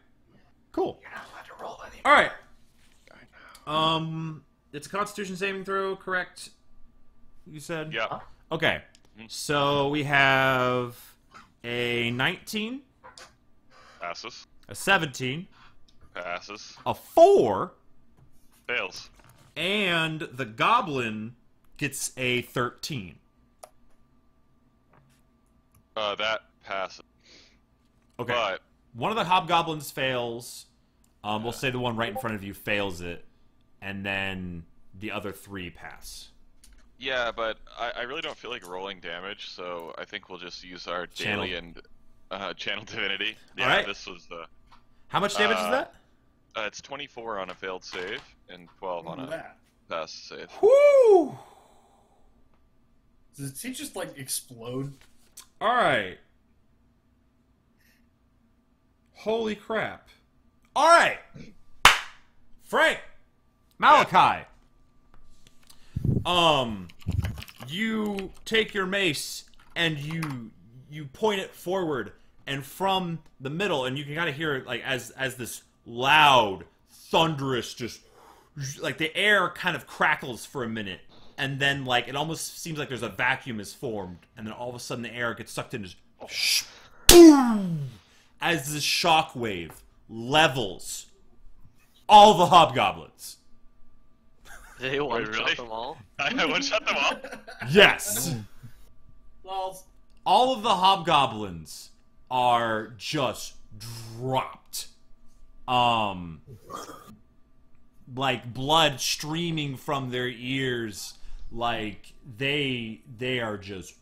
Cool. You're not allowed to roll any. All right. I know. It's a Constitution saving throw, correct? You said? Yeah. Okay. So we have a 19, Passes. a 17, Passes. a 4, Fails. and the goblin gets a 13. That passes. Okay. But One of the hobgoblins fails. We'll say the one right in front of you fails it, and then the other 3 pass. yeah, but I really don't feel like rolling damage, so I think we'll just use our Channel. daily and channel divinity. Yeah, Alright. this was the. How much damage is that? It's 24 on a failed save and 12 on Look a at that. pass save. Whoo! Does he just like explode? All right. Holy crap! All right, Frank, Malachi. You take your mace and you point it forward, and from the middle, and you can kind of hear it like as this loud, thunderous, just like the air kind of crackles for a minute, and then like it almost seems like there's a vacuum is formed, and then all of a sudden the air gets sucked in, just boom, as this shockwave levels all the hobgoblins. Did he one really? shot them all? I one-shot them all. Yes. Lols. All of the hobgoblins are just dropped. Like blood streaming from their ears, like they are just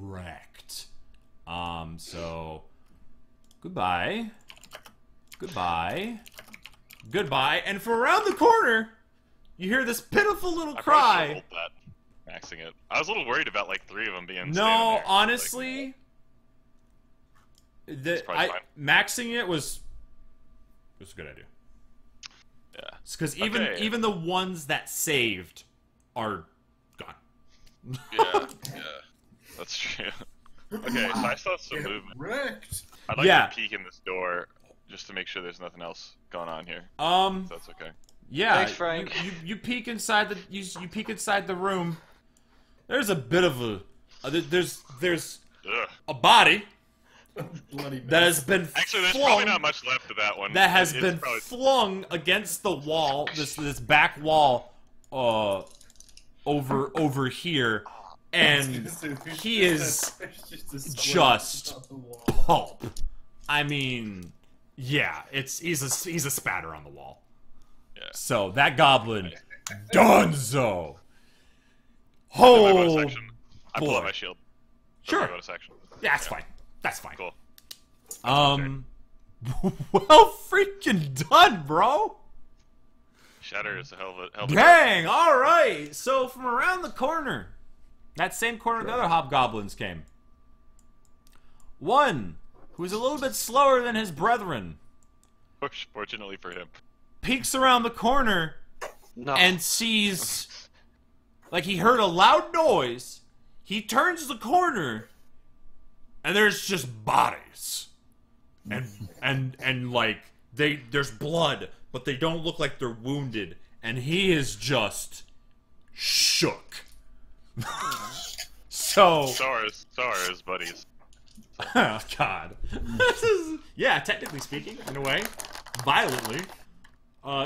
wrecked. So goodbye. And from around the corner, you hear this pitiful little I probably cry. should've rolled that, maxing it. I was a little worried about like 3 of them being. No, standing there. honestly, probably fine. maxing it was a good idea. Yeah. Because Okay. even the ones that saved are gone. Yeah. That's true. Okay, so I saw some Get movement. wrecked. I'd like Yeah. to peek in this door just to make sure there's nothing else going on here. If that's okay. Yeah. Thanks, Frank. You peek inside the you peek inside the room. There's a bit of there's Ugh. a body Bloody that has been Actually, there's flung, probably not much left of that one. that has It's been probably... flung against the wall, this back wall, over here, and he is just pulp. I mean, yeah, he's a spatter on the wall. Yeah. So that goblin, Dunzo. My Oh, bonus action. I pull boy. out my shield. That's Sure. my bonus action. Yeah, that's fine. That's fine. Cool. Well freaking done, bro. Shatter is a hell of a Dang, alright. So from around the corner, that same corner the other hobgoblins came. One, who's a little bit slower than his brethren, Fortunately for him. peeks around the corner No. and sees, like, he heard a loud noise. He turns the corner, and there's just bodies, and like there's blood, but they don't look like they're wounded, and he is just shook. So, Stars, buddies. oh God, this is, yeah, technically speaking, in a way, violently.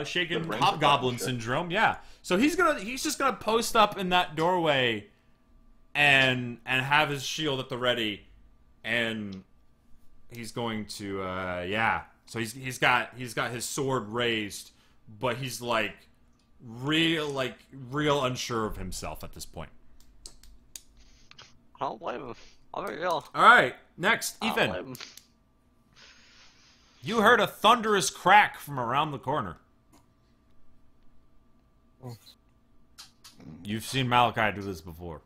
Shaken brains are hobgoblin fucking shook. syndrome, yeah. So he's just gonna post up in that doorway and have his shield at the ready, and he's going to yeah. So he's got his sword raised, but he's like real unsure of himself at this point. I don't blame him. I'll be real. All right, next, I don't blame Ethan. him. You heard a thunderous crack from around the corner. You've seen Malachi do this before.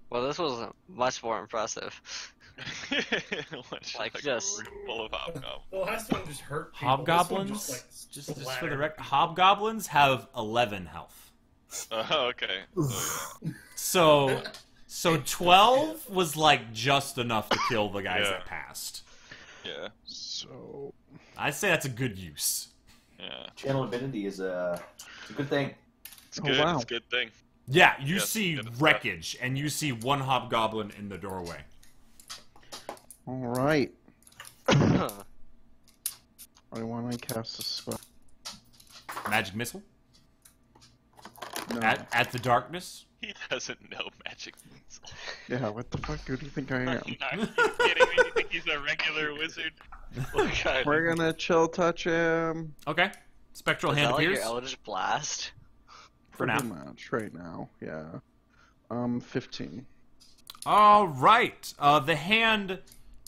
Well, this was much more impressive. Like, just- full of hobgoblins. The last one just hurt people. Hobgoblins? This one Just for splattered. the record, hobgoblins have 11 health. Oh, okay. Oh, So 12 was like just enough to kill the guys Yeah. that passed. yeah. So I say that's a good use. Yeah. Channel Divinity is it's a good thing. It's Oh, good. wow. It's a good thing. Yeah, you Yes, see good stuff. wreckage, and you see one hobgoblin in the doorway. all right. I want to cast a spell. Magic missile No. at the darkness. He doesn't know magic means. Yeah, what the fuck? Who do you think I am? Are you kidding me? You think he's a regular wizard? We're gonna chill touch him. Okay, spectral Is hand that like your appears. Eldritch Blast? For Pretty now. much right now. Yeah. 15. All right. The hand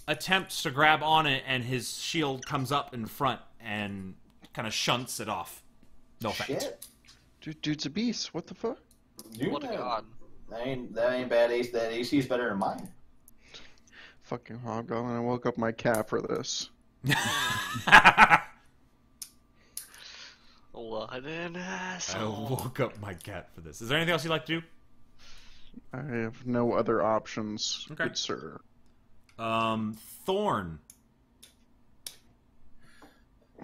attempts to grab on it, and his shield comes up in front and kind of shunts it off. No effect. Shit. Dude's a beast. What the fuck? Dude, What a god. That ain't bad. That AC is better than mine. Fucking hobgoblin. I woke up my cat for this. What an I asshole. woke up my cat for this. Is there anything else you'd like to do? I have no other options, Okay. good sir. Thorn.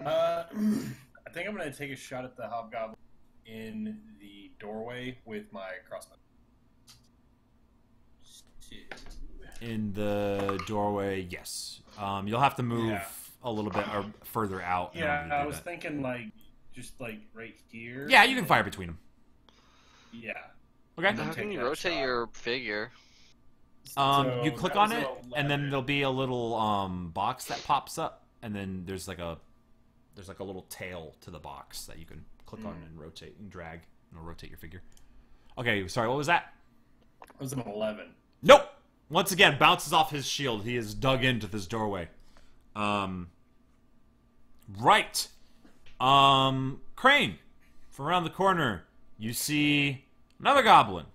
I think I'm gonna take a shot at the hobgoblin in the doorway with my crossbow. In the doorway, yes. You'll have to move Yeah. a little bit or further out. in order to Yeah, I do was that. thinking like just like right here. Yeah, you can fire between them. Yeah. Okay. How Take can you that rotate shot. your figure? You So click that on was it, an and then 11. there'll be a little box that pops up, and then there's like a little tail to the box that you can click on and rotate and drag, and it'll rotate your figure. Okay, sorry, what was that? It was an 11. Nope. Once again, bounces off his shield. He is dug into this doorway. Right. Crane. From around the corner, you see another goblin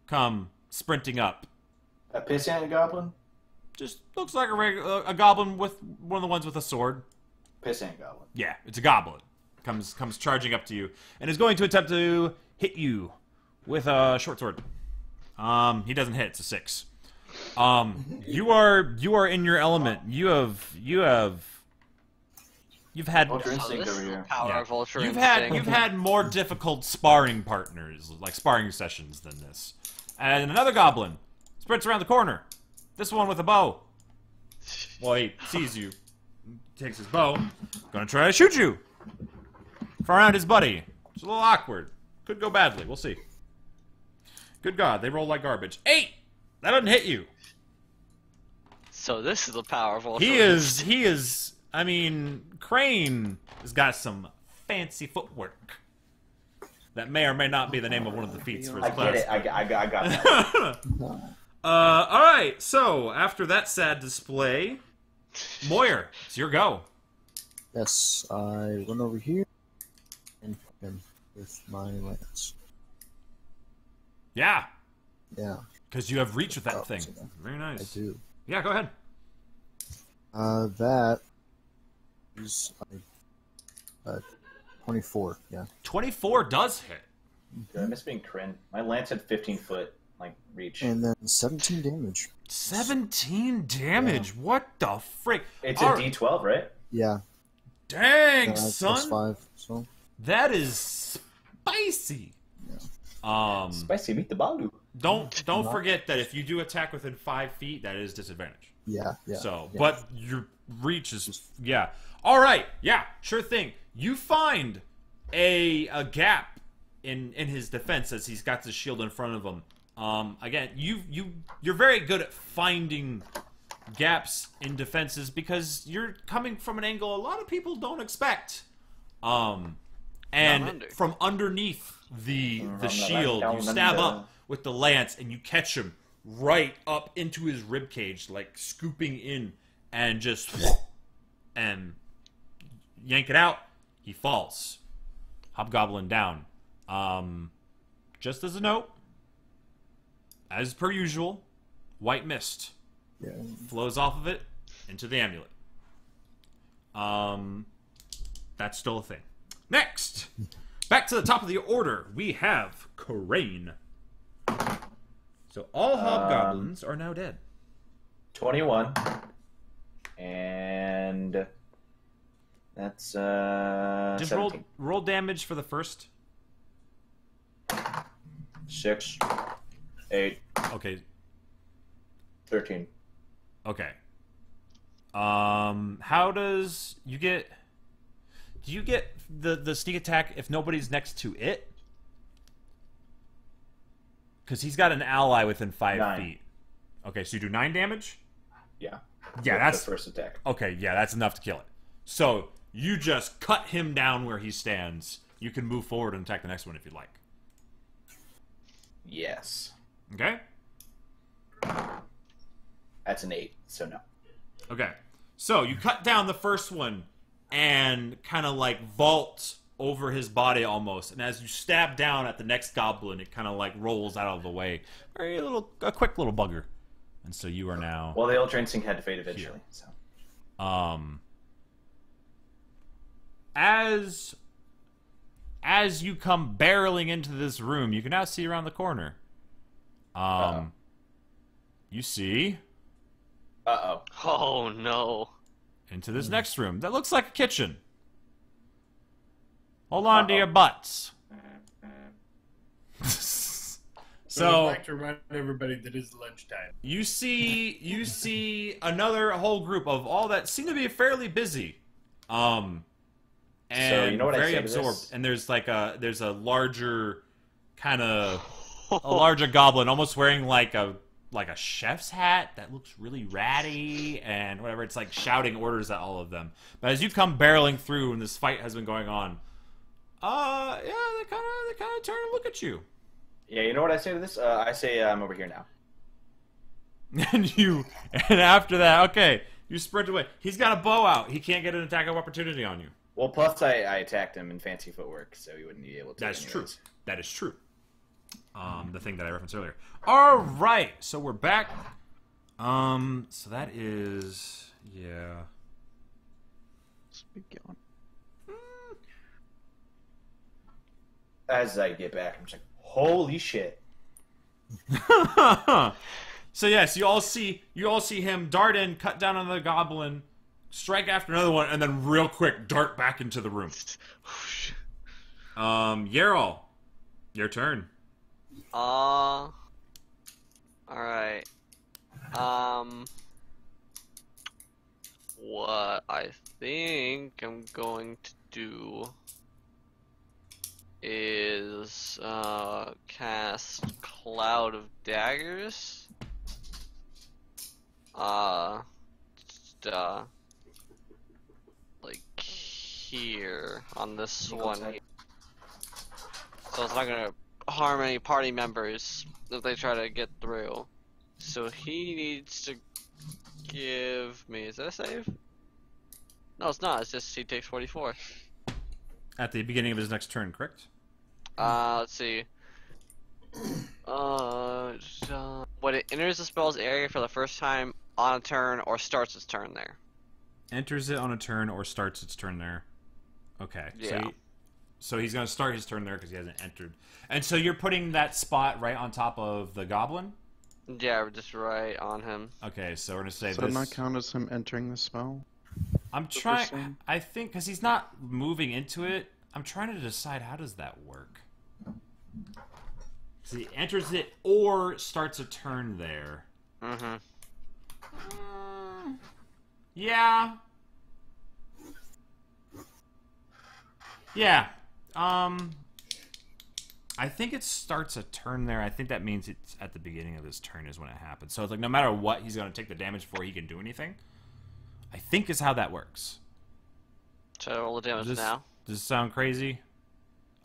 come sprinting up. A pissant goblin. Just looks like a goblin with one of the ones with a sword. Pissant goblin. Yeah, it's a goblin. Comes charging up to you and is going to attempt to hit you with a short sword. He doesn't hit. It's a 6. You are in your element. You've had Ultra So instinct this over is the here. power Yeah. of Ultra you've Instinct. had more difficult sparring partners, like sparring sessions, than this. And another goblin sprints around the corner. This one with a bow. Well, he sees you, takes his bow, gonna try to shoot you from around his buddy. It's a little awkward. Could go badly. We'll see. Good God, they roll like garbage. 8. That doesn't hit you. So this is the power of Ultra He Instinct. is. I mean, Crane has got some fancy footwork. That may or may not be the name of one of the feats for his I class. get it. I got that. All right. So after that sad display, Moyer, it's your go. Yes, I run over here and hit him with my lance. Yeah, Yeah, because you have reach with that Oh, thing. so Very I nice. do. Yeah, go ahead. That is 24. Yeah. 24 does hit. Did I miss being Kryn? My lance had 15-foot reach. And then 17 damage. 17 damage. What the frick? It's All a right. D12, right? Yeah. Dang, Plus son. 5. So That is spicy. Spicy meat the balu. Don't forget that if you do attack within 5 feet, that is disadvantage. yeah. So, yeah. but your reach is All right, yeah, sure thing. You find a gap in his defense as he's got his shield in front of him. Again, you're very good at finding gaps in defenses because you're coming from an angle a lot of people don't expect. And from underneath the shield, you stab up with the lance and you catch him right up into his ribcage, like scooping in, and just and yank it out. He falls. Hobgoblin down. Just as a note, as per usual, white mist flows off of it into the amulet. That's still a thing. Next, back to the top of the order, we have Crane. So all hobgoblins are now dead. 21. And that's Just 17. roll damage for the first. 6, 8, Okay. 13. Okay. How does you get? Do you get the sneak attack if nobody's next to it? Because he's got an ally within 5 9. feet. Okay, so you do 9 damage. Yeah. Yeah, that's the first attack. okay. Yeah, that's enough to kill it. So you just cut him down where he stands. You can move forward and attack the next one if you'd like. Yes. Okay. That's an 8, so no. Okay. So you cut down the first one and kind of like vault over his body almost. And as you stab down at the next goblin, it kind of like rolls out of the way. A quick little bugger. And so you are now. Well, the Ultra Instinct had to fade eventually. So. As you come barreling into this room, you can now see around the corner. You see Uh-oh. Oh no. into this next room that looks like a kitchen. Hold on to your butts. So I'd So like to remind everybody that it's lunchtime. you see another whole group of all that seem to be fairly busy. And So, you know what I very say to absorbed. this? And there's a larger kind of a larger goblin almost wearing like a chef's hat that looks really ratty and whatever. It's like shouting orders at all of them. But as you come barreling through and this fight has been going on, they kind of turn and look at you. Yeah, you know what I say to this? I say I'm over here now. And after that, okay, you sprint away. He's got a bow out. He can't get an attack of opportunity on you. Well, plus I attacked him in fancy footwork, so he wouldn't be able to. That's true. anyways. That is true. The thing that I referenced earlier. All right, so we're back. So that is Let's begin. As I get back, I'm just like, holy shit. So yes, you all see him dart in, cut down another goblin, strike after another one, and then real quick dart back into the room. Yarol, your turn. Alright. What I think I'm going to do is cast Cloud of Daggers. Just, like here on this Eagle one. type. so it's not gonna harm any party members if they try to get through. So he needs to give me. Is that a save? No, it's not. It's just he takes 44. At the beginning of his next turn, correct? Let's see. When it enters the spell's area for the first time on a turn or starts its turn there. Enters it on a turn or starts its turn there. Okay. Yeah. So he's going to start his turn there because he hasn't entered. And so you're putting that spot right on top of the goblin? Yeah, we're just right on him. Okay, so we're going to say So this. does not count as him entering the spell? I'm the trying. person? I think because he's not moving into it. I'm trying to decide how does that work. So he enters it or starts a turn there. Mm-hmm. Yeah. Yeah. I think it starts a turn there. I think that means it's at the beginning of his turn is when it happens. So it's like no matter what, he's going to take the damage before he can do anything. I think is how that works. Should I roll the damage now? Does this sound crazy?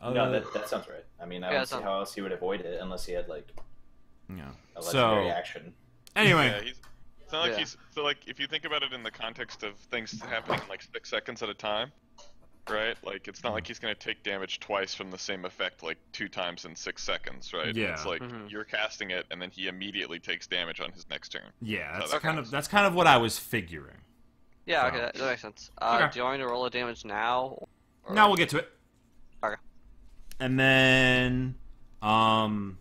No, that sounds right. I mean, I Yeah, don't see how else he would avoid it unless he had like Yeah. a legendary So action. anyway, Yeah, it's not like Yeah. he's so like if you think about it in the context of things happening in like 6 seconds at a time, right? Like it's not like he's gonna take damage twice from the same effect like 2 times in 6 seconds, right? Yeah. It's like Mhm. you're casting it and then he immediately takes damage on his next turn. yeah, So that's that kind counts. of what I was figuring. Yeah, So- okay, that makes sense. Okay. Do you want me to roll the damage now? Or... Now we'll get to it. Okay. And then, right,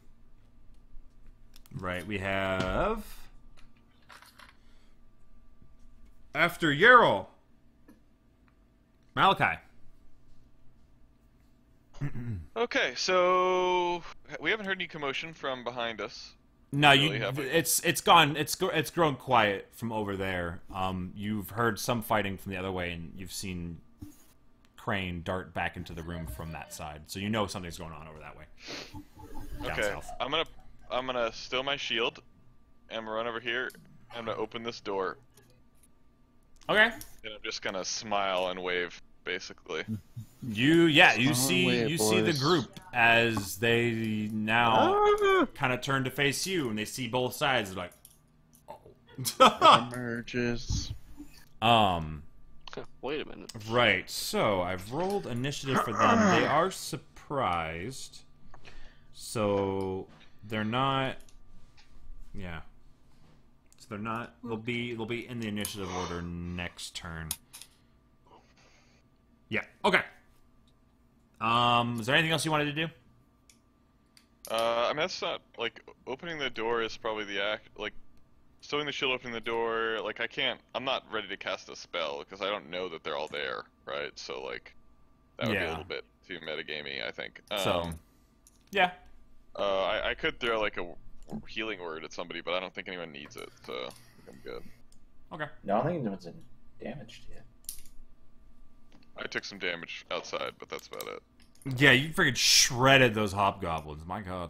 we have after Yerl, Malachi. Okay, so we haven't heard any commotion from behind us. No, Really, have we? it's gone. It's grown quiet from over there. You've heard some fighting from the other way, and you've seen Crane dart back into the room from that side. So you know something's going on over that way. Down Okay, south. I'm gonna steal my shield and run over here. I'm gonna open this door Okay. and I'm just gonna smile and wave, basically. You Smile see away, the boys. group as they now kind of turn to face you, and they see both sides. They're like, oh. Emerges. Wait a minute. Right. So I've rolled initiative for them. They are surprised, so they're not. Yeah. So they're not. They'll be in the initiative order next turn. Yeah. Okay. Is there anything else you wanted to do? I mean, that's not like opening the door is probably the act. Like stowing the shield, opening the door. Like I'm not ready to cast a spell because I don't know that they're all there, right? So like that would be a Yeah. little bit too metagamey, I think. So, yeah. I could throw like a healing word at somebody, but I don't think anyone needs it, so I think I'm good. Okay. No, I don't think anyone's damaged yet. I took some damage outside, but that's about it. Yeah, you freaking shredded those hobgoblins. My God.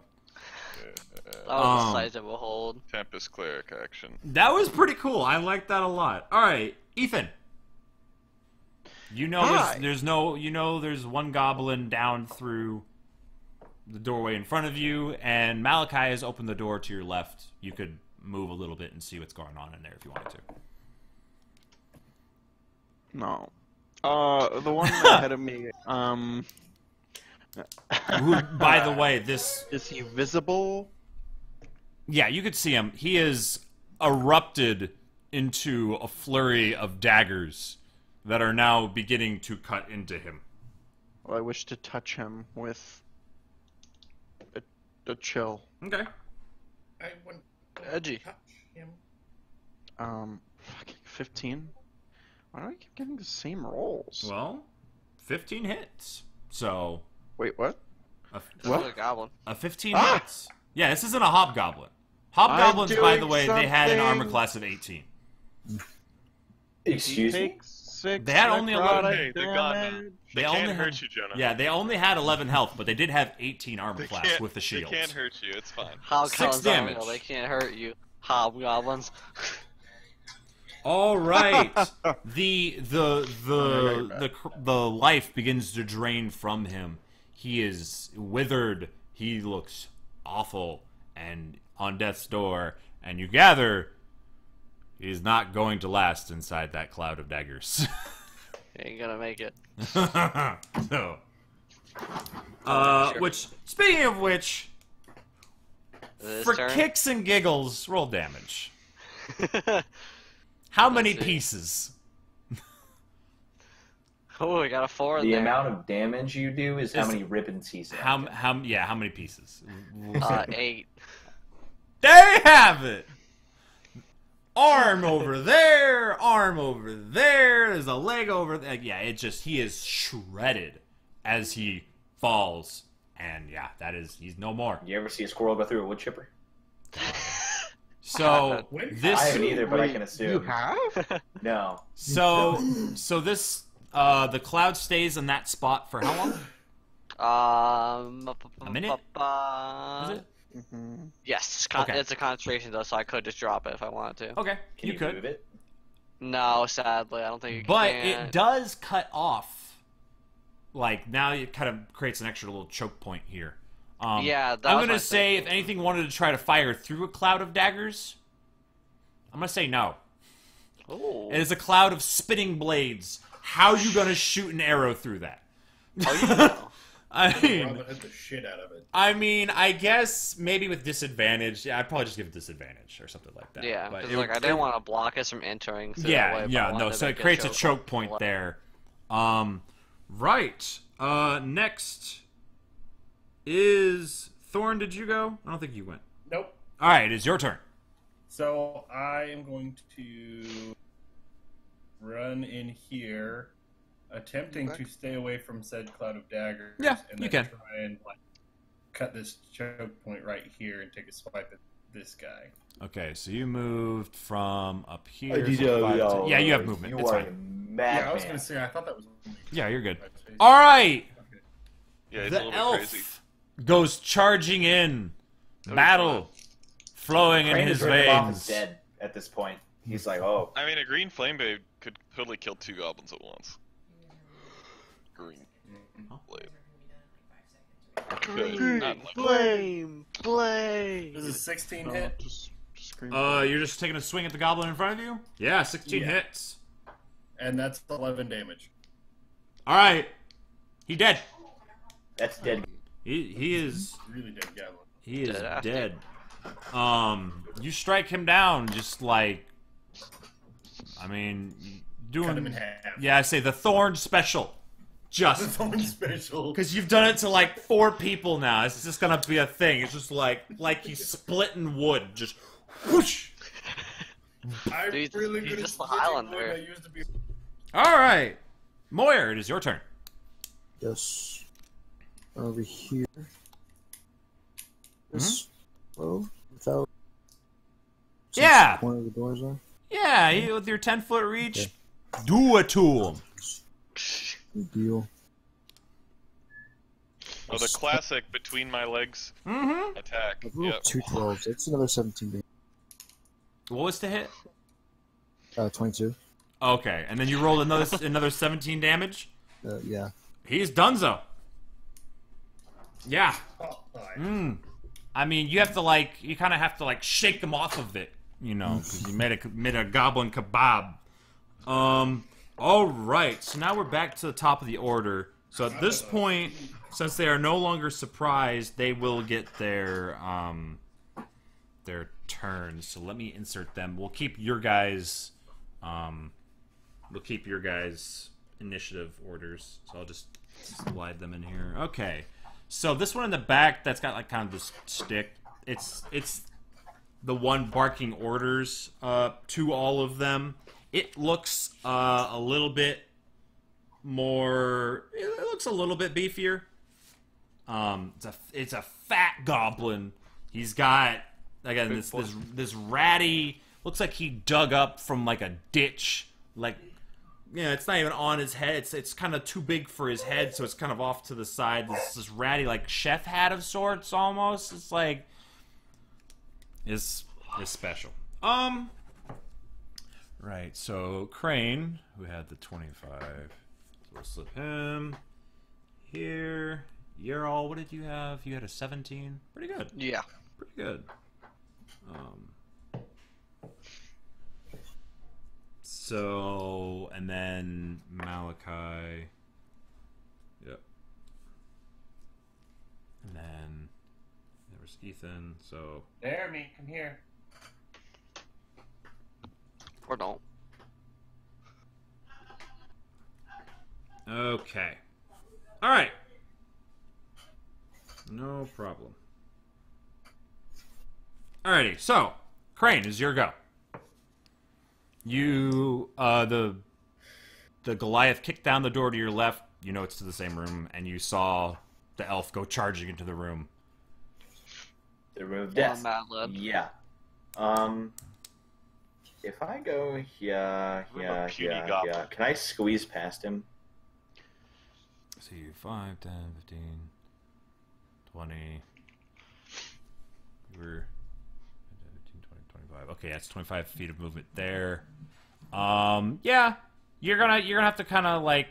That was the size of a hold. Tempest cleric action. That was pretty cool. I like that a lot. All right, Ethan. You know, Hi. there's one goblin down through the doorway in front of you, and Malachi has opened the door to your left. You could move a little bit and see what's going on in there if you wanted to. No. The one ahead of me, Who, by the way, this... is he visible? Yeah, you could see him. He is erupted into a flurry of daggers that are now beginning to cut into him. Well, I wish to touch him with a chill. Okay. I want to Edgy. touch him. Fucking 15. Why do I keep getting the same rolls? Well, 15 hits. So, Wait, what? This is a goblin. a 15 hits. Yeah, this isn't a hobgoblin. Hobgoblins, I'm by the doing way, they had an armor something. class of 18. Excuse me? Take 6 They had only 11 Hey, they've got damage. They only can't had- hurt you, Jonah. Yeah, they only had 11 health, but they did have 18 armor They class can't- with the shields. They can't hurt you. It's fine. Hobgoblins damage. aren't real. They can't hurt you. Hobgoblins. All right. The life begins to drain from him. He is withered. He looks awful and on death's door. And you gather he's not going to last inside that cloud of daggers. Ain't gonna make it. So, which, speaking of which, This for turn? kicks and giggles, roll damage. How many see. pieces? Oh, we got a 4 in The there. amount of damage you do is how Is- many ribbons he's How many pieces? 8. There you have it. Arm over there, arm over there. There's a leg over there. Yeah, he is shredded as he falls, and yeah, he's no more. You ever see a squirrel go through a wood chipper? So Wait, this, I haven't either, but I can assume. You have? No. so this, the cloud stays in that spot for how long? A minute? Is it? Yes, Okay. it's a concentration though, so I could just drop it if I wanted to. Okay, Can you you could. move it? No, sadly, I don't think you But can. it does cut off. Like, now it kind of creates an extra little choke point here. Yeah, that I'm was going my to say thinking. if anything wanted to try to fire through a cloud of daggers, I'm going to say no. Ooh. It is a cloud of spinning blades. How you going to shoot an arrow through that? Oh, you know. I mean, Robin hit the shit out of it. I guess maybe with disadvantage. Yeah, I'd probably just give it disadvantage or something like that. Yeah, But because it like would- I didn't want to block us from entering. So that way Yeah, if I yeah, wanted no. to So it make creates a choke point there. Right. Next is Thorn. Did you go? I don't think you went. Nope. All right, it's your turn. So I am going to run in here, attempting to stay away from said cloud of daggers. Yeah, and you then can. try and like cut this choke point right here and take a swipe at this guy. Okay, so you moved from up here. Oh, so 5 to- yeah, you have movement. You It's are fine. a madman. Yeah, I was gonna say I thought that was. Only Yeah, you're good. right space. All right, Okay. Yeah, he's the a little elf bit crazy. goes charging in. Battle flowing in Crane his is written off veins. as dead at this point. He's like, oh, I mean, a green flame babe could totally kill 2 goblins at once. Green blade. Green Not in like- flame, blade. This is 16 No, hit. just scream. You're just taking a swing at the goblin in front of you? Yeah, 16 Yeah. hits. And that's 11 damage. All right, he dead. that's dead. He is Really dead goblin. he is Dead after. dead. You strike him down just like, I mean, Cut him in doing. half. Yeah, I say the thorn special, just Phone special. because you've done it to like 4 people now. It's just gonna be a thing. It's just like he's splitting wood, just whoosh. I'm Dude, really he's good at just the splitting Highlander. wood. I used to be. All right, Moyer, it is your turn. Yes. Over here. This row without. since Yeah. the corner of the doors are. Yeah, with your 10-foot reach, do it to him. Good deal. Oh, the classic between my legs Mm-hmm. attack. I rolled Yep. 2 12s. That's another 17 damage. What was the hit? 22. Okay, and then you rolled another 17 damage. Yeah. He's donezo. Yeah. Oh, my. I mean, you have to you kind of have to shake them off of it, you know, because you made a goblin kebab. All right, so now we're back to the top of the order. So at this point, since they are no longer surprised, they will get their turns. So let me insert them. We'll keep your guys' initiative orders. So I'll just slide them in here. Okay. So this one in the back that's got kind of this stick. It's the one barking orders to all of them. It looks a little bit more. It looks a little bit beefier. It's a fat goblin. He's got again this ratty. Looks like he dug up from a ditch. It's not even on his head. It's kind of too big for his head, so it's kind of off to the side. This ratty chef hat of sorts almost. It's is special. Right. So Crane, who had the 25, so we'll slip him here. Yerol, what did you have? You had a 17. Pretty good. Yeah. Pretty good. So, and then Malachi. Yep. And then there was Ethan. So. Jeremy, come here. Or don't. Okay. All right. No problem. Alrighty, so Crane, is your go. You, the Goliath kicked down the door to your left. You know it's to the same room, and you saw the elf go charging into the room. The room of death. Mad Lib. Yeah. If I go here, can I squeeze past him? See, 5, 10, 15, 20. We're 15, 20, 25. Okay, that's 25 feet of movement there. Yeah, you're gonna have to kind of like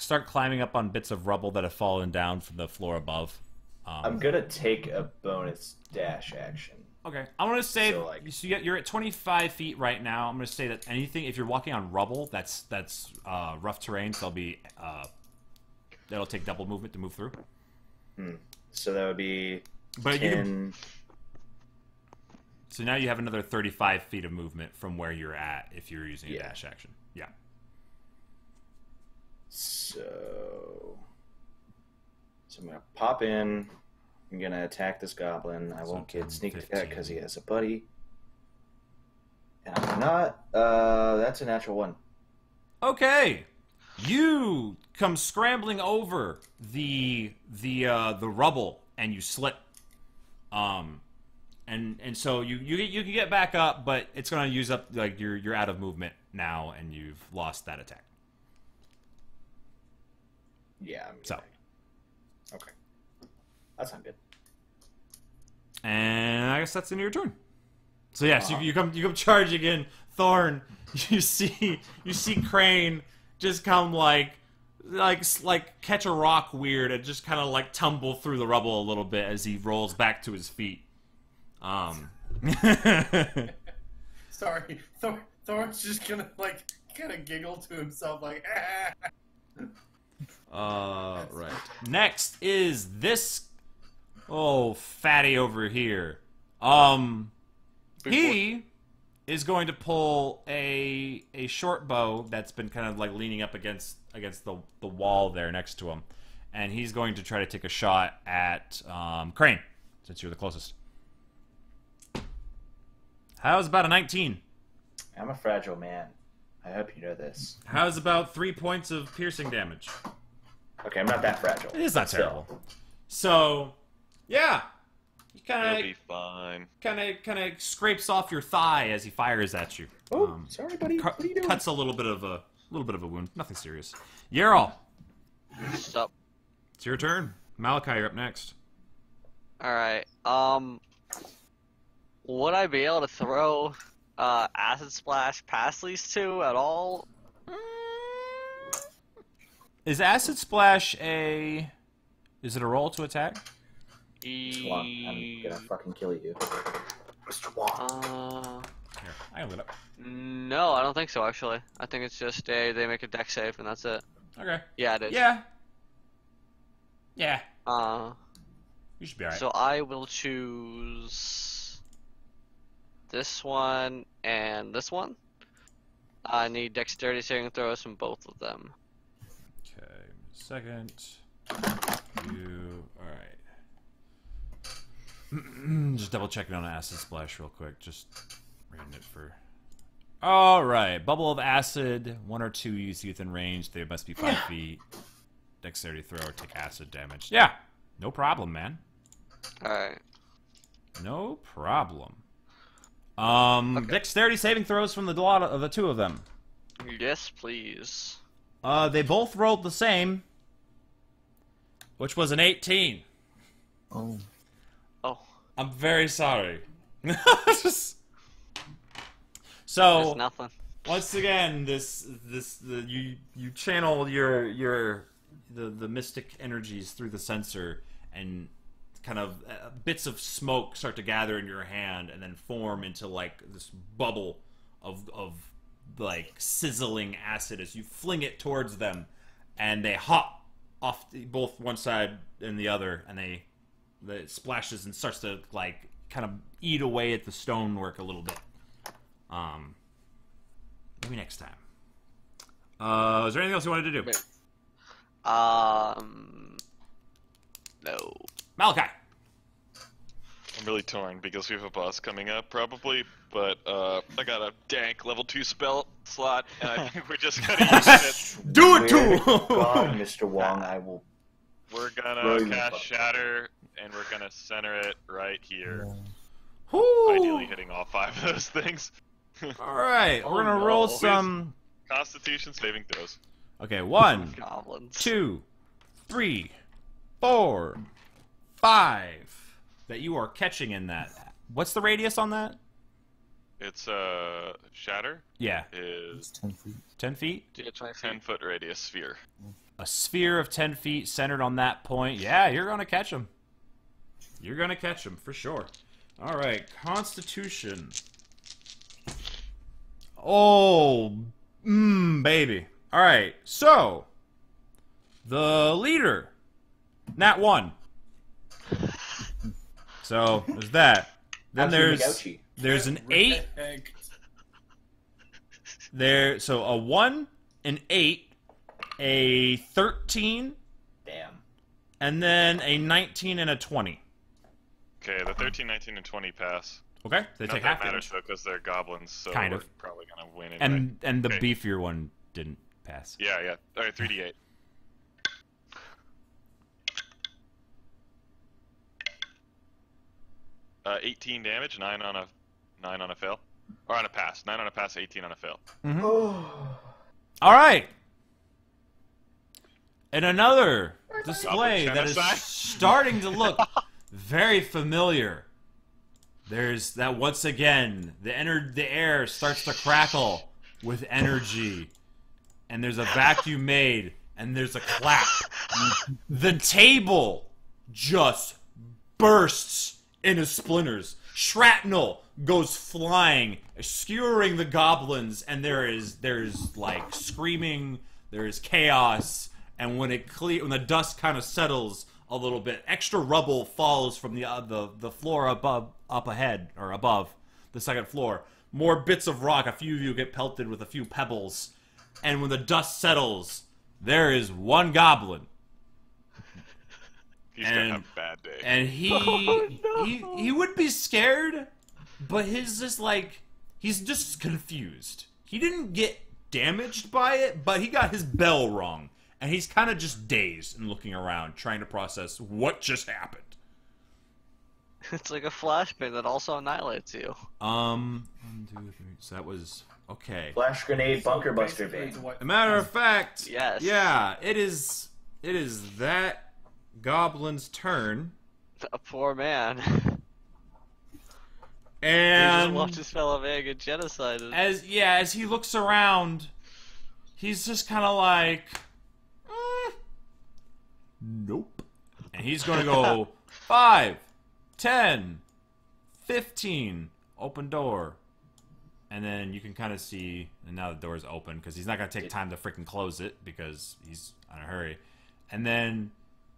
start climbing up on bits of rubble that have fallen down from the floor above. I'm gonna take a bonus dash action. Okay, I'm gonna say So, like- you're at 25 feet right now. I'm gonna say that anything if you're walking on rubble, that's rough terrain. So that'll take double movement to move through. So that would be But 10. So now you have another 35 feet of movement from where you're at if you're using a dash action. Yeah. So I'm gonna pop in. I'm gonna attack this goblin. I won't get sneak attack because he has a buddy. And I'm not. That's a natural one. Okay. You come scrambling over the rubble and you slip. And so you can get back up, but it's gonna use up like you're out of movement now and you've lost that attack. Yeah. So. Okay. That's not good. And I guess that's the end of your turn. So yeah, so you come charging in, Thorn. You see Crane just come like catch a rock weird and just kind of like tumble through the rubble a little bit as he rolls back to his feet. Sorry, Thor's just gonna like kind of giggle to himself like. Right. Next is this fatty over here. He is going to pull a short bow that's been kind of like leaning up against the wall there next to him, and he's going to try to take a shot at Crane, since you're the closest. How's about a 19? I'm a fragile man. I hope you know this. How's about 3 points of piercing damage? Okay, I'm not that fragile. It's not Still. terrible. So, yeah, he It'll be fine. kind of scrapes off your thigh as he fires at you. Oh, sorry, buddy. What are you doing? Cuts a little bit of a wound. Nothing serious. Yerol, Stop. it's your turn. Malachi, you're up next. Alright, would I be able to throw Acid Splash past these two at all? Is Acid Splash is it a roll to attack? Mr. Wong, I'm gonna fucking kill you. Mr. Wong. Here, I can look it up. No, I don't think so, actually. I think it's just they make a deck save and that's it. Okay. Yeah, it is. Yeah. You should be alright. So I will choose this one and this one. I need dexterity saving throws from both of them. Okay, second. Alright. Just double checking on Acid Splash real quick. Just reading it for. Alright. Bubble of Acid. 1 or 2 use within range. They must be 5 feet. Dexterity throw or take acid damage. Yeah. No problem, man. Alright. No problem. Dexterity saving throws from the two of them. Yes, please. They both rolled the same, which was an 18. Oh. Oh. I'm very sorry. There's So nothing. once again, you channel the mystic energies through the sensor, and kind of bits of smoke start to gather in your hand and then form into like this bubble of like sizzling acid as you fling it towards them, and they hop off both one side and the other, and it splashes and starts to like kind of eat away at the stonework a little bit. Maybe next time. Is there anything else you wanted to do? No. Malachi. I'm really torn because we have a boss coming up, probably, but I got a dank level 2 spell slot, and I think we're just gonna use it. Do it Swear too! to God, Mr. Wong, I will. We're gonna Brilliant. cast Shatter, and we're gonna center it right here. Whoo! Ideally hitting all 5 of those things. Alright, Oh, we're gonna no. roll some... Constitution saving throws. Okay, 1, Goblins. 2, 3, 4, 5 that you are catching in that. What's the radius on that? It's Shatter Yeah, is 10 feet. 10 feet? Do you get 20 feet? 10-foot radius sphere. A sphere of 10 feet centered on that point. Yeah, you're gonna catch him. You're gonna catch him, for sure. Alright, Constitution. Oh, baby. Alright, so... The leader. Nat 1. So, there's that. Then there's an 8. So a 1, an 8, a 13, Damn. and then a 19 and a 20. Okay, the 13, 19, and 20 pass. Okay, they Not take that half matters damage. though, because they're goblins, so Kind we're of. probably gonna win anyway. And the Okay. beefier one didn't pass. Yeah. All right, 3d8. Uh, 18 damage, 9 on a fail, or on a pass. 9 on a pass, 18 on a fail. All right. And another display Goblin that is genocide? starting to look very familiar. There's that once again, the air starts to crackle with energy, and there's a vacuum made, and there's a clap. The table just bursts into splinters. Shrapnel goes flying, skewering the goblins, and there's like screaming, there's chaos, and when the dust kind of settles a little bit, extra rubble falls from the floor above the second floor. More bits of rock. A few of you get pelted with a few pebbles, and when the dust settles, there is one goblin. He's gonna have a bad day. And he would be scared, but he's just confused. He didn't get damaged by it, but he got his bell rung, and he's kind of just dazed and looking around, trying to process what just happened. It's like a flashbang that also annihilates you. 1, 2, 3. So that was okay. Flash grenade, bunker buster, Basically, babe. it's a white- A matter of fact, Yes. yeah, it is that goblin's turn, A poor man. He and just watched his fellow man get genocided. as he looks around, he's just kind of like, nope, and he's gonna go 5, 10, 15, open door, and then you can kind of see, and now the door's open because he's not gonna take time to freaking close it because he's in a hurry, and then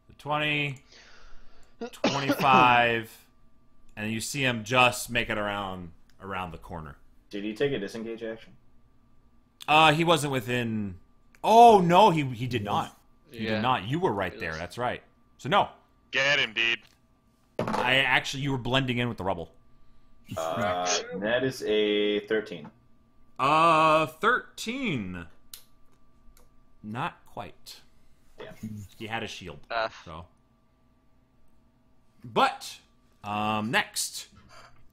the 20, 25, and you see him just make it around the corner. Did he take a disengage action? He wasn't within. Oh no, he did not. He Yeah. did not. You were right there. That's right. So no, Get him, dude. you were blending in with the rubble. That is a 13. 13. Not quite. Damn. He had a shield. Ah. So. But next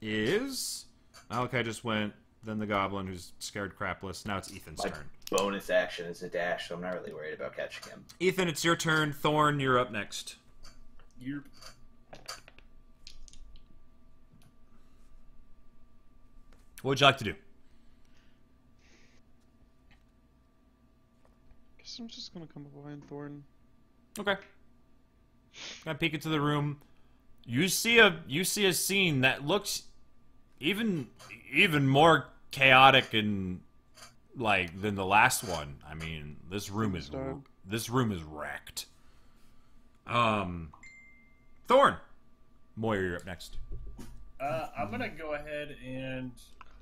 is Malachi just went. Then the goblin who's scared crapless. Now it's Ethan's My turn. bonus action is a dash, so I'm not really worried about catching him. Ethan, it's your turn. Thorn, you're up next. You're What would you like to do? Guess I'm just gonna come behind Thorn. Okay. kind of peek into the room. You see a scene that looks even more chaotic and like than the last one. I mean, this room is wrecked. Thorn, Moira, you're up next. I'm gonna go ahead and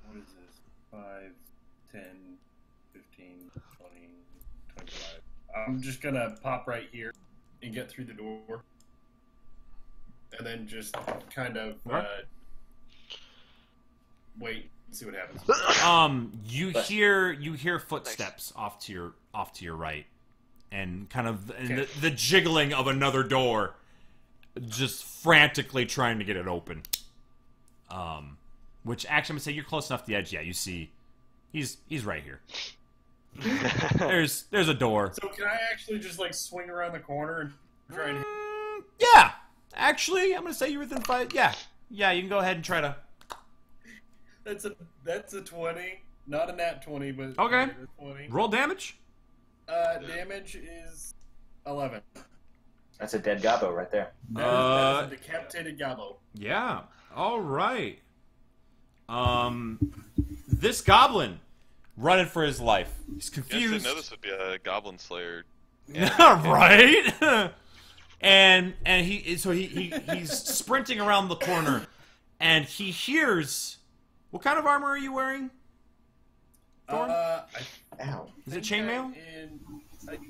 what is this? 5, 10, 15, 20, 25. I'm just gonna pop right here and get through the door, and then just kind of wait and see what happens. You hear footsteps off to your right, and kind of the jiggling of another door, just frantically trying to get it open. Which actually, I'm gonna say you're close enough to the edge. Yeah, you see, he's right here. There's a door. So can I actually just like swing around the corner and try and? Yeah, actually, I'm gonna say you're within 5. Yeah, you can go ahead and try to. That's a 20, not a nat 20, but Okay. a 20. Roll damage. Damage is 11. That's a dead gobbo right there. That is a decapitated gobbo. Yeah. All right. This goblin running for his life. He's You guys confused. didn't know this would be a Goblin Slayer. Right? and he's sprinting around the corner, and he hears. What kind of armor are you wearing? Thorn? Ow. Is it chainmail?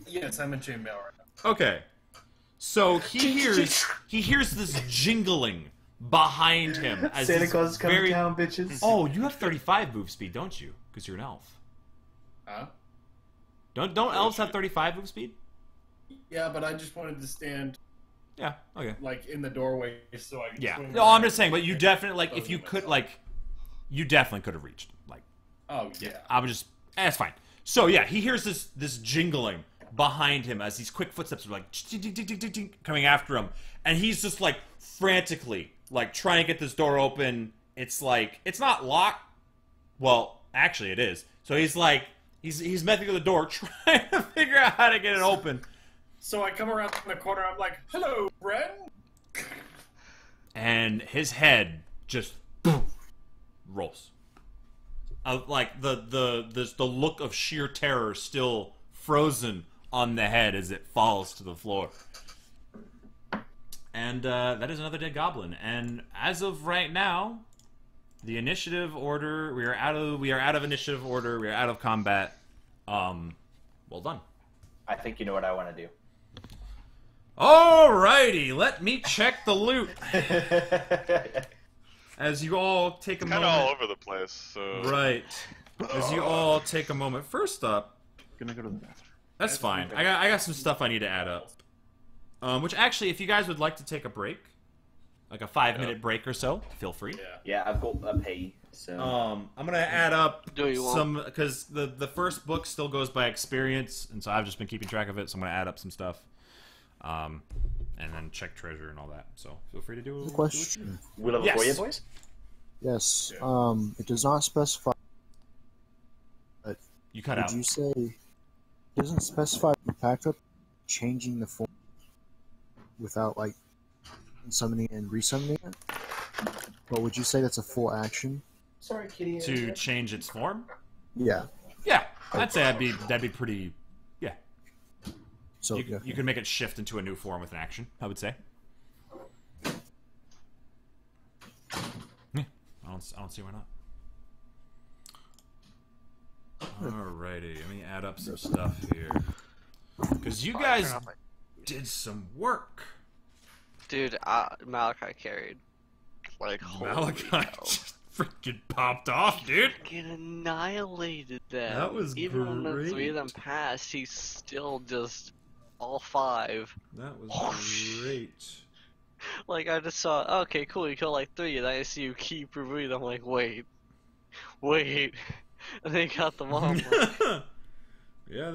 Yes, I'm in chainmail right now. Okay. So he hears this jingling behind him as Santa this Claus is coming very... down, bitches. Oh, you have 35 move speed, don't you? Because you're an elf. Huh? Don't elves have 35 move speed? Yeah, but I just wanted to stand Yeah. Okay. like in the doorway so I could Yeah. swing No, around I'm just saying, but you and definitely like if pose you myself. could like, you definitely could have reached. Like, Oh yeah. I would just. That's fine. So yeah, he hears this jingling behind him as these quick footsteps are like coming after him, and he's just like frantically like trying to get this door open. It's like it's not locked. Well, actually, it is. So he's like he's messing with the door, trying to figure out how to get it open. So I come around the corner. I'm like, "Hello, friend." And his head just rolls. Like the look of sheer terror still frozen on the head as it falls to the floor. And that is another dead goblin. And as of right now, the initiative order we are out of initiative order. We are out of combat. Well done. I think you know what I want to do. Alrighty, let me check the loot. As you all take a Kind moment. of all over the place. So Right. As you all take a moment. First up, Gonna go to the bathroom. that's fine. I got some stuff I need to add up. Which actually, if you guys would like to take a break, like a 5-minute break or so, feel free. Yeah, I've got a pay. So I'm gonna add up Do you want- some because the first book still goes by experience, and so I've just been keeping track of it. So I'm gonna add up some stuff, and then check treasure and all that. So feel free to do. Question. we level Yes. for you, boys. Yes. It does not specify. You cut Would out. you say it doesn't specify the pack up changing the form without like summoning and resummoning it? But would you say that's a full action? Sorry, kitty. To change its form? Yeah. Yeah, I'd say that'd be pretty. Yeah, So you can make it shift into a new form with an action. I would say. Yeah, I don't see why not. Alrighty, let me add up some stuff here. Because you guys did some work. Dude, Malachi carried. Like, holy Malachi cow. just freaking popped off, dude. Fucking annihilated them. That was Even when the three great. of them passed, he's still just all 5. That was Oh, shit. great. Like, I just saw, okay, cool, you killed like 3, and I see you keep rebreathing. I'm like, wait. And they got them all. I'm like, Yeah,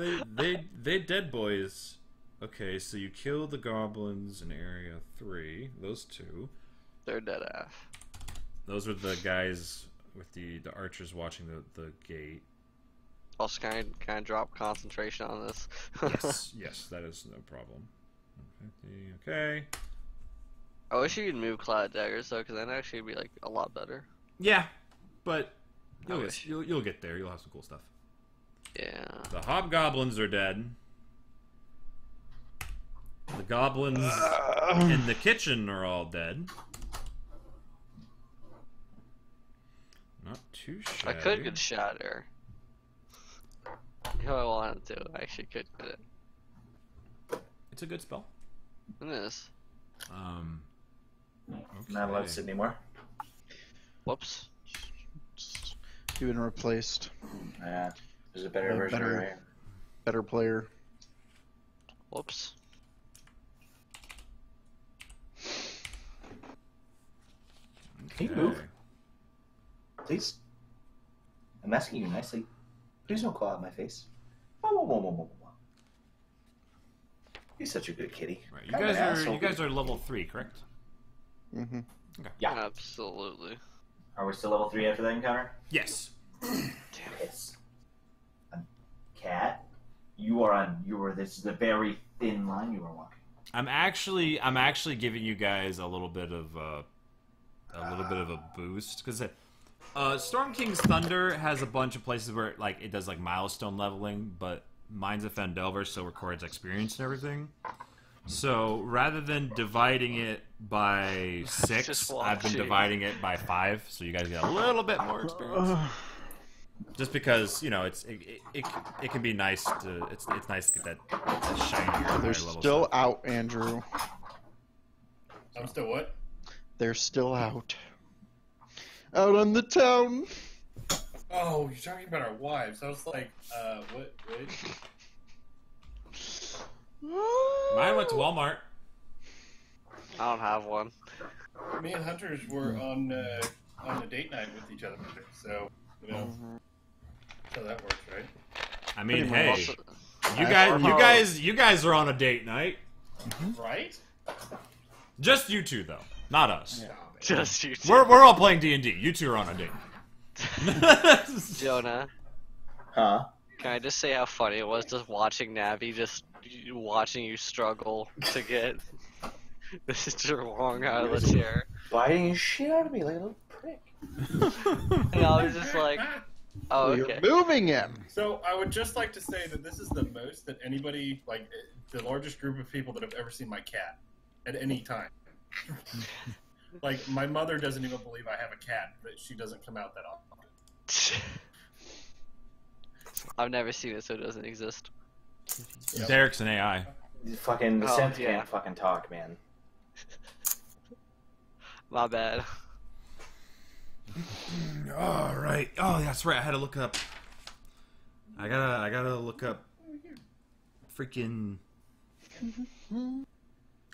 they dead boys. Okay, so you killed the goblins in area 3. Those 2. they're dead ass. Those were the guys with the archers watching the gate. Also, can I drop concentration on this? Yes, yes, that is no problem. Okay. I wish you could move Cloud Daggers though, because then actually it'd be like a lot better. Yeah, but I you'll wish. you'll get there. You'll have some cool stuff. Yeah. The hobgoblins are dead. The goblins in the kitchen are all dead. Not too shabby. I could get Shatter. If I wanted to, I actually could get it. It's a good spell. It is. Not allowed to Okay. sit anymore. Whoops. It's been replaced. Yeah, there's a better A version better- right here. Better player. Whoops. Can you move? Please? I'm asking you nicely. Please don't claw at my face. Whoa, whoa, whoa, whoa, whoa, whoa. You're such a good kitty. Right. Kind of an asshole. You guys are level 3, correct? Mm-hmm. Yeah. Absolutely. Are we still level 3 after that encounter? Yes. Yes. Cat, this is a very thin line you are walking. I'm actually giving you guys a little bit of a boost because Storm King's Thunder has a bunch of places where it does like milestone leveling, but mine's a Phandelver, so records experience and everything. So rather than dividing it by 6, Just I've been watching. dividing it by 5, so you guys get a little bit more experience. Just because it can be nice to it's nice to get that shiny. They're still out, Andrew. I'm still what? They're still out. Out on the town. Oh, you're talking about our wives. I was like, what? Mine went to Walmart. I don't have one. Me and Hunters were on a date night with each other, so you know, that's how that works, right? I mean, Pretty hey, much. you guys are on a date night. Right? Just you two though, not us. Just you two. We're all playing D&D. You two are on a date. Jonah, Huh? can I just say how funny it was just watching Navi, just watching you struggle to get this is your long out of the chair. Biting the shit out of me like a little prick. And I was just like, oh, okay. You're moving him. So I would just like to say that this is the most that anybody, like the largest group of people that have ever seen my cat at any time. Like my mother doesn't even believe I have a cat, but she doesn't come out that often. I've never seen it, so it doesn't exist. Derek's an AI. The Oh, synth yeah. can't fucking talk, man. My bad. All right. Oh, that's right. I had to look up. I gotta look up. Freaking. You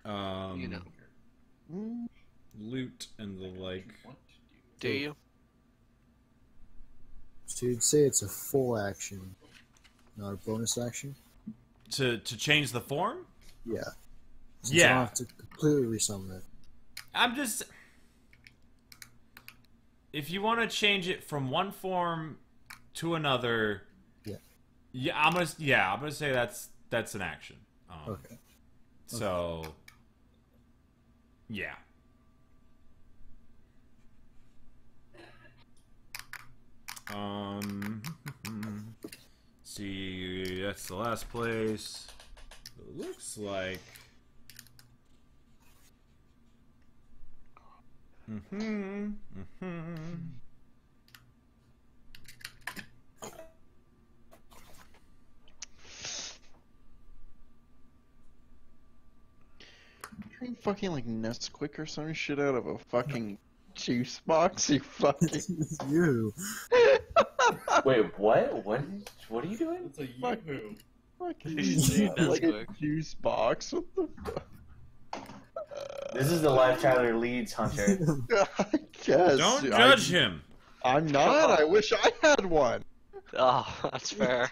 know. Loot and the like. Do you? So you'd say it's a full action, not a bonus action? To change the form. Yeah. Since Yeah. I don't have to completely resummon it. I'm just. If you want to change it from one form to another, Yeah. I'm gonna say that's an action. Okay. So, yeah. See, that's the last place. It looks like. You're fucking like Nesquik or some shit out of a fucking juice box, you fucking. You. Wait, what? What are you doing? It's a Fuck. yoo-hoo. Fucking Nesquik. like a juice box. What the fuck? This is the life Tyler leads, Hunter. I guess. Don't judge him. I'm not. I wish I had one. Oh, that's fair.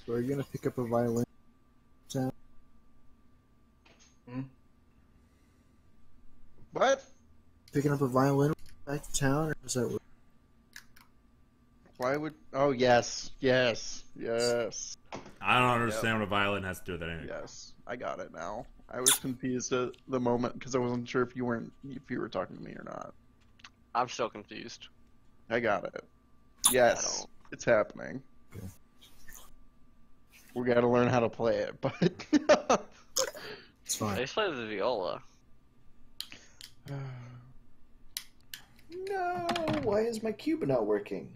So are you gonna pick up a violin? Town? What? Picking up a violin back to town, or is that what? Why would? Oh yes, yes, yes, I don't understand what a violin has to do with that anyway. yes. I got it now. I was confused at the moment because I wasn't sure if you were talking to me or not. I'm still confused. I got it. Yes, it's happening. Okay. We got to learn how to play it, but It's I fine. just play the viola. No, why is my cube not working?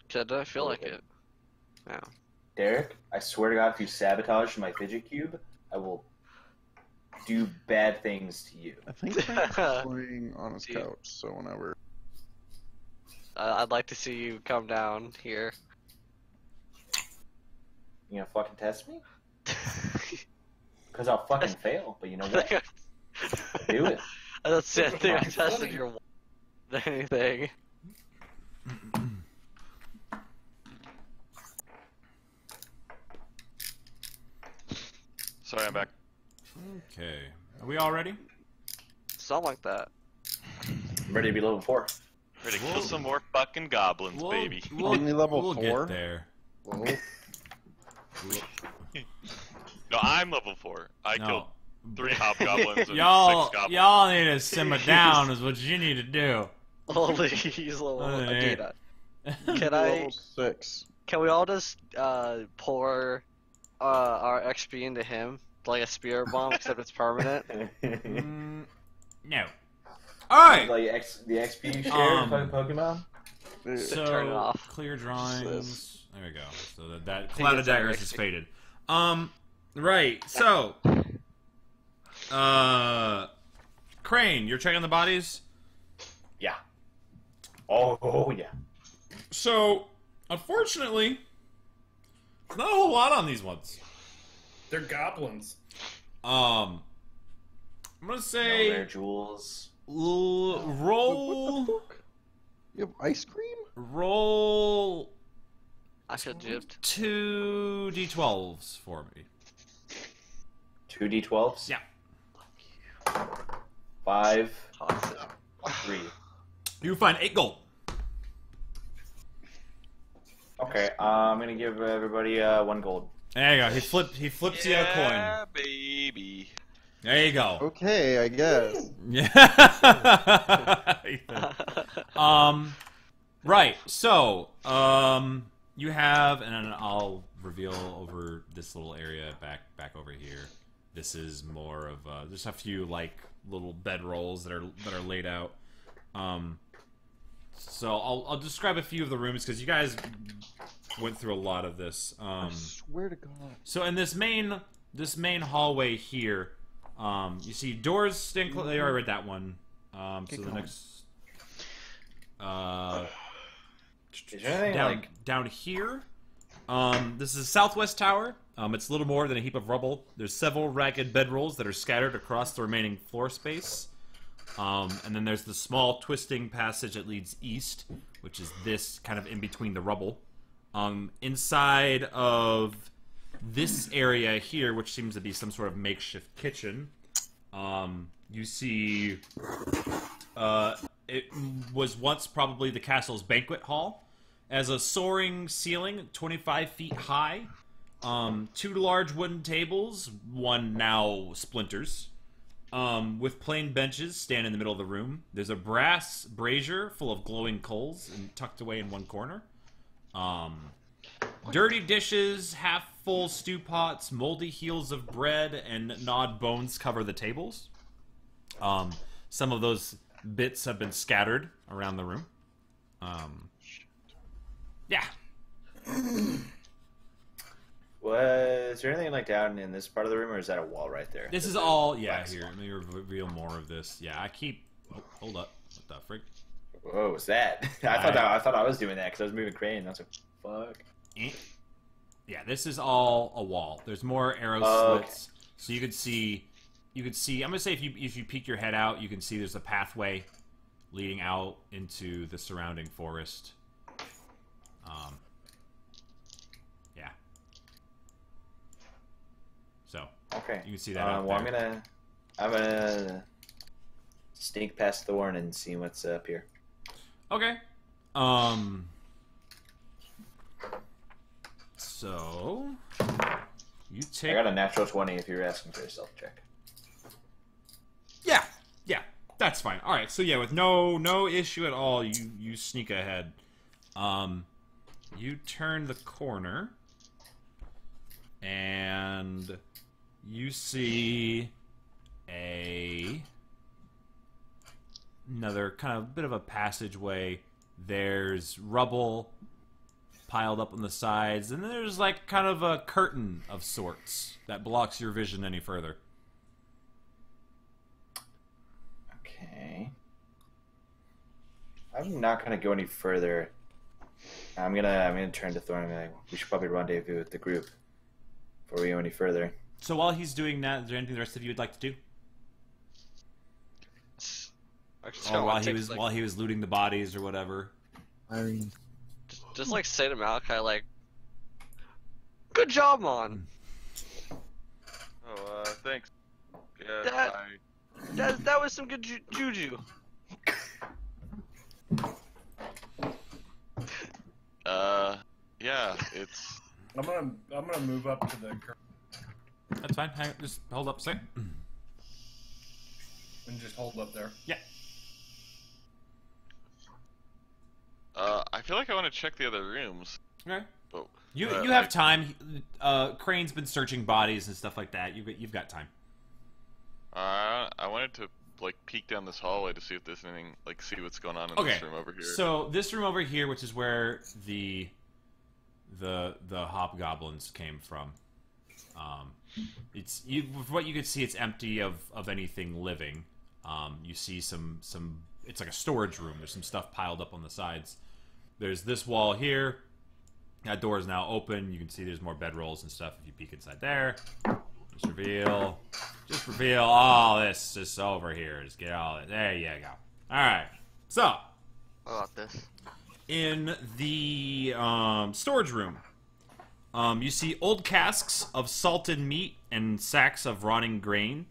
Cause I feel like it. Derek, I swear to God, if you sabotage my fidget cube, I will do bad things to you. I think Frank's playing on his See? couch, so whenever. I'd like to see you come down here. You gonna fucking test me? Because I'll fucking fail, but you know what? Do it. That's the thing. I tested your anything. Sorry, I'm back. Okay. Are we all ready? Something like that. I'm ready to be level 4. Ready to kill some more fucking goblins, We'll- baby. Only level we'll 4? get there. Whoa. No, I'm level 4. I No. killed 3 hobgoblins and Y'all, 6 goblins. y'all need to simmer down is what you need to do. Holy, he's level. Oh, yeah. Adina. Can I? Level 6. Can we all just pour our XP into him like a spirit bomb, except it's permanent? No. Alright. Like the XP share Pokemon? Turn it So, off. clear drawings. There we go. So that think Cloud of it's our Daggers is XP. faded. Right. So, Crane, you're checking the bodies? Yeah. Oh, yeah. So, unfortunately, not a whole lot on these ones. They're goblins. I'm gonna No, say they're jewels. roll You have ice cream? roll I should gypped. 2 d12s for me. 2 d12s? Yeah. 5, Toss it. 3. You find 8 gold. Okay, I'm gonna give everybody 1 gold. There you go. He flips you a coin. Yeah, baby. There you go. Okay, I guess. Yeah. Right. So, you have, and then I'll reveal over this little area back over here. This is more of there's a few like little bedrolls that are laid out. So I'll describe a few of the rooms because you guys went through a lot of this. I swear to God. So in this main hallway here, you see doors stand closed. I already read that one. So the going. next, Is there anything down here, this is Southwest Tower. It's a little more than a heap of rubble. There's several ragged bedrolls that are scattered across the remaining floor space. And then there's the small twisting passage that leads east, which is this kind of in between the rubble. Inside of this area here, which seems to be some sort of makeshift kitchen, you see it was once probably the castle's banquet hall. As a soaring ceiling, 25 feet high, 2 large wooden tables, one now splinters, with plain benches stand in the middle of the room. There's a brass brazier full of glowing coals and tucked away in one corner. Dirty dishes, half-full stew pots, moldy heels of bread, and gnawed bones cover the tables. Some of those bits have been scattered around the room. Yeah. Was there anything like down in this part of the room, or is that a wall right there? This is all, yeah, here. Let me reveal more of this. Yeah, I keep... Oh, hold up. What the frick? What was that? I thought I was doing that because I was moving Crane. That's like, fuck. Yeah, this is all a wall. There's more arrow Okay. slits, so you could see. I'm gonna say if you peek your head out, you can see there's a pathway leading out into the surrounding forest. Yeah. Okay. You can see that out Well, there. I'm gonna sneak past Thorn and see what's up here. Okay. So you take. I got a natural 20 if you're asking for a stealth check. Yeah, that's fine. All right, so yeah, with no issue at all, you sneak ahead. You turn the corner, and you see another kind of bit of a passageway. There's rubble piled up on the sides, and there's like kind of a curtain of sorts that blocks your vision any further. Okay. I'm not gonna go any further. I'm gonna turn to Thorn and be like, we should probably rendezvous with the group before we go any further. So while he's doing that, is there anything the rest of you would like to do? Or while he was looting the bodies or whatever. I mean, just like say to Malachi, like, good job, Mon. Oh, thanks. Yeah, That was some good juju. Yeah, it's. I'm gonna move up to the curtain That's fine. Hang on, just hold up a second. and just hold up there. Yeah. I feel like I want to check the other rooms. Okay. But, You have time. Crane's been searching bodies and stuff like that. You've got time. I wanted to like peek down this hallway to see if there's anything, like see what's going on in this room over here. So this room over here, which is where the hobgoblins came from. It's from what you can see, it's empty of anything living. You see some. It's like a storage room. There's some stuff piled up on the sides. There's this wall here. That door is now open. You can see there's more bedrolls and stuff if you peek inside there. Just reveal all this just over here. Just get all it. There you go. Alright. So, I got this. in the storage room, you see old casks of salted meat and sacks of rotting grain.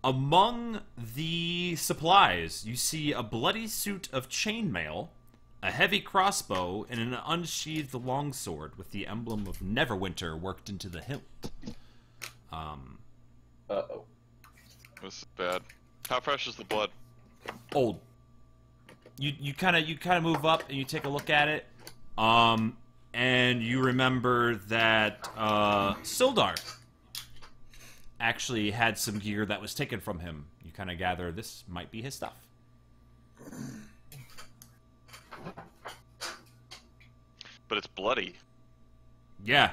Among the supplies, you see a bloody suit of chainmail, a heavy crossbow, and an unsheathed longsword with the emblem of Neverwinter worked into the hilt. Uh-oh. This is bad. How fresh is the blood? Old. You kind of move up and you take a look at it, and you remember that Sildar actually had some gear that was taken from him. You kind of gather this might be his stuff. But it's bloody. Yeah.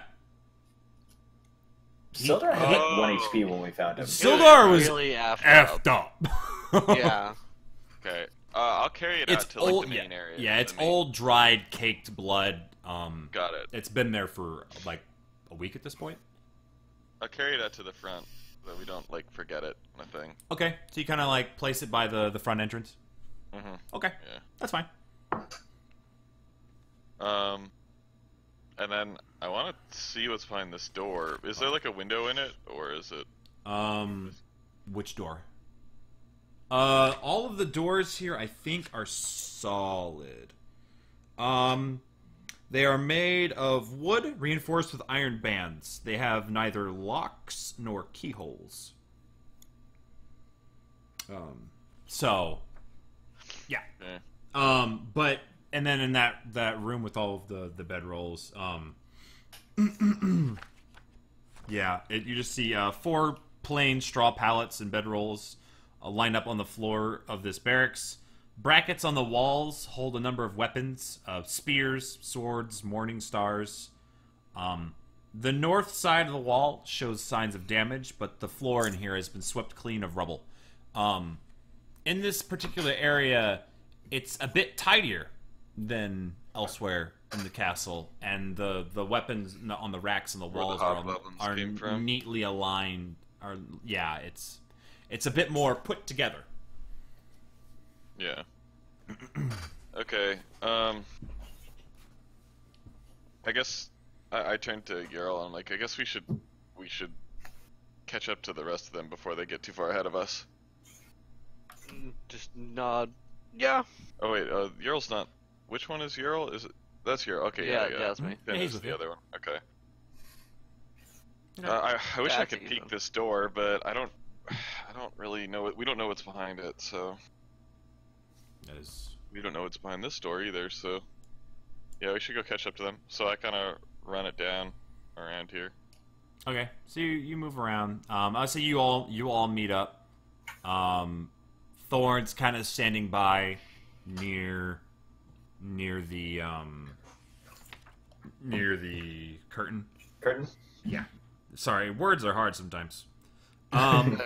Sildar had 1 HP when we found him. Sildar was really effed up. Yeah. Okay. I'll carry it out to like the main area. Yeah, it's old, dried, caked blood. Got it. It's been there for like a week at this point. I'll carry it out to the front so we don't like forget it on a thing. Okay, so you kind of like place it by the front entrance. Mm-hmm. Okay, Yeah. that's fine. And then I want to see what's behind this door. Is there like a window in it, or is it? Which door? All of the doors here, I think, are solid. They are made of wood reinforced with iron bands. They have neither locks nor keyholes. So, yeah. But and then in that room with all of the bedrolls, yeah, you just see 4 plain straw pallets and bedrolls lined up on the floor of this barracks. Brackets on the walls hold a number of weapons, spears, swords, morning stars. The north side of the wall shows signs of damage, but the floor in here has been swept clean of rubble. In this particular area, it's a bit tidier than elsewhere in the castle, and the weapons on the racks on the walls are neatly aligned. It's a bit more put together. Yeah. Okay. I guess I turned to Yarl and I'm like, I guess we should catch up to the rest of them before they get too far ahead of us. Just nod. Yeah. Oh wait, Uril's not. Which one is Ural? Is it? That's Ural. Okay, Yeah, yeah. that's me. Then Yeah, he's it's with the you. other one. Okay. Okay. I wish I That's could even. peek this door, but I don't really know it. We don't know what's behind it, so That is... we don't know what's behind this door either. So yeah, we should go catch up to them. So I kind of run it down around here. Okay, so you move around. I'll say you all meet up. Thorn's kind of standing by near the curtain. Curtain. Yeah. Sorry, words are hard sometimes. I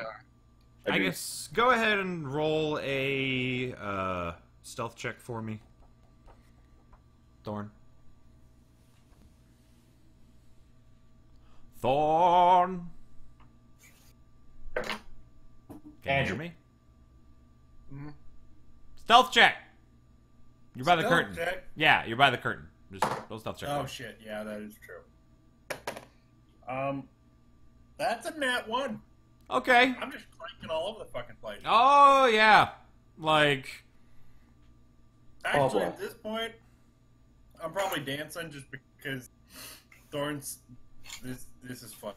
Agreed. guess go ahead and roll a stealth check for me, Thorn. Thorn. Can you hear Andrew. me? Mhm. Stealth check. You're by the Stealth curtain. check? Yeah, you're by the curtain. Just roll stealth check. Oh for me. shit, yeah, that is true. That's a nat 1. Okay. I'm just clanking all over the fucking place. Oh yeah, like Actually, boy. at this point, I'm probably dancing just because Thorn's. This is fun.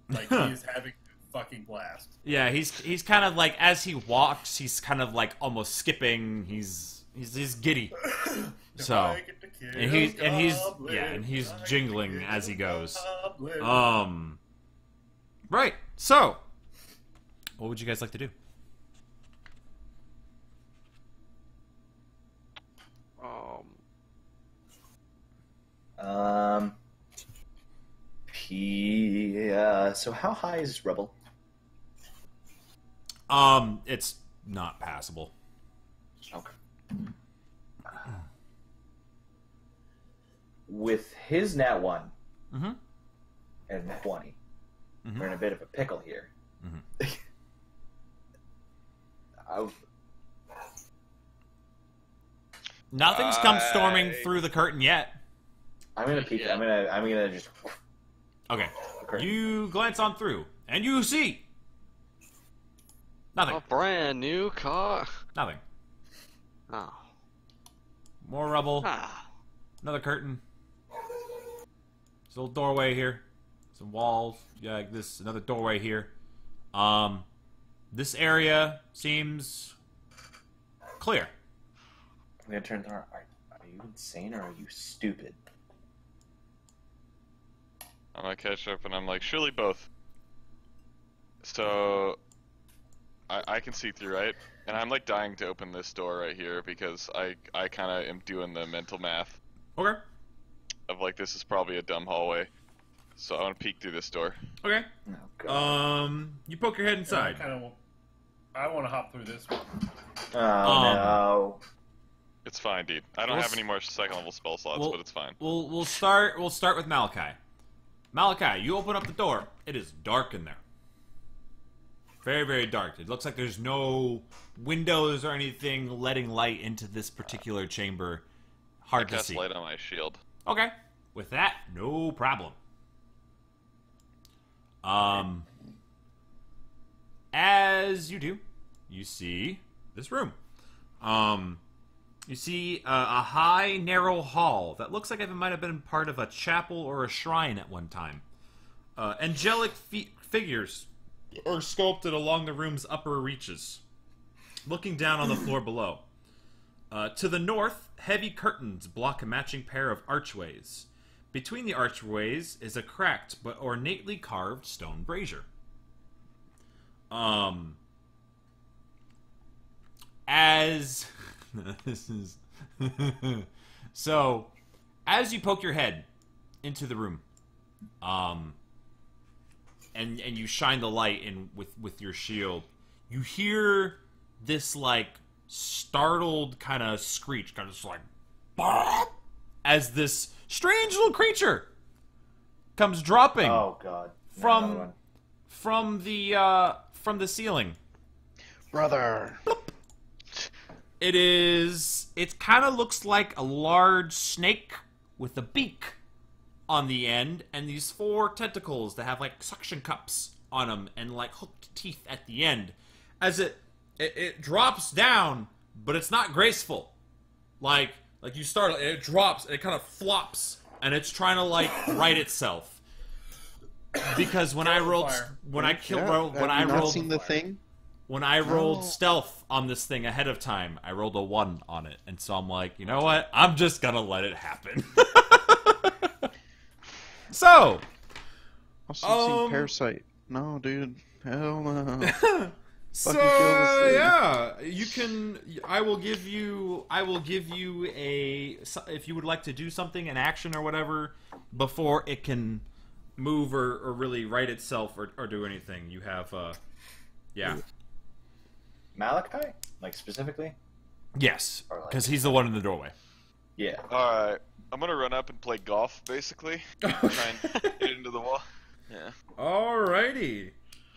Like he is having a fucking blast. yeah. He's kind of like as he walks, he's kind of like almost skipping. He's giddy. If So, I get to kill and he's goblins, jingling I as he kill goes. goblins. Right. So, what would you guys like to do? So how high is Rubble? It's not passable. Okay. With his nat 1 Mm-hmm. and 20, Mhm. we're in a bit of a pickle here. Mhm. Nothing's come storming through the curtain yet. I'm gonna peek. Yeah. I'm gonna just. Okay. curtain. You glance on through, and you see nothing. A brand new car. Nothing. Oh. More rubble. Ah. Another curtain. There's a little doorway here. Some walls. Yeah, like this. Another doorway here. This area seems clear. I'm gonna turn. Are you insane or are you stupid? I'm gonna catch up, and I'm like, surely both. So I can see through, right? And I'm like dying to open this door right here because I kind of am doing the mental math Okay. of like this is probably a dumb hallway. So I want to peek through this door. Okay. Oh god. You poke your head inside. I want to hop through this one. Oh no. It's fine, dude. I don't We'll have any more second level spell slots, we'll- but it's fine. We'll start with Malachi. Malachi, you open up the door. It is dark in there. Very, very dark. It looks like there's no windows or anything letting light into this particular chamber. Hard to Cast see. light on my shield. Okay. With that, no problem. As you do, you see this room. You see a high, narrow hall that looks like it might have been part of a chapel or a shrine at one time. Angelic figures are sculpted along the room's upper reaches, looking down on the floor below. To the north, heavy curtains block a matching pair of archways. Between the archways is a cracked but ornately carved stone brazier. As this is so, as you poke your head into the room, and you shine the light in with your shield, you hear this like startled kind of screech, kind of just like as this strange little creature comes dropping Oh god. No, From- another one. from the ceiling. Brother. It kind of looks like a large snake with a beak on the end and these 4 tentacles that have like suction cups on him and like hooked teeth at the end. As it drops down, but it's not graceful. Like you start, it drops, and it kind of flops, and it's trying to like right itself. Because when I rolled, when I killed, when I rolled, seen the thing. when I rolled stealth on this thing ahead of time, I rolled a 1 on it, and so I'm like, you know what? I'm just gonna let it happen. So, Also seen Parasite. No, dude. Hell no. so Fucking kill this thing. yeah, you can. I will give you a, if you would like to do something, an action or whatever, before it can move or really right itself or do anything. You have yeah. Malachi? Like, specifically? Yes, Or like- because he's the one in the doorway. Yeah. Alright. I'm gonna run up and play golf, basically. Try and get into the wall. Yeah. Alrighty.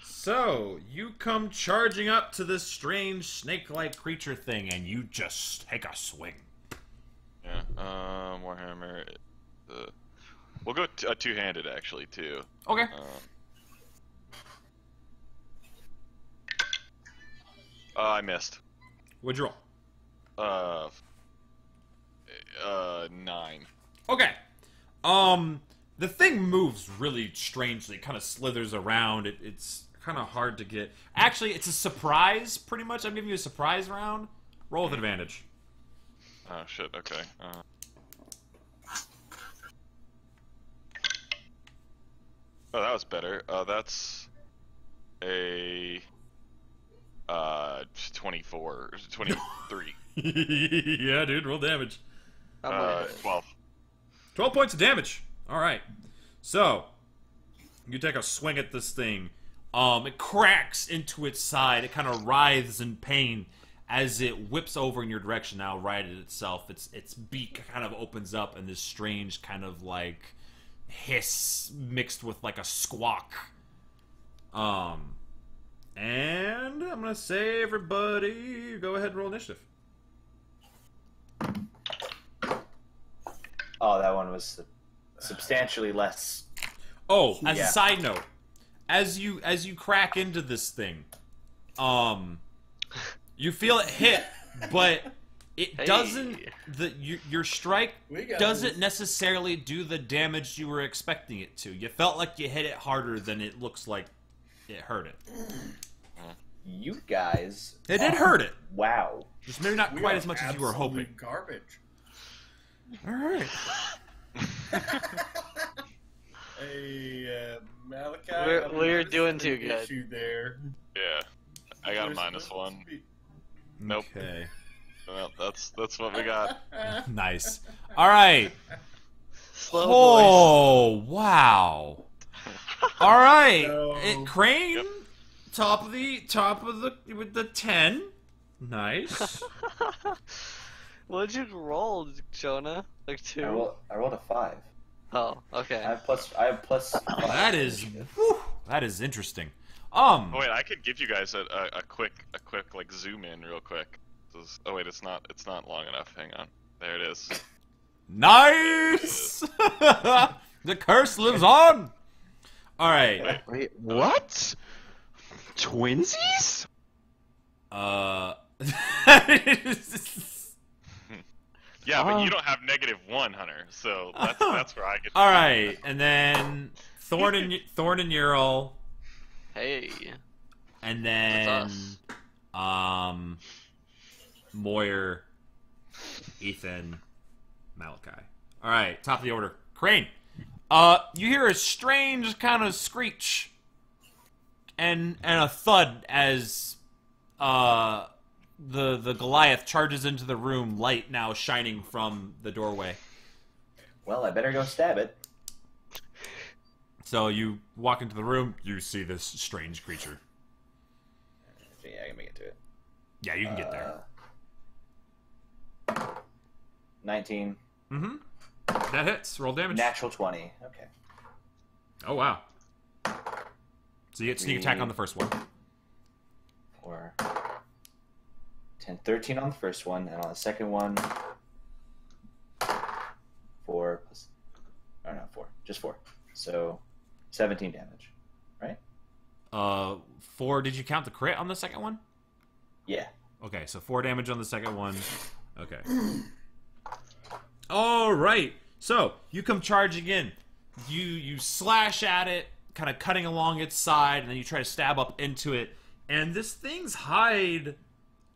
So, you come charging up to this strange snake-like creature thing, and you just take a swing. Yeah. Warhammer. We'll go two-handed, actually, too. Okay. I missed. What'd you roll? 9. Okay. The thing moves really strangely, kind of slithers around. It's kind of hard to get. Actually, it's a surprise, pretty much. I'm giving you a surprise round. Roll with advantage. Oh, shit, okay. Oh, that was better. That's a 24, 23. Yeah, dude, roll damage. 12. 12 points of damage. All right. So, you take a swing at this thing. It cracks into its side. It kind of writhes in pain as it whips over in your direction, now right at itself. Its beak kind of opens up, and this strange kind of like hiss mixed with like a squawk. And I'm gonna say, everybody, go ahead and roll initiative. Oh, that one was substantially less. Oh, as Yeah. a side note, as you crack into this thing, you feel it hit, but it Hey. doesn't. Your strike We got doesn't this. necessarily do the damage you were expecting it to. You felt like you hit it harder than it looks like it hurt it. You guys. It did hurt it, Wow. just maybe not We quite are as much as you were absolute hoping. Garbage. All right. Hey, Malachi. We're- I don't we're notice doing an too good. issue there. Yeah. I got a There's -1. Nope. Okay. Well, that's what we got. Nice. All right. Slow Oh, wow. All right. So- Crane, Yep. top of the with the 10. Nice. voice. What'd you roll, Jonah? Like 2? I rolled a 5. Oh, okay. I have plus 5. That is that is interesting. Oh wait, I could give you guys a quick like zoom in real quick. Oh wait, it's not long enough. Hang on. There it is. Nice. The curse lives on. All right. Wait, what? Twinsies? Yeah, but Oh. you don't have -1, Hunter. So that's where I get. All right, and then Thorn and Ural, Hey. and That's then Moyer, Ethan, Malachi. All right, top of the order. Crane. You hear a strange kind of screech and a thud as the Goliath charges into the room, light now shining from the doorway. Well, I better go stab it. So you walk into the room, you see this strange creature. Yeah, I can make it to it. Yeah, you can get there. 19. Mm-hmm. That hits. Roll damage. Natural 20. Okay. Oh, wow. So you get sneak attack on the first one. 4. 10, 13 on the first one, and on the second one, 4 plus. Oh, no, 4. Just 4. So, 17 damage. Right? 4. Did you count the crit on the second one? Yeah. Okay, so 4 damage on the second one. Okay. All right. So you come charging in. You slash at it, kind of cutting along its side, and then you try to stab up into it. And this thing's hide,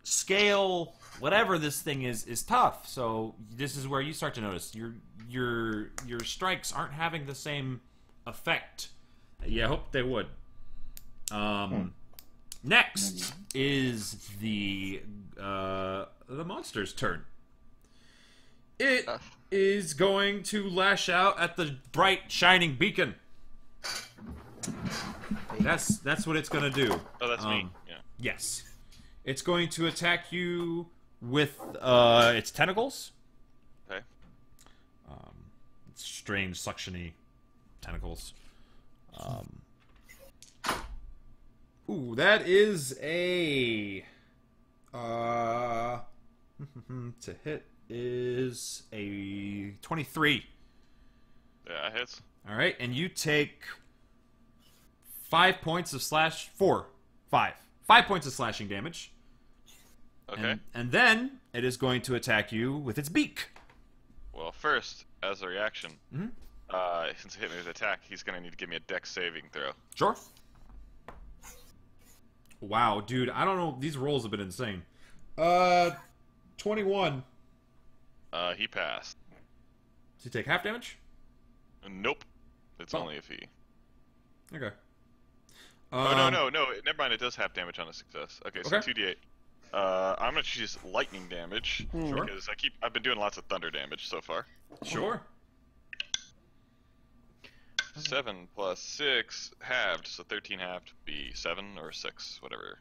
scale, whatever this thing is tough. So this is where you start to notice your strikes aren't having the same effect. Yeah, I hope they would. Next is the monster's turn. It is going to lash out at the bright, shining beacon. That's what it's gonna do. Oh, that's me. Yeah. Yes. It's going to attack you with its tentacles. Okay. Strange, suction-y tentacles. Ooh, that is a... to hit is a 23. Yeah, it hits. Alright, and you take 5 points of slash... 4. 5. 5 points of slashing damage. Okay. And then it is going to attack you with its beak. Well, first, as a reaction, Mhm. Since he hit me with attack, he's gonna need to give me a dex saving throw. Sure. Wow, dude, I don't know. These rolls have been insane. 21. He passed. Does he take half damage? Nope. It's Oh. only if he... Okay. Oh, no. Never mind, it does half damage on a success. Okay, so Okay. 2d8. I'm gonna choose lightning damage, Sure. because I've been doing lots of thunder damage so far. Sure. 7 plus 6 halved, so 13 halved would be 7 or 6, whatever.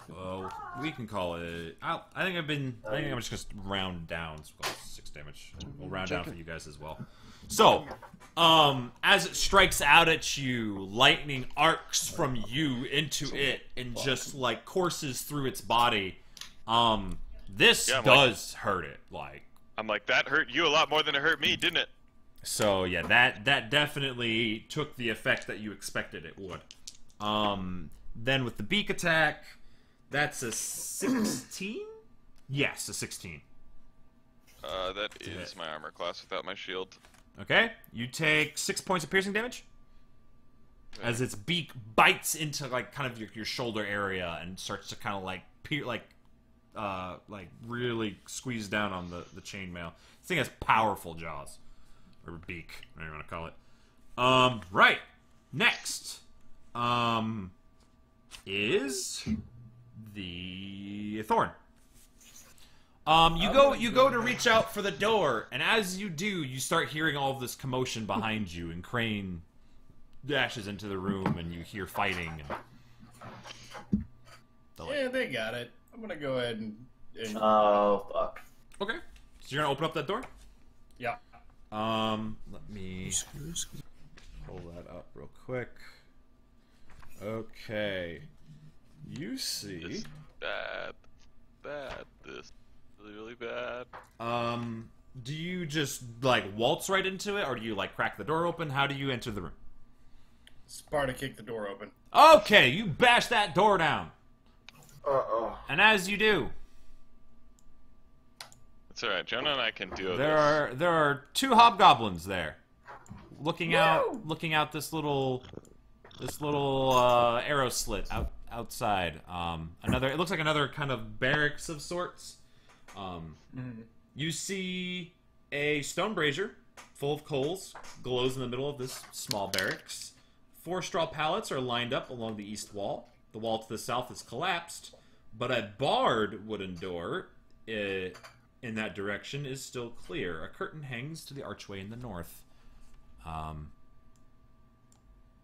Well, we can call it. I think I'm just gonna round down. So we'll call it 6 damage. We'll round down for you guys as well. So, as it strikes out at you, lightning arcs from you into it and just like courses through its body. This Yeah, I'm does hurt it. Like, I'm like, that hurt you a lot more than it hurt me, didn't it? so yeah, that definitely took the effect that you expected it would. Then with the beak attack, that's a 16. Yes, a 16. That is my armor class without my shield. Okay, you take 6 points of piercing damage as its beak bites into like kind of your shoulder area and starts to kind of like really squeeze down on the chainmail. This thing has powerful jaws. Or beak, whatever you want to call it. Right. Next, is the thorn. You go to reach out for the door, and as you do, you start hearing all of this commotion behind you, and Crane dashes into the room, and you hear fighting. And Yeah, they got it. I'm gonna go ahead and Oh, fuck. Okay, so you're gonna open up that door. yeah. Let me pull that up real quick. Okay. You see... This bad. This is really bad. Do you just, like, waltz right into it, or do you, like, crack the door open? How do you enter the room? Sparta kicked the door open. Okay, you bash that door down. Uh-oh. And as you do, It's alright, Jonah and I can do there this. are 2 hobgoblins there. Looking out this little arrow slit outside. It looks like another kind of barracks of sorts. You see a stone brazier full of coals glows in the middle of this small barracks. 4 straw pallets are lined up along the east wall. The wall to the south is collapsed, but a barred wooden door in that direction is still clear. A curtain hangs to the archway in the north.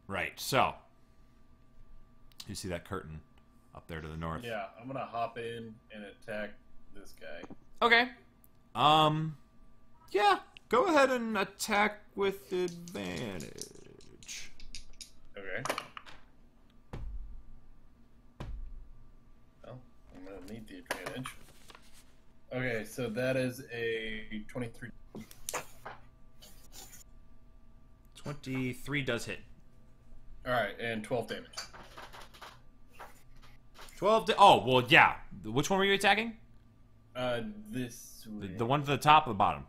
Right, so you see that curtain up there to the north. Yeah, I'm gonna hop in and attack this guy. Okay. Yeah, go ahead and attack with advantage. Okay. Well, I'm gonna need the advantage. Okay, so that is a 23. 23 does hit. Alright, and 12 damage. 12 oh, well, yeah. Which one were you attacking? This The one to the top or the bottom?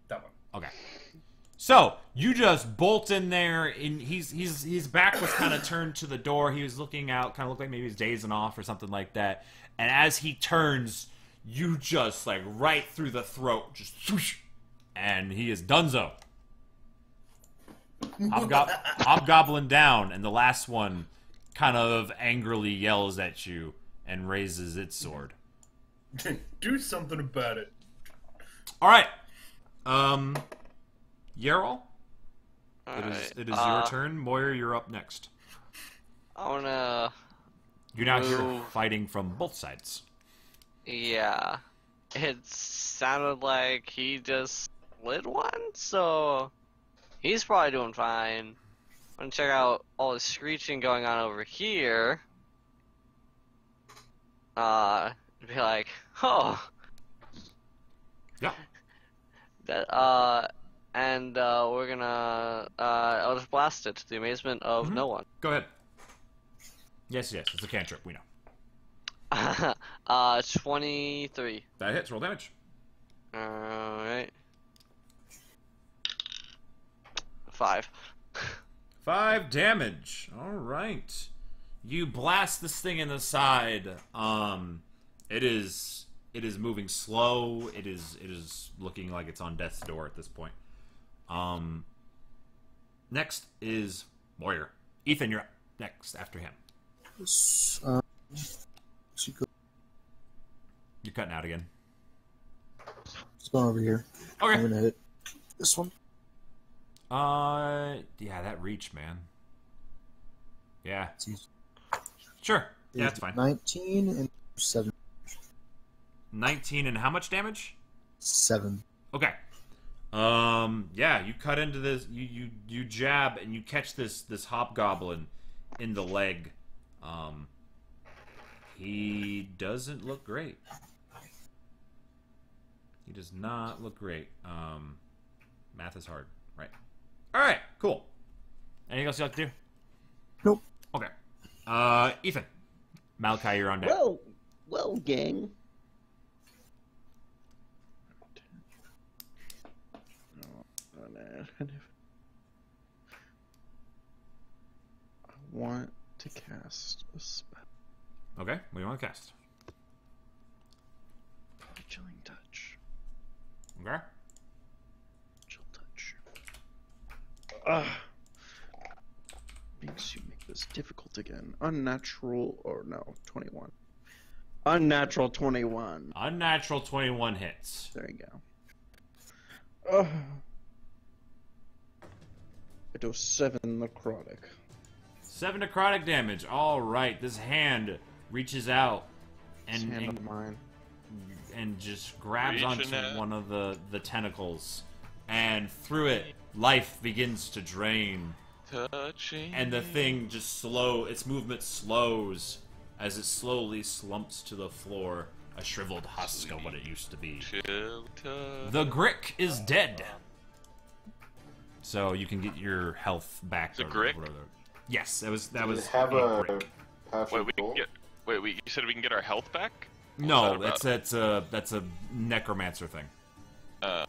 that one. Okay. So, you just bolt in there, and his back was kind of turned to the door. He was looking out, kind of looked like maybe he's dazing off or something like that. And as he turns, you just, like, right through the throat, just swoosh, and he is donezo. Hobgoblin down, and the last one kind of angrily yells at you and raises its sword. Do something about it. All right. Yarol, Alright, it is your turn. Moyer, you're up next. I wanna. You're now here move. fighting from both sides. Yeah. It sounded like he just lit one, so he's probably doing fine. I'm gonna check out all the screeching going on over here. Be like, oh. Yeah. That, and we're gonna I'll just blast it to the amazement of no one. Go ahead. Yes, it's a cantrip. We know. 23. That hits. Roll damage. Alright. 5. 5 damage. All right. You blast this thing in the side. It is moving slow. It is looking like it's on death's door at this point. Next is Moyer. Ethan, you're up next after him. You're cutting out again. It's going over here. Okay. I'm gonna hit this one. Yeah, that reach, man. Yeah. It's easy. Sure. Yeah, that's fine. 19 and 7. 19 and how much damage? 7. Okay. Yeah, you cut into this, you jab, and you catch this hobgoblin in the leg. He doesn't look great. He does not look great. Math is hard, right? Alright, cool. Anything else you like to do? Nope. Okay. Ethan. Malachi, you're on deck. Well, gang. I want to cast a spell. Okay, what do you want to cast? Chilling touch. Okay. Chill touch. Makes you make this difficult again. Unnatural, or no, 21. Unnatural 21. Unnatural 21 hits. There you go. I do 7 necrotic. 7 necrotic damage. All right, this hand reaches out Hand and of mine. just grabs Reaching onto out. one of the tentacles, and through it, life begins to drain, Touching. and the thing just its movement slows as it slowly slumps to the floor, a shriveled husk of what it used to be. Chill touch. The Grick is dead. So you can get your health back. The or Grick? whatever. Yes, that was Does it a have a Grick. pouch Wait, of we can gold? get. Wait, you said we can get our health back? No, What's that's a necromancer thing. No.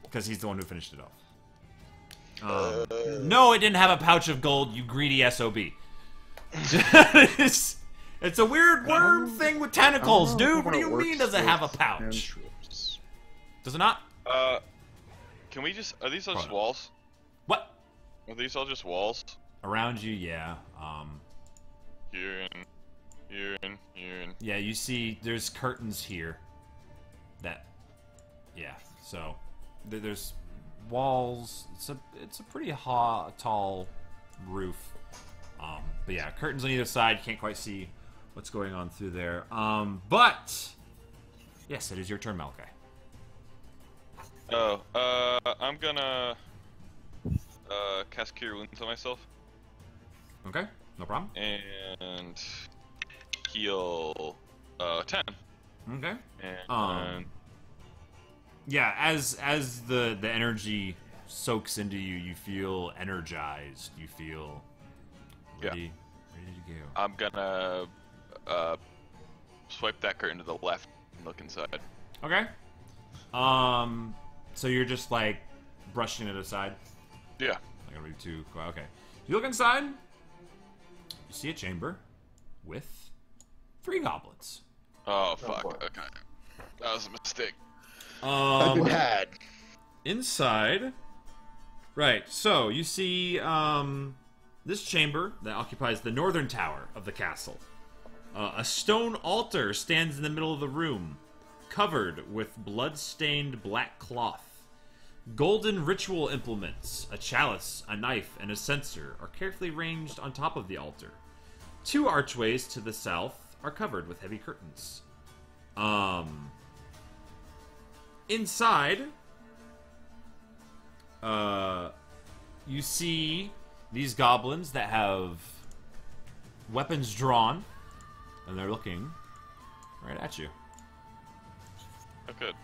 Because he's the one who finished it off. No, it didn't have a pouch of gold, you greedy SOB. it's a weird worm thing with tentacles, dude. What do you mean does it have a pouch? Cantrips. Does it not? Can we just? Are these all just Hold on. walls? What? Are these all just walls? Around you, yeah. Here and. Yeah, you see there's curtains here. Yeah, so there's walls. It's a pretty tall roof. But yeah, curtains on either side. You can't quite see what's going on through there. But yes, it is your turn, Malachi. I'm gonna cast Cure Wounds on myself Okay, no problem. and heal 10. Okay. And Yeah, as the energy soaks into you, you feel energized. You feel ready Ready to go. I'm gonna swipe that curtain to the left and look inside. Okay. So you're just like brushing it aside. Yeah. Not gonna be too. Okay. You look inside. You see a chamber with 3 goblins. Oh fuck. Okay. That was a mistake. I've been had. Inside. Right. So you see this chamber that occupies the northern tower of the castle. A stone altar stands in the middle of the room, covered with blood-stained black cloth. Golden ritual implements, a chalice, a knife, and a censer are carefully ranged on top of the altar. 2 archways to the south are covered with heavy curtains. Inside, you see these goblins that have weapons drawn, and they're looking right at you. Oh, good.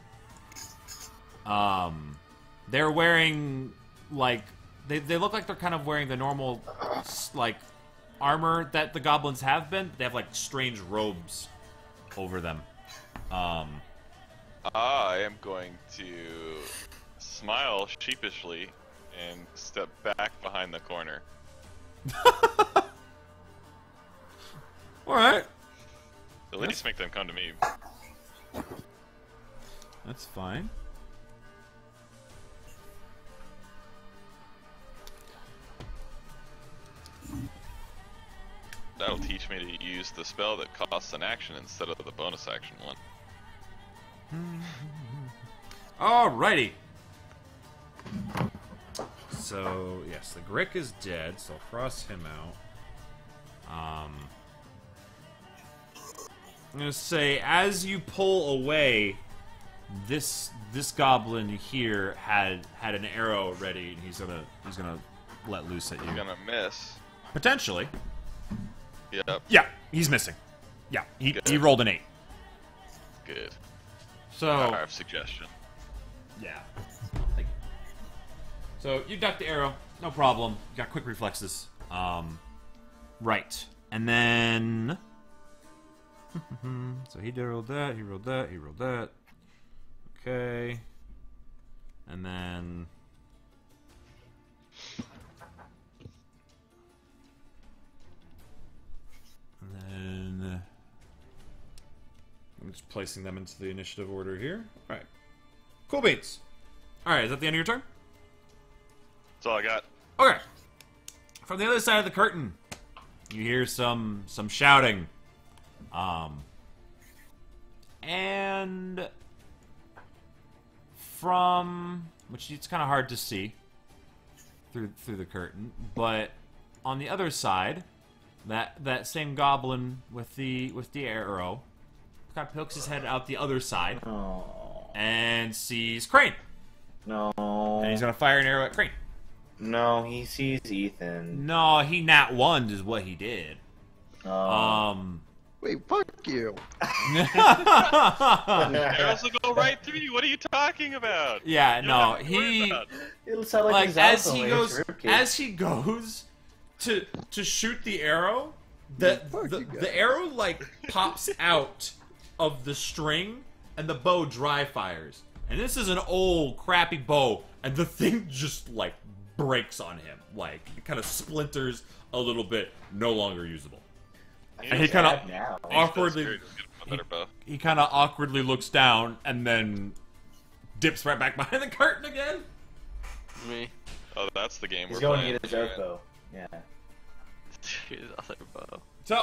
They're wearing, like, they look like they're kind of wearing the normal, like, armor that the goblins have been. They have, like, strange robes over them. I am going to smile sheepishly and step back behind the corner. Alright. At least make them come to me. That's fine. That'll teach me to use the spell that costs an action instead of the bonus action one. Alrighty. So, yes, the Grick is dead, so I'll cross him out. I'm gonna say, as you pull away, this goblin here had an arrow ready, and he's gonna let loose at you. You're gonna miss. Potentially. Yep. Yeah, he's missing. Yeah, he rolled an 8. Good. So I have a suggestion. yeah. So you duck the arrow, no problem. You got quick reflexes. Right. And then so he rolled that, he rolled that, he rolled that. Okay. And then I'm just placing them into the initiative order here. Alright. Cool beans. Alright, is that the end of your turn? That's all I got. Okay. From the other side of the curtain, you hear some shouting. And from which it's kind of hard to see through the curtain, but on the other side, that same goblin with the arrow kind of pokes his head out the other side and sees Crane. No. And he's gonna fire an arrow at Crane. No, he sees Ethan. No, he nat 1'd is what he did. Wait, fuck you. Arrows will go right through you. What are you talking about? Yeah, You don't no, have to worry he about it. It'll sound like, like he's as out he the goes way, it's as he goes to shoot the arrow, the arrow like pops out of the string and the bow dry fires. And this is an old crappy bow, and the thing just like breaks on him, like it kind of splinters a little bit, no longer usable. And he kind of now. awkwardly he kind of awkwardly looks down and then dips right back behind the curtain again. Me. Oh, that's the game He's we're going playing. to get his dark bow. Yeah. His other bow. So,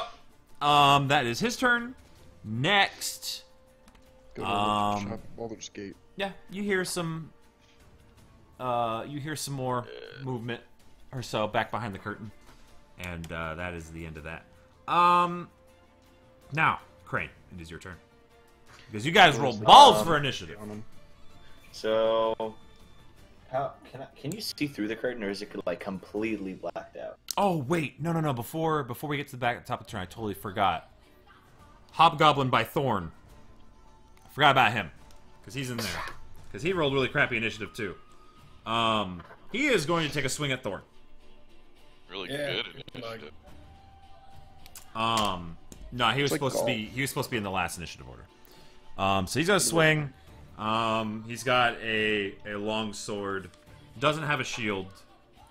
that is his turn. Next, Go to Baldur's Gate. yeah, you hear some more movement or so back behind the curtain, and that is the end of that. Now, Crane, it is your turn because you guys rolled balls for initiative. So, how can you see through the curtain, or is it like completely blacked out? Oh wait, no. Before we get to the top of the turn, I totally forgot. Hobgoblin by Thorn. Forgot about him because he's in there because he rolled really crappy initiative too. He is going to take a swing at Thorn. Really Yeah, good like- initiative. No, he was It's like supposed to be. He was supposed to be in the last initiative order. So he's gonna swing. He's got a long sword. Doesn't have a shield.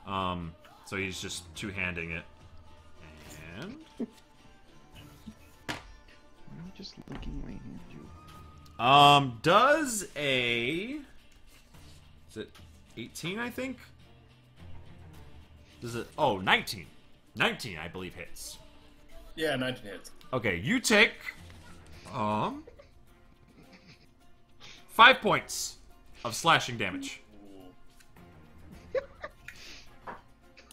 So he's just two-handing it. And I'm just licking my hand, you. does a... Is it 18, I think? Does it... Oh, 19. 19, I believe, hits. Yeah, 19 hits. Okay, you take... 5 points of slashing damage.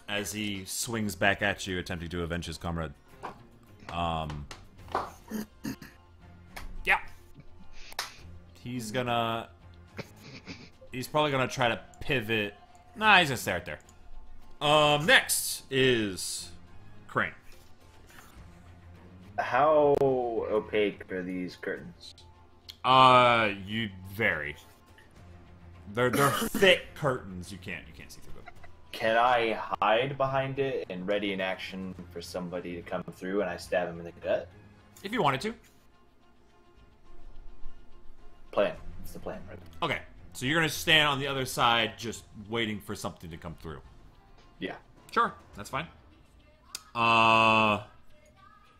As he swings back at you, attempting to avenge his comrade. Yeah. He's gonna... He's probably gonna try to pivot. Nah, he's gonna stay right there. Next is Crane. How opaque are these curtains? You vary. They're thick curtains. You can't see through them. Can I hide behind it and ready in action for somebody to come through and I stab him in the gut? If you wanted to. Plan. It's the plan, right? Okay. So you're gonna stand on the other side, just waiting for something to come through. Yeah. Sure, that's fine.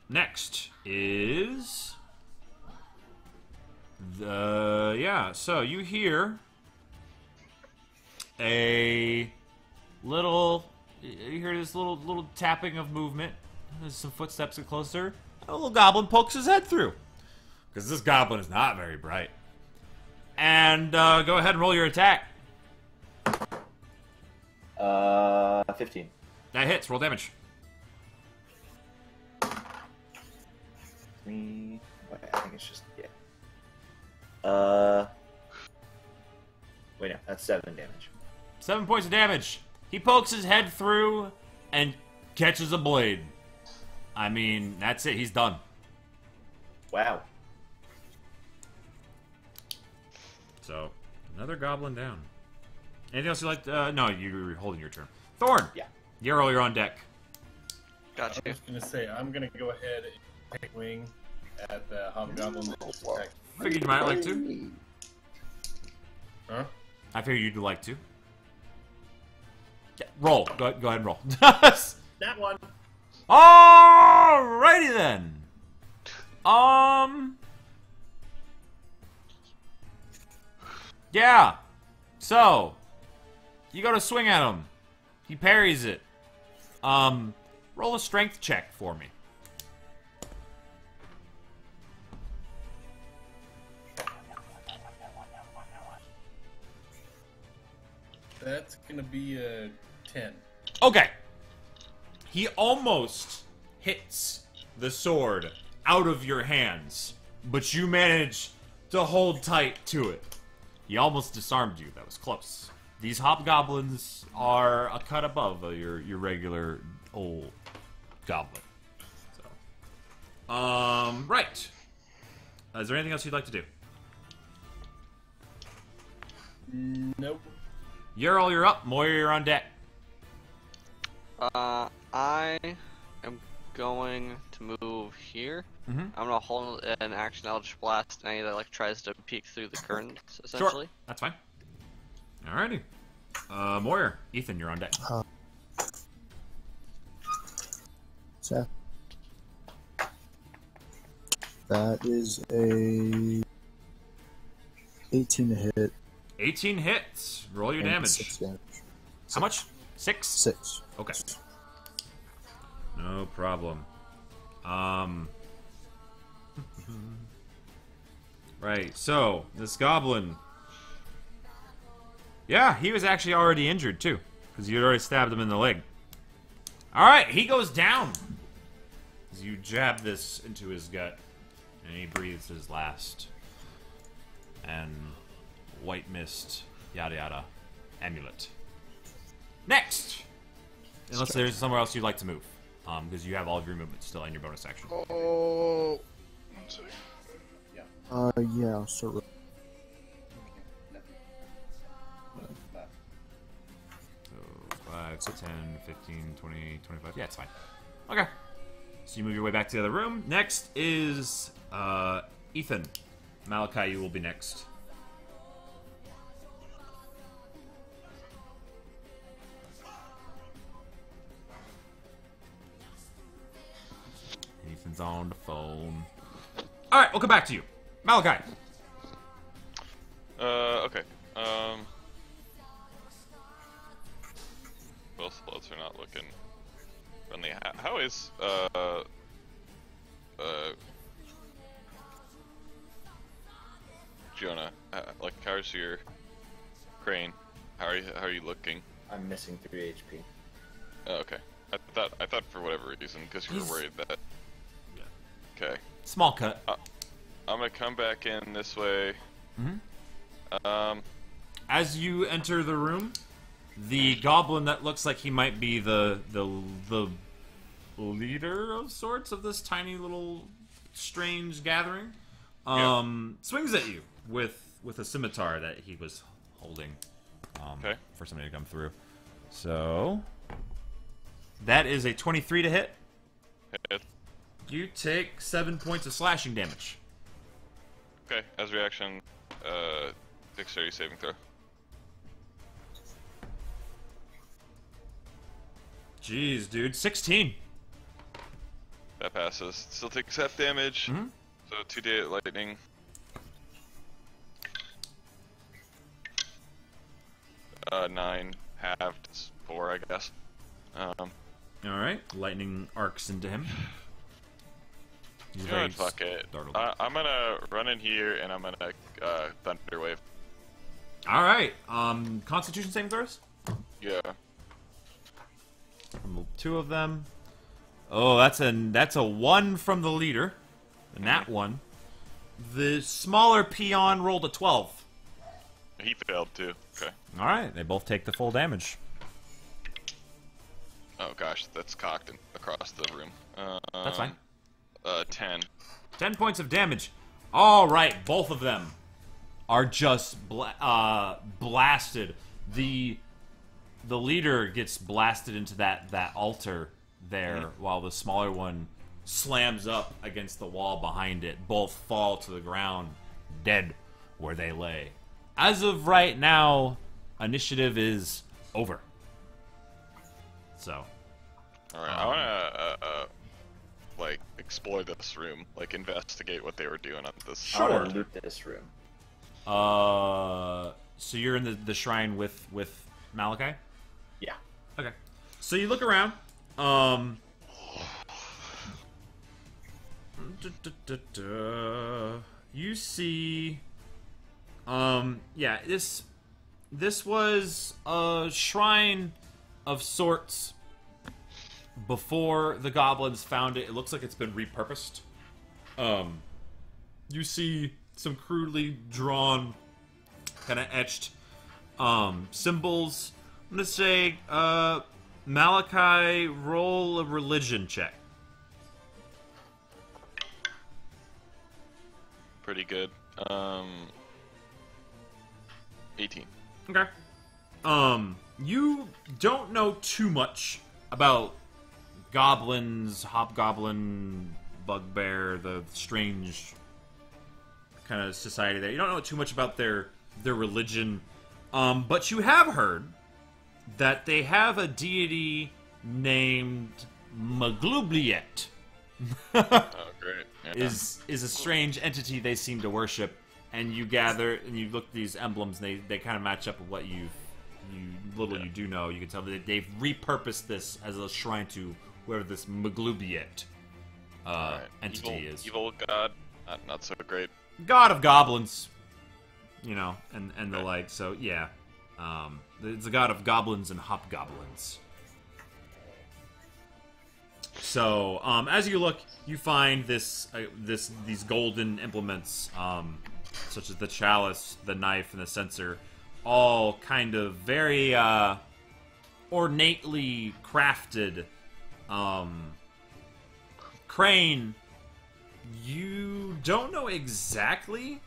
Next is so you hear you hear this little tapping of movement. There's some footsteps get closer. A little goblin pokes his head through. Because this goblin is not very bright. And go ahead and roll your attack. 15. That hits. Roll damage. 3. Wait, I think it's just wait, no, that's 7 damage. 7 points of damage. He pokes his head through and catches a blade. I mean, that's it. He's done. Wow. So, another goblin down. Anything else you like? No, you're holding your turn. Thorn! Yeah. You're on deck. Gotcha. I was gonna say I'm gonna go ahead and take wing at the hobgoblin that just attacked. Figured you might like to. Huh? I figured you'd like to. Yeah, roll. Go ahead and roll. That one. Alrighty then. Yeah. So, you go to swing at him. He parries it. Roll a strength check for me. That's gonna be a 10. Okay. He almost hits the sword out of your hands, but you manage to hold tight to it. He almost disarmed you. That was close. These hobgoblins are a cut above your regular old goblin. So, right. Is there anything else you'd like to do? Nope. You're up. Moira, you're on deck. I am going to move here. Mm-hmm. I'm gonna hold an action Eldritch Blast any that like tries to peek through the curtains, essentially. Sure. That's fine. Alrighty. Moira, Ethan, you're on deck. Seth. That is a 18 to hit. 18 hits. Roll your and damage. 6 damage. How much? 6? 6. Okay. No problem. Right, so, this goblin... Yeah, he was actually already injured, too. Because you had already stabbed him in the leg. Alright, he goes down! As you jab this into his gut. And he breathes his last. And... white mist. Yada yada. Amulet. Next! Unless there's somewhere else you'd like to move. Because you have all of your movement still in your bonus action. Oh. 1 second. Yeah, I'll start with... So 5, 10, 15, 20, 25. Yeah, it's fine. Okay. So you move your way back to the other room. Next is Ethan. Malachi, you will be next. Ethan's on the phone. All right, we'll come back to you, Malachi. Okay. Both slots are not looking friendly. How is Jonah? Like, how's your Crane? How are you looking? I'm missing 3 HP. Oh, okay. I thought for whatever reason, because you were worried that. Yeah. Okay. Small cut. I'm gonna come back in this way. As you enter the room, the goblin that looks like he might be the leader of sorts of this tiny little strange gathering, swings at you with a scimitar that he was holding for somebody to come through. So that is a 23 to hit. Hit. You take 7 points of slashing damage. Okay. As reaction, dexterity saving throw. Jeez, dude, 16. That passes. Still takes half damage. So 2d8 lightning. Nine halved is 4, I guess. All right, lightning arcs into him. He's You know what, fuck it. startled. I'm gonna run in here and I'm gonna thunder wave. All right, Constitution saving throws. Yeah. Two of them. Oh, that's a 1 from the leader, and that one. The smaller peon rolled a 12. He failed too. Okay. All right, they both take the full damage. Oh gosh, that's cocked across the room. That's fine. 10. 10 points of damage. All right, both of them are just blasted. The leader gets blasted into that altar there, while the smaller one slams up against the wall behind it. Both fall to the ground, dead where they lay. As of right now, initiative is over. So, All right, I wanna like explore this room, like investigate what they were doing on this. I want to loot this room. so you're in the shrine with Malachi? Yeah. Okay. So you look around. You see. Yeah. This was a shrine of sorts before the goblins found it. It looks like it's been repurposed. You see some crudely drawn, kind of etched symbols. I'm gonna say, Malachi, roll a religion check. Pretty good. 18. Okay. You don't know too much about goblins, hobgoblin, bugbear, the strange kind of society there. You don't know too much about their religion, but you have heard that they have a deity named Maglubliet. Oh, great. Yeah. is a strange entity they seem to worship, and you gather and you look at these emblems, and they kind of match up with what you do know. You can tell that they've repurposed this as a shrine to whoever this Maglubliet entity is. Evil god, not so great. God of goblins, and the like. So yeah, it's a god of goblins and hobgoblins. So as you look, you find these golden implements, such as the chalice, the knife, and the censer, all kind of very ornately crafted. Crane, you don't know exactly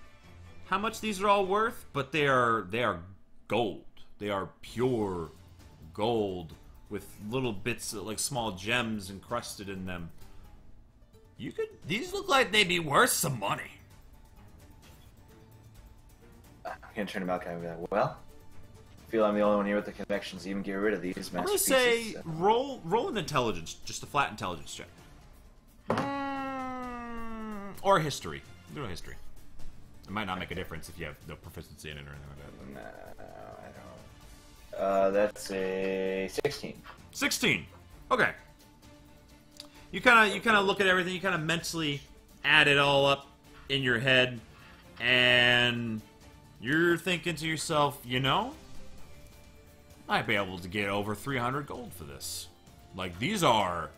how much these are all worth, but they are gold. They are pure gold with little bits of, like, small gems encrusted in them. These look like they'd be worth some money. I'm gonna turn to Malachi and be like, well, I feel I'm the only one here with the connections to even get rid of these I'm gonna masterpieces. say so- roll an intelligence, just a flat intelligence check. Or history. Do a history. It might not make a difference if you have no proficiency in it or anything like that. No, I don't. That's a 16. 16. Okay. You kind of look at everything. You kind of mentally add it all up in your head, and you're thinking to yourself, you know, I'd be able to get over 300 gold for this. Like, these are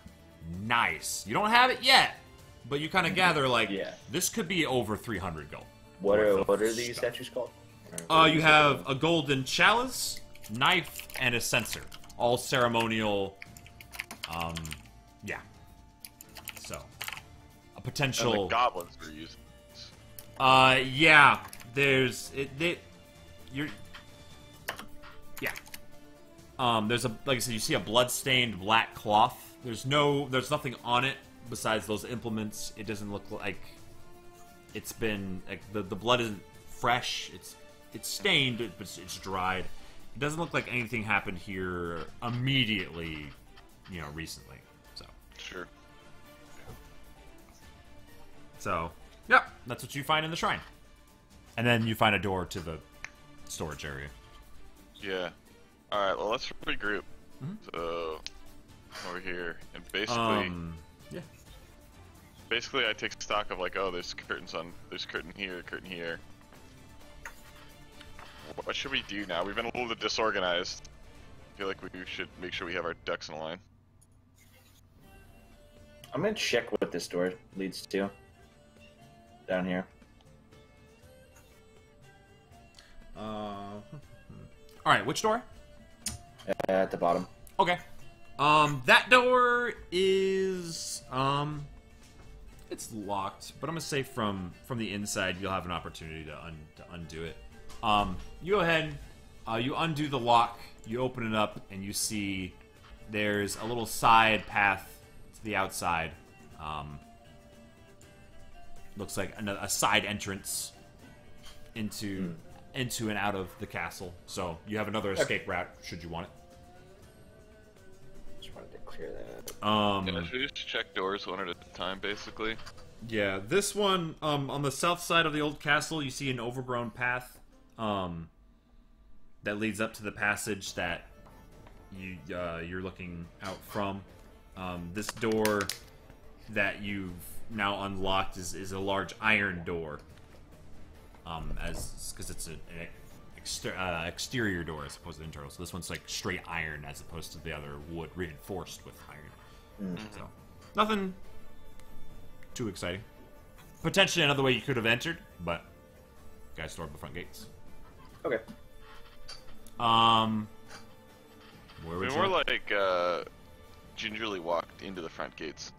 nice. You don't have it yet, but you kind of gather, like, this could be over 300 gold. What are these statues called? You have a golden chalice, knife, and a censer. All ceremonial, yeah. So, a potential... And the goblins were using. Yeah. There's... You're... Yeah. There's a... Like I said, you see a blood-stained black cloth. There's nothing on it besides those implements. It doesn't look like... It's been... Like, the blood isn't fresh. It's stained, but it's dried. It doesn't look like anything happened here immediately, recently. So. Sure. So, yeah, that's what you find in the shrine. And then you find a door to the storage area. Yeah. Alright, well, let's regroup. So, over here. And basically... yeah. Basically, I take stock of, like, oh, there's curtain here, curtain here. What should we do now? We've been a little bit disorganized. I feel like we should make sure we have our ducks in a line. I'm gonna check what this door leads to. Down here. Alright, which door? At the bottom. Okay. That door is, it's locked, but I'm gonna say from the inside, you'll have an opportunity to undo it. You go ahead, you undo the lock, you open it up, and you see there's a little side path to the outside. Looks like a side entrance into and out of the castle. So you have another escape route should you want it. Just wanted to clear that. Yeah, should we just check doors one at a time, basically? Yeah, this one, on the south side of the old castle, you see an overgrown path, that leads up to the passage that you're looking out from. This door that you've now unlocked is a large iron door, because it's an exterior door as opposed to internal. So this one's like straight iron as opposed to the other wood reinforced with iron. So nothing too exciting. Potentially another way you could have entered, but guys stormed the front gates. Okay. Where would We you more like? like gingerly walked into the front gates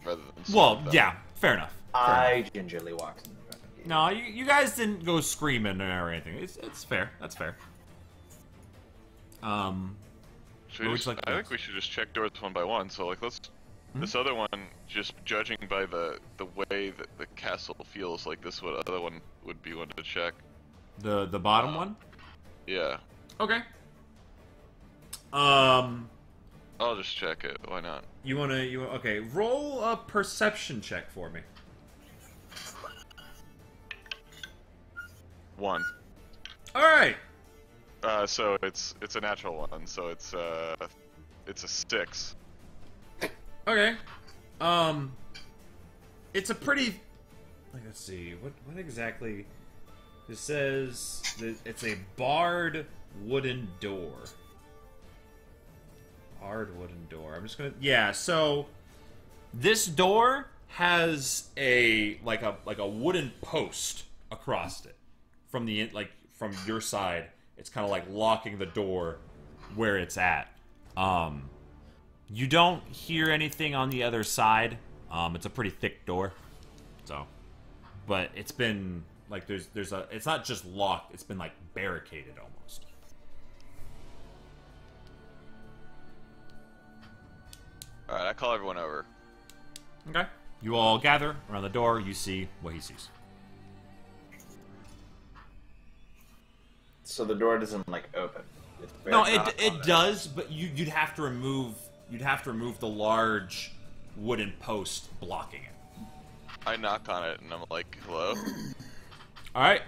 rather than. Well, yeah, fair enough. I gingerly walked in the front gate. No, you guys didn't go screaming or anything. It's fair. That's fair. Should we Where would just, you like to I go? think we should just check doors one by one. So like, let's. This other one, just judging by the way that the castle feels, like this other one would be one to check. The bottom one? Yeah. Okay. I'll just check it. Why not? Okay, roll a perception check for me. 1. Alright. So it's a natural one. So it's a 6. Okay. It's a pretty... Let's see, what exactly... It says that it's a barred wooden door. Barred wooden door. I'm just gonna... Yeah, so... This door has a wooden post across it. From from your side, it's kind of like locking the door where it's at. You don't hear anything on the other side. It's a pretty thick door. So, but it's been like it's not just locked, it's been like barricaded almost. All right, I call everyone over. Okay. You all gather around the door. You see what he sees. So the door doesn't like open. It's No, very- it does, but you'd have to remove the large wooden post blocking it. I knock on it and I'm like, hello? All right,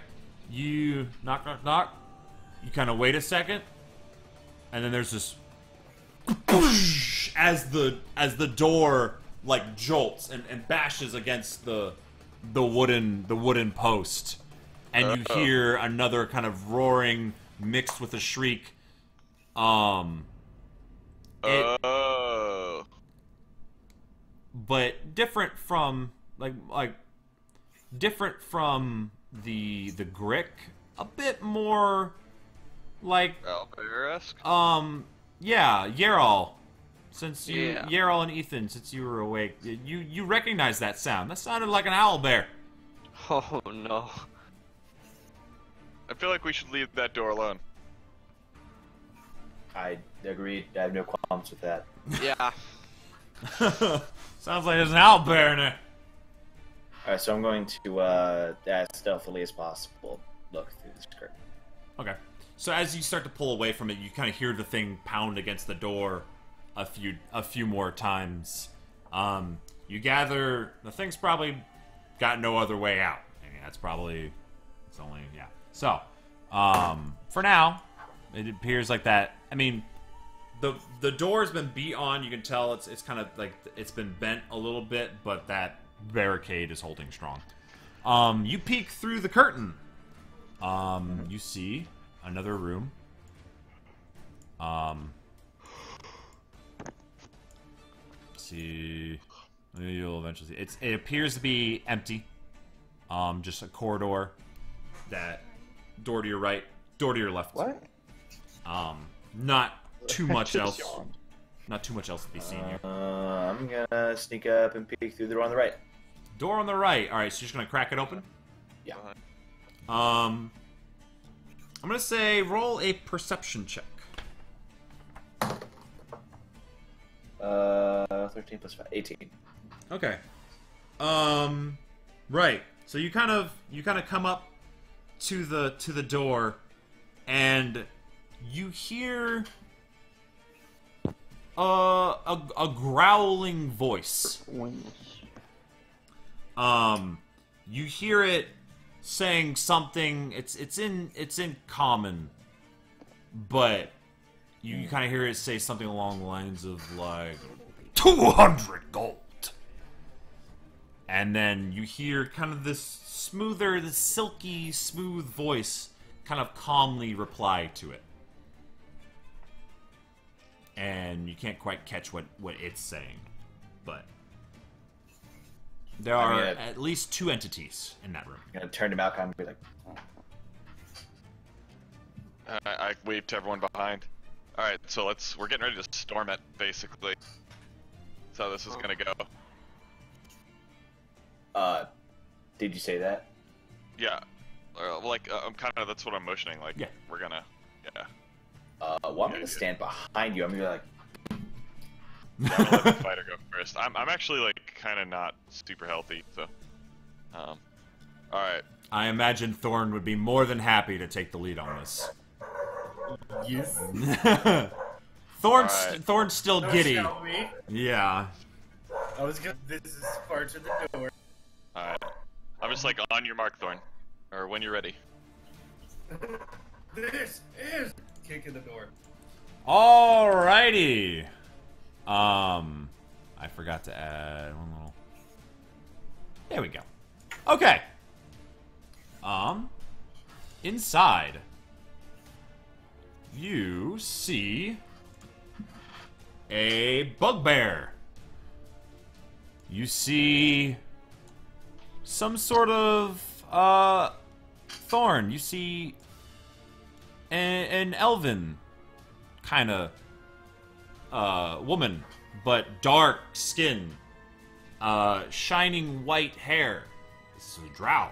you knock, knock, knock. You kind of wait a second, and then there's this as the door like jolts and bashes against the wooden post, and you hear another kind of roaring mixed with a shriek. But different from different from the Grick, a bit more like Owlbear-esque? yeah, Yerol. Since you Yeah. Yerol and Ethan, since you were awake, you recognize that sound. That sounded like an owlbear. Oh no. I feel like we should leave that door alone. I agree. I have no qualms with that. Yeah. Sounds like there's an owlbear in there. Alright, so I'm going to, as stealthily as possible, look through this curtain. Okay. So as you start to pull away from it, you kind of hear the thing pound against the door a few more times. You gather the thing's probably got no other way out. I mean, it's only, yeah. So, for now, it appears like that. I mean, the door's been beat on. You can tell it's kind of like it's been bent a little bit, but that barricade is holding strong. You peek through the curtain. You see another room. See, you'll eventually see. It appears to be empty. Just a corridor. That door to your right, door to your left. What? Not too much Just else. yawned. Not too much else to be seen here. I'm gonna sneak up and peek through the door on the right. Door on the right. All right, so you're just gonna crack it open. Yeah. I'm gonna say roll a perception check. 13 plus 5, 18. Okay. Right. So you kind of come up to the door, and you hear a growling voice. Wings. You hear it saying something. It's in common, but you kind of hear it say something along the lines of like 200 gold. And then you hear kind of this silky, smooth voice kind of calmly reply to it. And you can't quite catch what it's saying. But there are at least 2 entities in that room. I'm gonna turn to Malcolm and be like, I wave to everyone behind. Alright, so we're getting ready to storm it, basically. That's how this is gonna go. did you say that? Yeah. I'm kind of, that's what I'm motioning, like, Yeah. we're gonna, yeah. Well, I'm gonna stand behind you. I'm gonna be like, I'm gonna let the fighter go first. I'm actually, like, kind of not super healthy, so. Alright. I imagine Thorn would be more than happy to take the lead on this. Yes. Thorn's Alright. Thorn's still Don't giddy. shout me. Yeah. I was gonna. This is far to the door. Alright. I'm just like, on your mark, Thorn. Or when you're ready. This is kicking the door. Alrighty. I forgot to add one little. There we go. Okay. Inside, you see a bugbear. You see some sort of thorn. You see an elven kind of woman, but dark skin, shining white hair. This is a drow.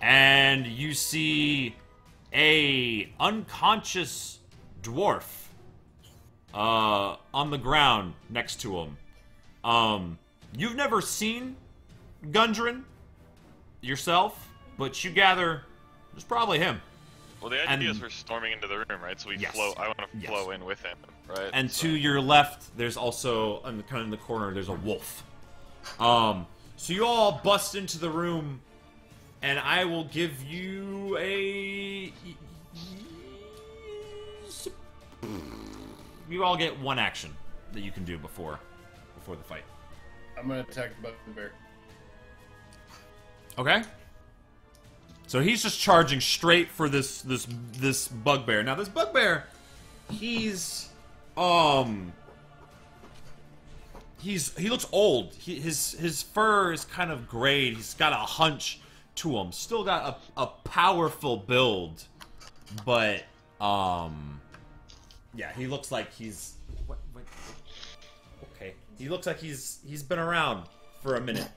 And you see a unconscious dwarf on the ground next to him. You've never seen Gundren yourself, but you gather it's probably him. Well, the idea is we're storming into the room, right? So we Yes. flow. I want to flow in with him, right? And so. to your left, there's also, kind of in the corner, there's a wolf. So you all bust into the room, and I will give you a... You all get one action that you can do before the fight. I'm gonna attack the bugbear. Okay. So he's just charging straight for this bugbear. Now this bugbear, he looks old. His fur is kind of grayed. He's got a hunch to him. Still got a powerful build, but yeah, he looks like he's okay. He looks like he's been around for a minute.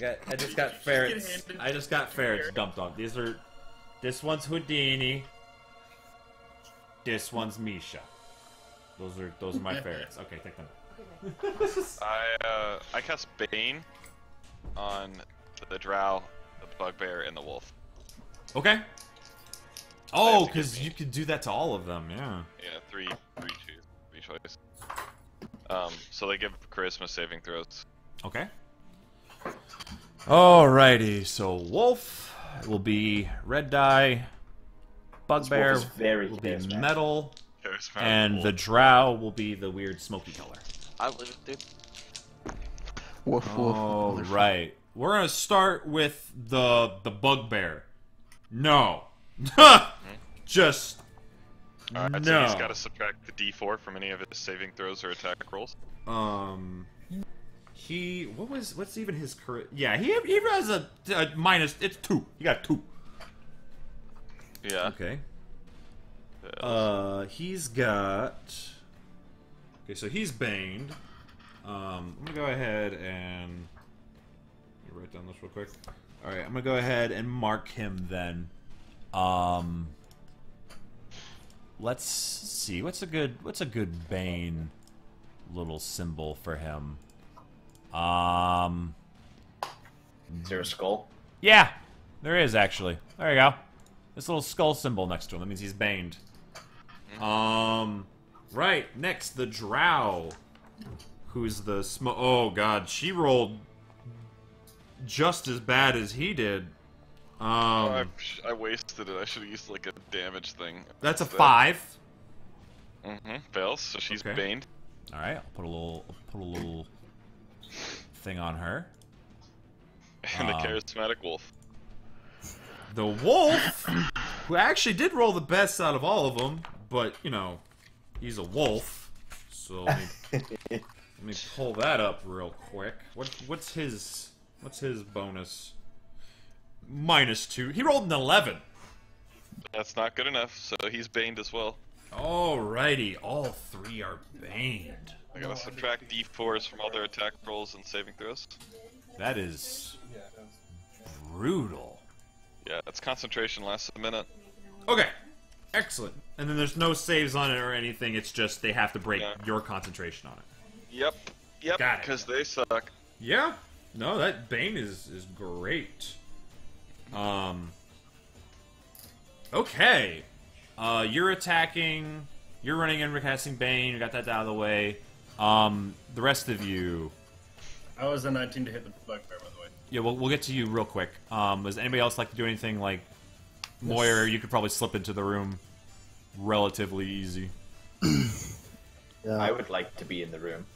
I just got ferrets. I just got ferrets dumped on. This one's Houdini. This one's Misha. Those are my ferrets. Okay, take them. I cast Bane on the drow, the bugbear, and the wolf. Okay. Oh, because you could do that to all of them. Yeah. Yeah, three choices. So they give charisma saving throws. Okay. Alrighty, so wolf will be red die, bugbear This wolf is very will be charismatic. metal, Charismatic and wolf. the drow will be the weird smoky color. I believe it, dude. Woof woof. All right, we're gonna start with the bugbear. No, just Alright, no. so he's got to subtract the D4 from any of his saving throws or attack rolls. What's even his current? Yeah, he has a minus. It's 2. He got 2. Yeah. Okay. He's got. Okay, so he's baned. I'm gonna go ahead and let me write down this real quick. All right, I'm gonna go ahead and mark him then. Let's see. What's a good bane little symbol for him? Is there a skull? Yeah, there is actually. There you go. This little skull symbol next to him. That means he's baned. Right. Next, the drow. Who's the oh god, she rolled just as bad as he did. I wasted it. I should have used like a damage thing. That's a instead. 5. Fails. So she's Okay. baned. All right, I'll put a little thing on her. And the charismatic wolf. The wolf, who actually did roll the best out of all of them, but you know, he's a wolf. So let me pull that up real quick. What's his bonus? -2. He rolled an 11. That's not good enough. So he's baned as well. Alrighty, all 3 are baned. I gotta subtract D4s from all their attack rolls and saving throws. That is brutal. Yeah, its concentration lasts a minute. Okay, excellent. And then there's no saves on it or anything. It's just they have to break Yeah. your concentration on it. Yep, Got it. because they suck. Yeah. No, that Bane is great. Okay. You're attacking. You're running in, recasting Bane. You got that out of the way. The rest of you. I was a 19 to hit the bugbear, by the way. Yeah, we'll get to you real quick. Does anybody else like to do anything like Moyer? You could probably slip into the room relatively easy. Yeah. I would like to be in the room.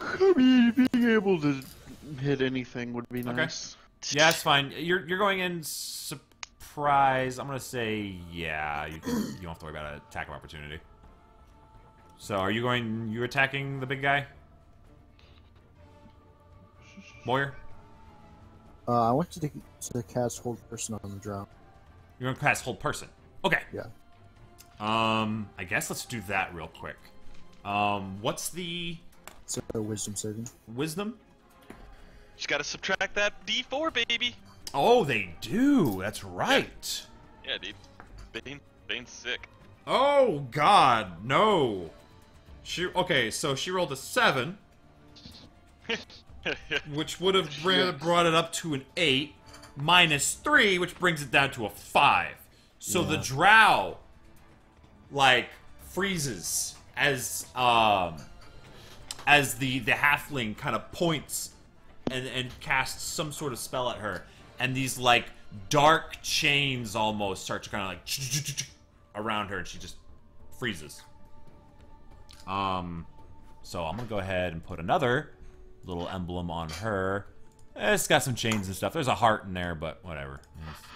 I mean, being able to hit anything would be nice. Yeah, it's fine. You're going in surprise. I'm gonna say yeah. You don't have to worry about an attack of opportunity. So are you going? You attacking the big guy, Moyer? I want you to cast Hold Person on the drow. You're gonna cast Hold Person. Okay. Yeah. I guess let's do that real quick. What's the It's a wisdom saving. wisdom? Just gotta subtract that D4, baby. Oh, they do. That's right. Yeah, dude. Bane's sick. Oh God, no. Okay, so she rolled a 7. which would have brought it up to an 8, minus 3, which brings it down to a 5. So the drow, like, freezes as the halfling kind of points and casts some sort of spell at her, and these like dark chains almost start to kind of like around her, and she just freezes. So I'm gonna go ahead and put another little emblem on her. It's got some chains and stuff. There's a heart in there, but whatever.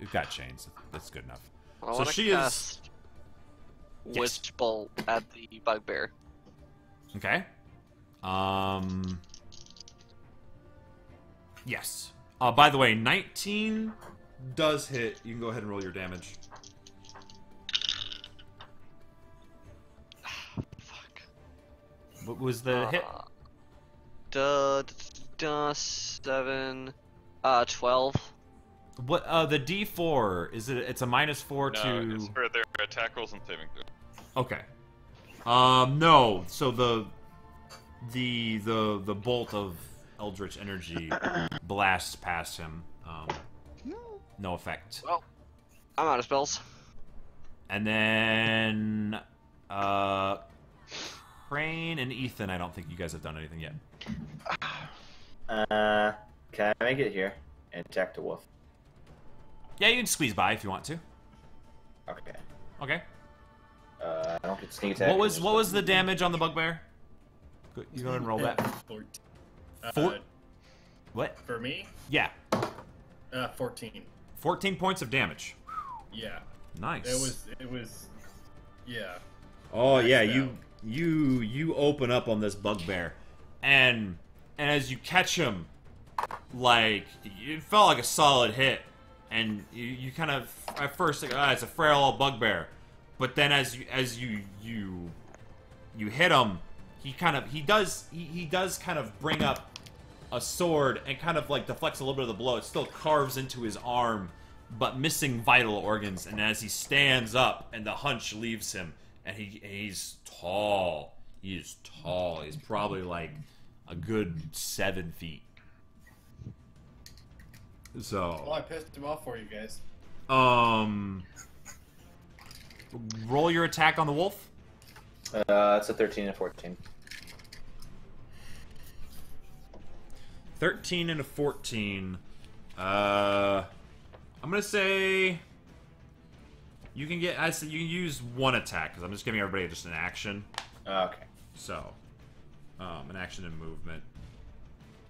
It's got chains. That's good enough. I So she is. Witch bolt at the bugbear. Okay. Yes. By the way, 19 does hit. You can go ahead and roll your damage. Fuck. What was the hit? 7, 12. What? The D4 is it? It's a -4 No, to. it's for their attack rolls and saving throws. Okay. No. So the bolt of eldritch energy blasts past him. No effect. Well, I'm out of spells. And then Crane and Ethan, I don't think you guys have done anything yet. Can I make it here and attack the wolf? Yeah, you can squeeze by if you want to. Okay. Okay. I don't get sneak attack. What was the damage on the bugbear? You go ahead and roll that. 14. What? For me? Yeah. 14. 14 points of damage. Yeah. Nice. It was. Yeah. Oh yeah, Maxed out. you open up on this bugbear, and as you catch him, like it felt like a solid hit, and you kind of at first think, it's a frail old bugbear, but then as you hit him, he does kind of bring up a sword and kind of like deflects a little bit of the blow. It still carves into his arm, but missing vital organs. And as he stands up and the hunch leaves him, and he's tall. He is tall. He's probably like a good 7 feet. So. Well, I pissed him off for you guys. Roll your attack on the wolf. It's a 13 and 14. 13 and a 14. I'm gonna say you can get. I said you can use one attack because I'm just giving everybody just an action. Okay. So, an action and movement.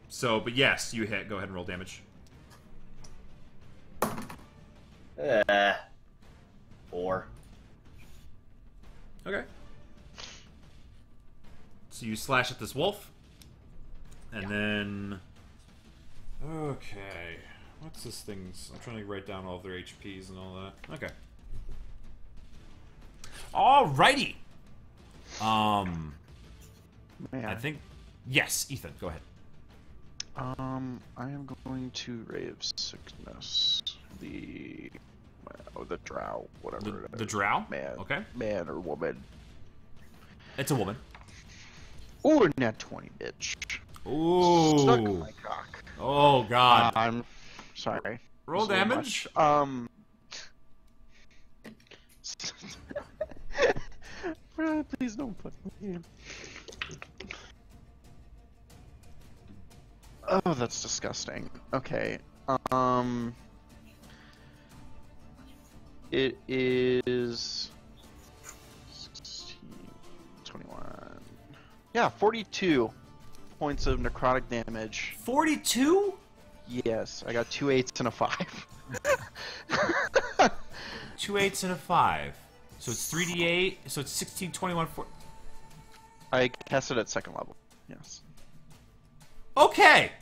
So, but yes, you hit. Go ahead and roll damage. 4. Okay. So you slash at this wolf, and then. Okay. What's this thing's? I'm trying to write down all of their HPs and all that. Okay. Alrighty. Man. I think. Yes, Ethan, go ahead. I am going to Ray of Sickness. The drow, whatever. The drow? Man. Okay. Man or woman. It's a woman. Ooh, nat 20, bitch. Ooh. Stuck my cock. Oh, God. I'm sorry. Roll So damage. much. Please don't put me in. Oh, that's disgusting. Okay. It is 16, 21. Yeah, 42 points of necrotic damage. 42? Yes, I got 2 8s and a 5. 2 8s and a 5. So it's 3d8. So it's 16, 21, 4. I cast it at second level. Yes. Okay.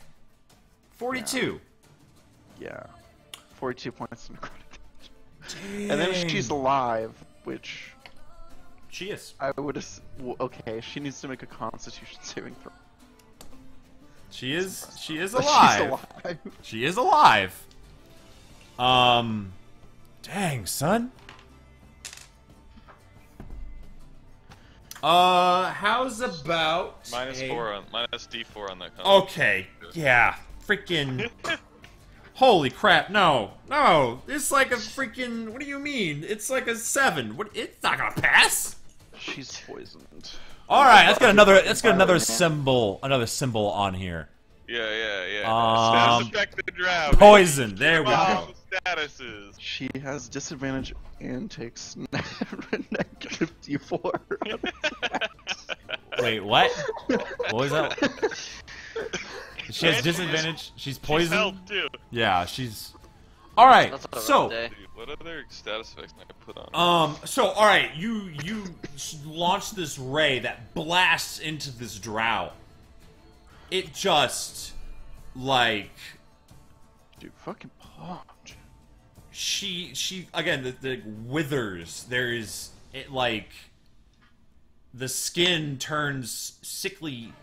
42. Yeah. 42 points of necrotic damage. Dang. And then if she's alive, which She is. I would. Okay, she needs to make a Constitution saving throw. She is. She is She's alive. alive. She is alive. Dang, son. How's about Minus D4 on that. Okay, yeah, freaking. Holy crap! No, it's like a freaking. What do you mean? It's like a 7. What? It's not gonna pass. She's poisoned. All right, let's get another symbol. Another symbol on here. Yeah. Status effect the drow. Poison. There we go. Statuses. She has disadvantage and takes negative D4. Wait, what? What was that? She has disadvantage. She's poisoned. She's held too. Yeah, she's. All right. That's a rough So. day. Dude, what other status effects can I put on? So all right, you launch this ray that blasts into this drow. It just like Dude, fucking punch. she again the withers. There's it like the skin turns sickly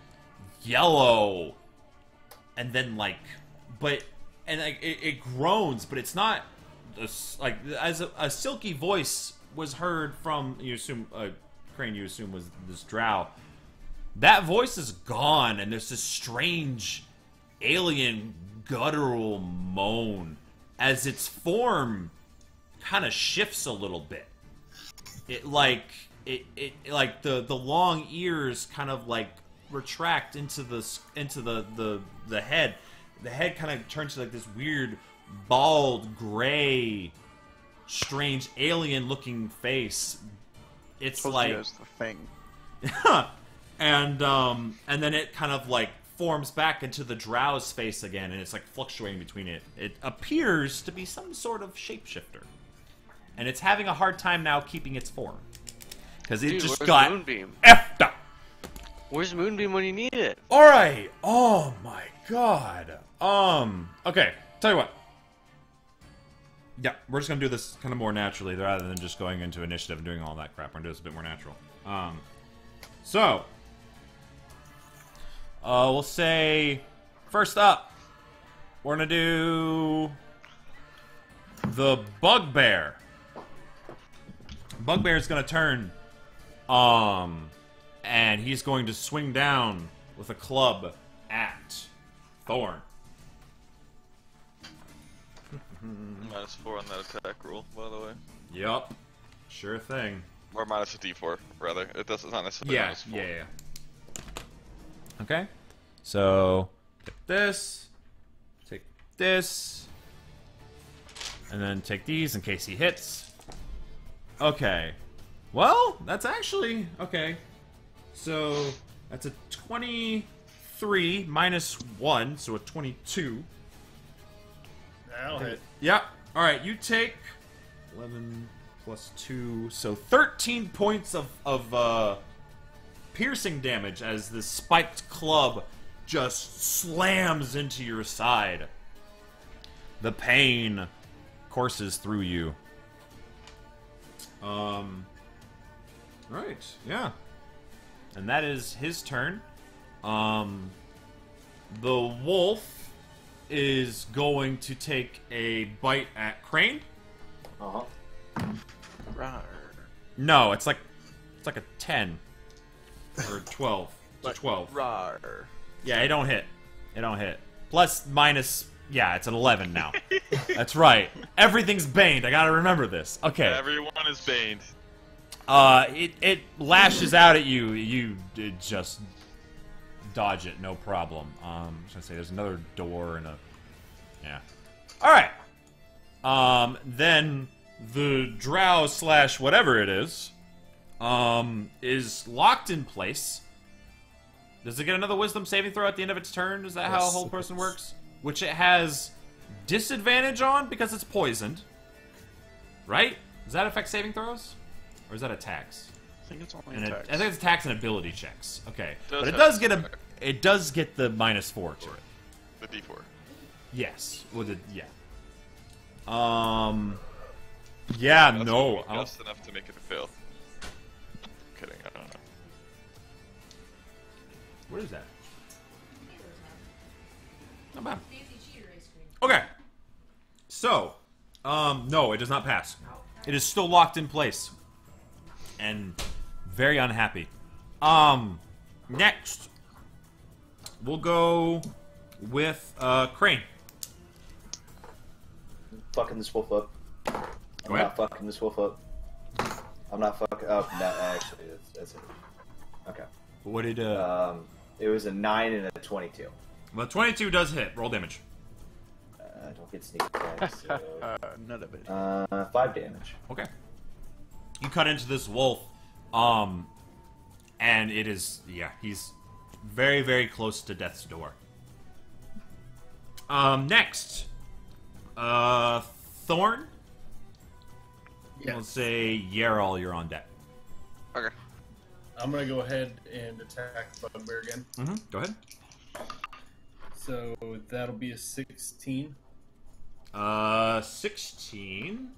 yellow, and then like it groans, but it's not like as a silky voice was heard from Crane. You assume was this drow. That voice is gone, and there's this strange alien guttural moan as its form kind of shifts a little bit. It like the long ears kind of like retract into the head. The head kind of turns to like this weird bald gray strange alien looking face. It's like the thing. and then it kind of like forms back into the drow's face again, and it's like fluctuating between it. It appears to be some sort of shapeshifter, and it's having a hard time now keeping its form because it just got Moonbeam? effed up. Where's Moonbeam when you need it? All right. Oh my god. Okay. Tell you what. Yeah, we're just gonna do this kind of more naturally rather than just going into initiative and doing all that crap. We're gonna do this a bit more natural. So we'll say first up, we're gonna do the Bugbear. Bugbear is gonna turn, and he's going to swing down with a club at Thorn. -4 on that attack roll, by the way. Yup. Sure thing. Or minus a D4, rather. It's not necessarily Yeah, -4. yeah. Okay. So, take this, and then take these in case he hits. Okay. Well, that's actually, okay. So, that's a 23 minus 1, so a 22. That'll hit. Yeah. Alright, you take 11 plus 2, so 13 points of piercing damage as this spiked club just slams into your side. The pain courses through you. Right, yeah. And that is his turn. The wolf is going to take a bite at Crane. Uh-huh. Rawr. No, it's like a 10 or 12. It's a 12. Rawr. Yeah, it don't hit. It don't hit. Plus minus. Yeah, it's an 11 now. That's right. Everything's baned. I gotta remember this. Okay. Everyone is baned. It lashes out at you. You just dodge it, no problem. I was gonna say there's another door and a. Yeah. All right. Then the drow / whatever it is locked in place. Does it get another wisdom saving throw at the end of its turn? Is that how a whole person works? Which it has disadvantage on because it's poisoned. Right? Does that affect saving throws? Or is that attacks? I think it's only And attacks. I think it's attacks and ability checks. Okay. Does But it have does get attack. it does get the -4 to it. The D4. Yes. Well, yeah. Yeah, That's no. gonna be just enough to make it a fail. Kidding, I don't know. What is that? Not bad. Okay. So, no, it does not pass. It is still locked in place. And very unhappy. Next, we'll go with Crane. Fucking this wolf up. Go ahead. Not fucking this wolf up. I'm not fucking up. No, actually, that's it. Okay. What did It was a 9 and a 22. Well, 22 does hit. Roll damage. I don't get sneak attack, so... None of it. 5 damage. Okay. You cut into this wolf, and it is, yeah, he's very, very close to death's door. Next, Thorn. Yes. Let's say Yarl, you're on deck. Okay. I'm gonna go ahead and attack Bugbear again. Mm-hmm. Go ahead. So that'll be a 16. 16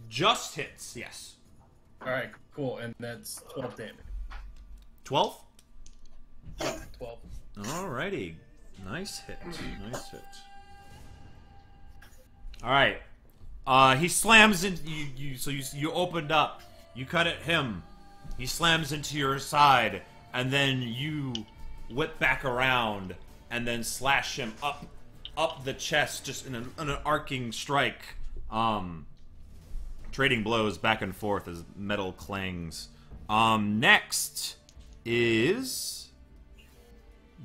just hits. Yes. All right, cool, and that's 12 damage. 12. 12. Alrighty. Nice hit. Nice hit. Alright. He slams in you opened up. You cut at him. He slams into your side, and then you whip back around and then slash him up the chest just in an arcing strike. Trading blows back and forth as metal clangs. Next is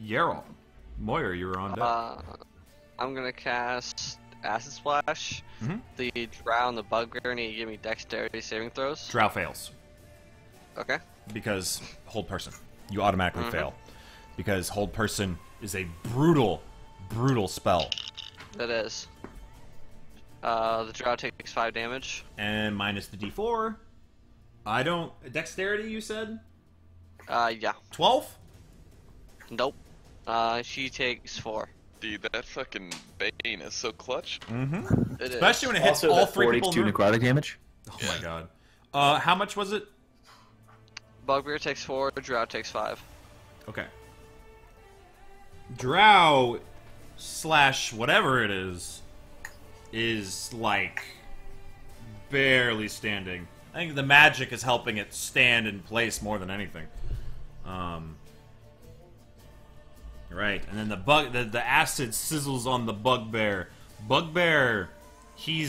Yarl. Moyer, you're on deck. I'm gonna cast Acid Splash. Mm-hmm. The drow and the bugbear need to give me dexterity saving throws. Drow fails. Okay. Because hold person. You automatically fail. Because hold person is a brutal, brutal spell. That is. The drow takes 5 damage. And minus the d4. I don't... Dexterity, you said? Yeah. 12? Nope. She takes 4. Dude, that fucking Bane is so clutch. Mm-hmm. It is. Especially when it hits Also, all that 3 people. 42 necrotic damage. Oh my god. How much was it? Bugbear takes 4, drow takes 5. Okay. Drow / whatever it is like barely standing. I think the magic is helping it stand in place more than anything. Right, and then the acid sizzles on the bugbear. Bugbear, he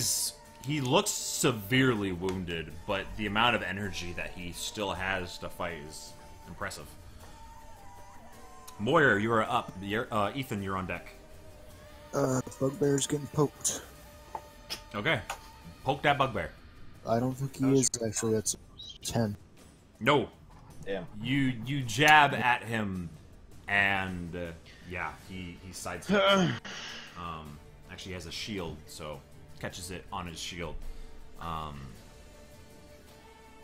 looks severely wounded, but the amount of energy that he still has to fight is impressive. Moyer, you are up. Ethan, you're on deck. Bugbear's getting poked. Okay. Poke that bugbear. I don't think he is, actually. That's 10. No. Damn. You jab at him, and yeah, he sidesteps. Actually, he has a shield, so catches it on his shield.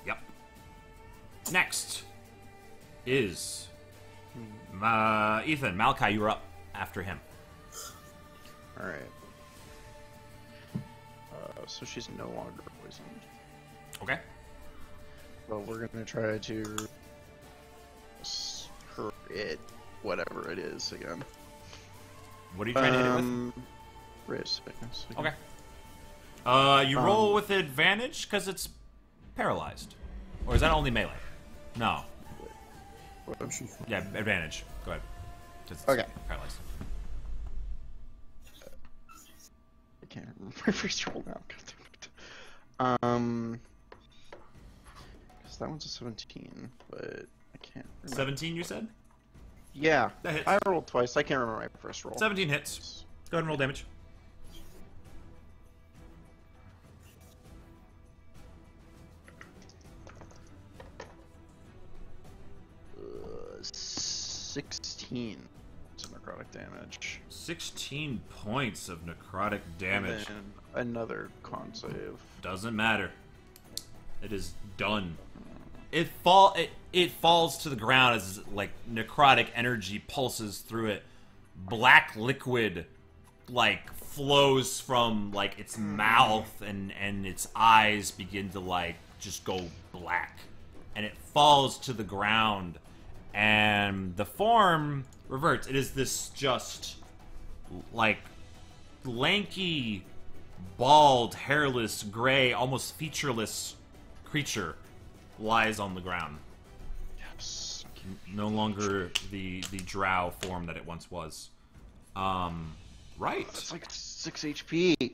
Yep. Next is Ethan. Malachi, you're up after him. Alright. So she's no longer poisoned. Okay. But we're gonna try to hurt it, whatever it is, again. What are you trying to hit it with? Raise sickness. Okay. You roll with advantage because it's paralyzed, or is that only melee? No. Yeah, advantage. Go ahead. 'Cause it's Okay. Paralyzed. I can't remember my first roll now. God damn it. Because that one's a 17, but I can't remember. 17, you said? Yeah, That hits. I rolled twice. I can't remember my first roll. 17 hits. Go ahead and roll damage. Uh, 16 to necrotic damage. 16 points of necrotic damage. And then another con save. Doesn't matter. It is done. It falls to the ground as like necrotic energy pulses through it. Black liquid like flows from like its mouth and its eyes begin to like just go black. And it falls to the ground and the form reverts. It is this just like lanky, bald, hairless, gray, almost featureless creature lies on the ground. Yes. No longer the drow form that it once was. Right. It's like 6 HP.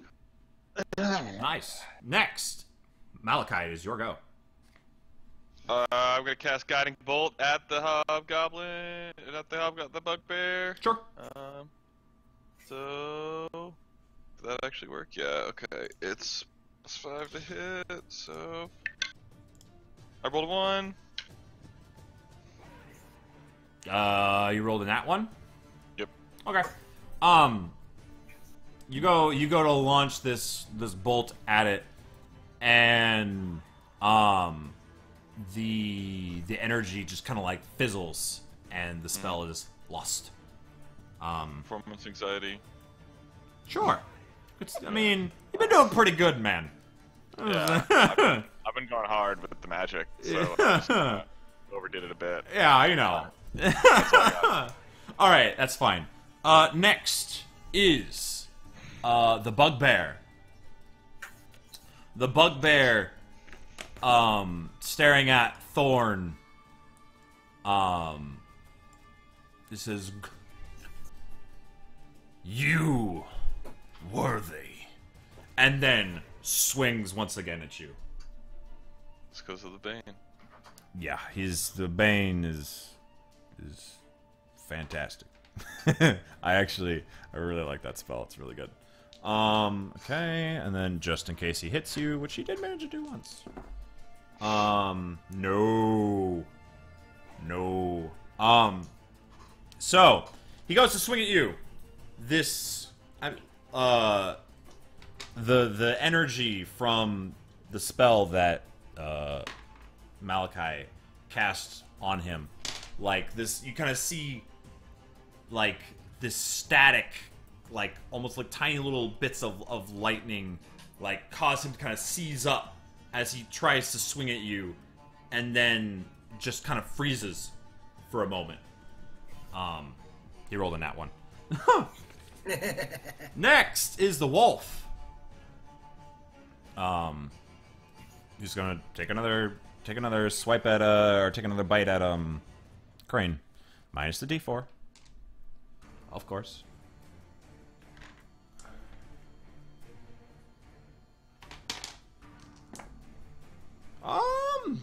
Nice. Next, Malachi, it is your go. I'm gonna cast Guiding Bolt at the Hobgoblin, the Bugbear. Sure. So did that actually work? Yeah. Okay. It's +5 to hit. So I rolled a 1. You rolled in that one? Yep. Okay. You go to launch this bolt at it, and the energy just kind of like fizzles, and the spell is lost. Performance anxiety. Sure. I mean, you've been doing pretty good, man. Yeah. I've been going hard with the magic, so I just, overdid it a bit. Yeah, you know. All right, that's fine. Next is the Bugbear. The Bugbear, staring at Thorn. This says, "You worthy," and then swings once again at you. It's because of the Bane. Yeah, the Bane is fantastic. I really like that spell. It's really good. Okay, and then just in case he hits you, which he did manage to do once. No. So he goes to swing at you. The energy from the spell that Malachi cast on him, like this, you kind of see like this static, like almost like tiny little bits of lightning, like cause him to kind of seize up as he tries to swing at you, and then just kind of freezes for a moment. He rolled in that one. Next is the wolf. He's gonna take another swipe at or take another bite at Crane. Minus the D4. Of course.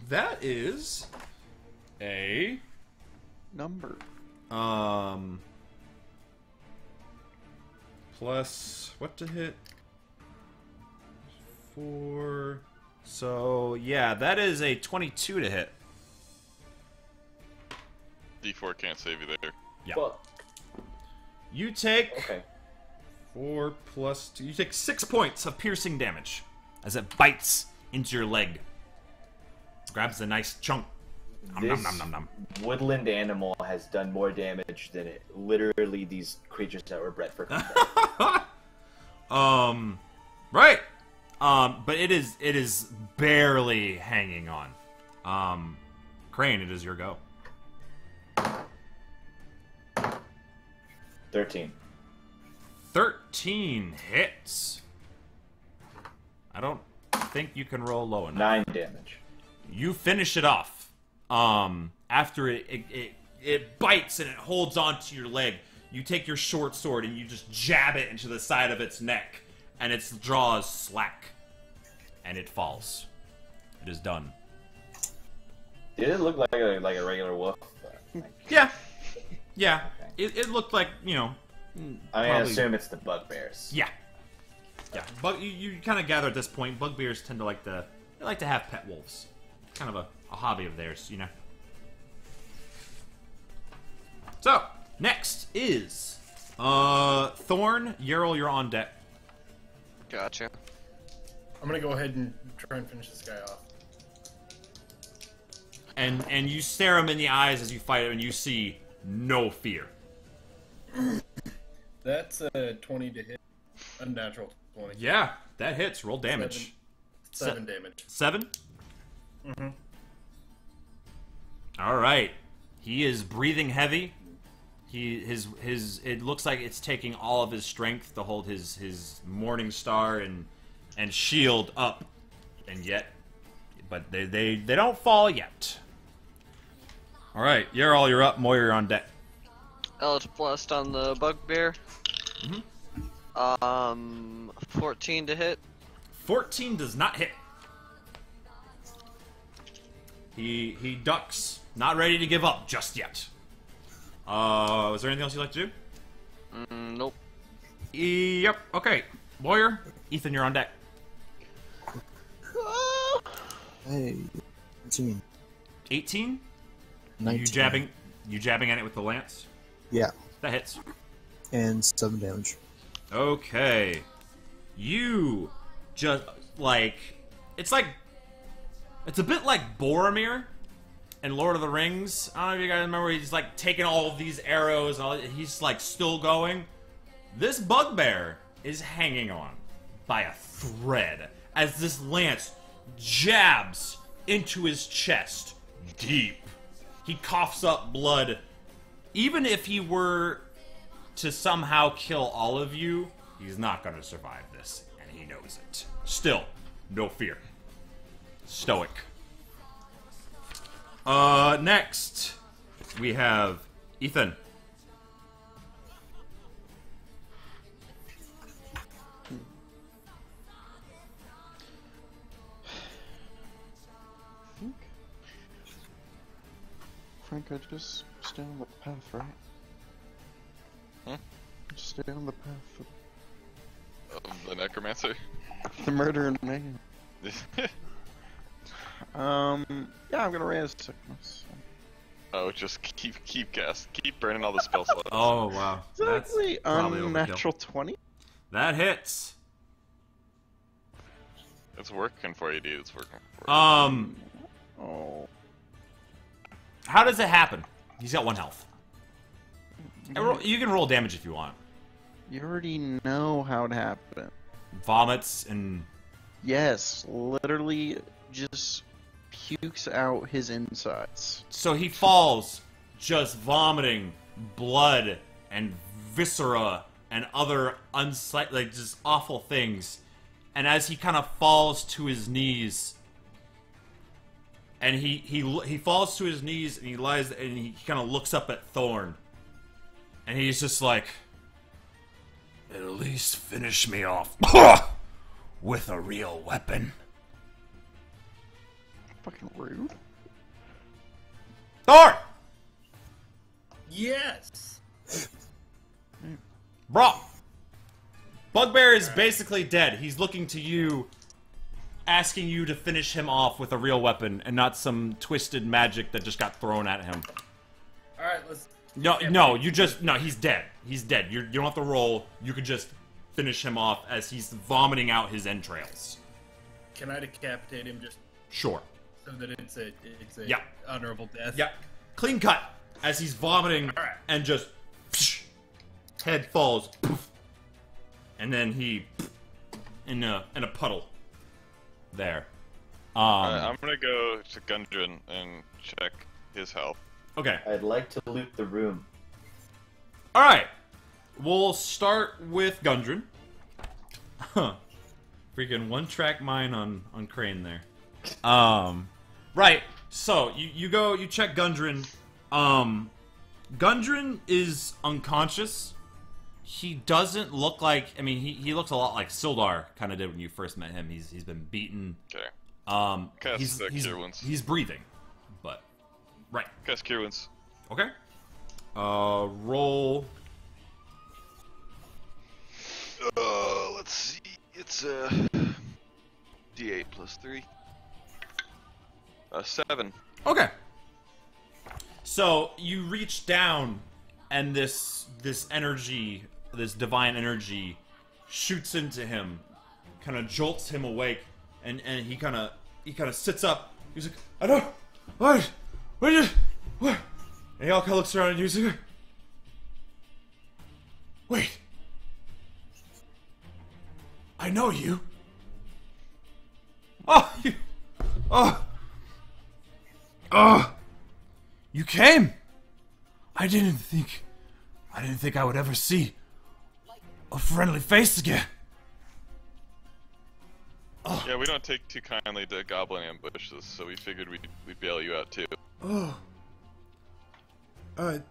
That is a Number. plus what to hit? 4. So yeah, that is a 22 to hit. D4 can't save you there. Yeah. Well, You take okay. 4 plus 2. You take 6 points of piercing damage as it bites into your leg. Grabs a nice chunk. Nom, This nom, nom, nom, woodland animal has done more damage than literally these creatures that were bred for combat. Right. But it is barely hanging on. Crane, it is your go. 13. 13 hits. I don't think you can roll low enough. 9 damage. You finish it off. After it bites and it holds onto your leg, you take your short sword and you just jab it into the side of its neck, and its jaws slack, and it falls. It is done. Did it look like a regular wolf? Yeah. Yeah. Okay. It looked like, you know. I probably- assume it's the bugbears. Yeah. Yeah. But you kind of gather at this point, bugbears tend to like to have pet wolves. Kind of a hobby of theirs, you know. So, next is Thorn. Yerl, you're on deck. Gotcha. I'm gonna go ahead and try and finish this guy off. And you stare him in the eyes as you fight him, and you see no fear. That's a 20 to hit. Unnatural 20. Yeah, that hits. Roll damage. 7 damage. 7? Mm-hmm. All right. He is breathing heavy. It looks like it's taking all of his strength to hold his morning star and shield up, and yet, but they don't fall yet. All right, Yarol, you're up. Moyer, you're on deck. Eldritch Blast on the bugbear. 14 to hit. 14 does not hit. He ducks, not ready to give up just yet. Is there anything else you'd like to do? Nope. Yep. Okay, Moyer, Ethan, you're on deck. Hey, 18. 18. 19. You jabbing at it with the lance? Yeah, That hits. and 7 damage. Okay. You just it's a bit like Boromir in Lord of the Rings. I don't know if you guys remember, he's like taking all of these arrows and he's like still going. This bugbear is hanging on by a thread as this lance jabs into his chest deep. He coughs up blood. Even if he were to somehow kill all of you, he's not going to survive this, and he knows it. Still, no fear. Stoic. Next, we have Ethan. Frank, I just stay on the path, right? Just stay on the path The necromancer. of the murder and mayhem. Yeah, I'm gonna raise sickness. Oh, just keep burning all the spell slots. Oh, wow. Exactly. probably Unnatural 20. That hits. It's working for you, dude. It's working for you. Oh. How does it happen? He's got 1 health. You can roll damage if you want. You already know how it happened. Vomits and... Yes, literally just pukes out his insides. So he falls, just vomiting blood and viscera and other just awful things. And as he kind of falls to his knees, and he falls to his knees and he lies and he kind of looks up at Thorn, and he's just like, "At least finish me off with a real weapon." Fucking rude. Thorn! Yes. Bro! Bugbear is basically dead. He's looking to you, asking you to finish him off with a real weapon and not some twisted magic that just got thrown at him. All right, let's. No, he's dead. He's dead. You don't have to roll. You could just finish him off as he's vomiting out his entrails. Can I decapitate him just Sure. so that it's a Yeah. honorable death? Yep. Clean cut as he's vomiting Alright. and just head falls, and then he in a puddle there. I'm gonna go to Gundren and check his health. Okay. I'd like to loot the room. All right. We'll start with Gundren. Huh. Freaking one-track mine on Crane there. Right. So you check Gundren. Gundren is unconscious. He doesn't look like. I mean, he looks a lot like Sildar kind of did when you first met him. He's been beaten. Okay. Cast Cure Wounds. He's breathing, but right. Cast Cure Wounds. Okay. Roll. Let's see. It's D8 plus 3. 7. Okay. So you reach down, and this energy, this divine energy, shoots into him, kind of jolts him awake, and he kind of sits up. He's like, "I don't, what, what?" And he all kind of looks around and he's like, "Wait, I know you. Oh, you, you came. I didn't think I would ever see a friendly face again." Oh. Yeah, we don't take too kindly to goblin ambushes, so we figured we'd bail you out too. Oh, How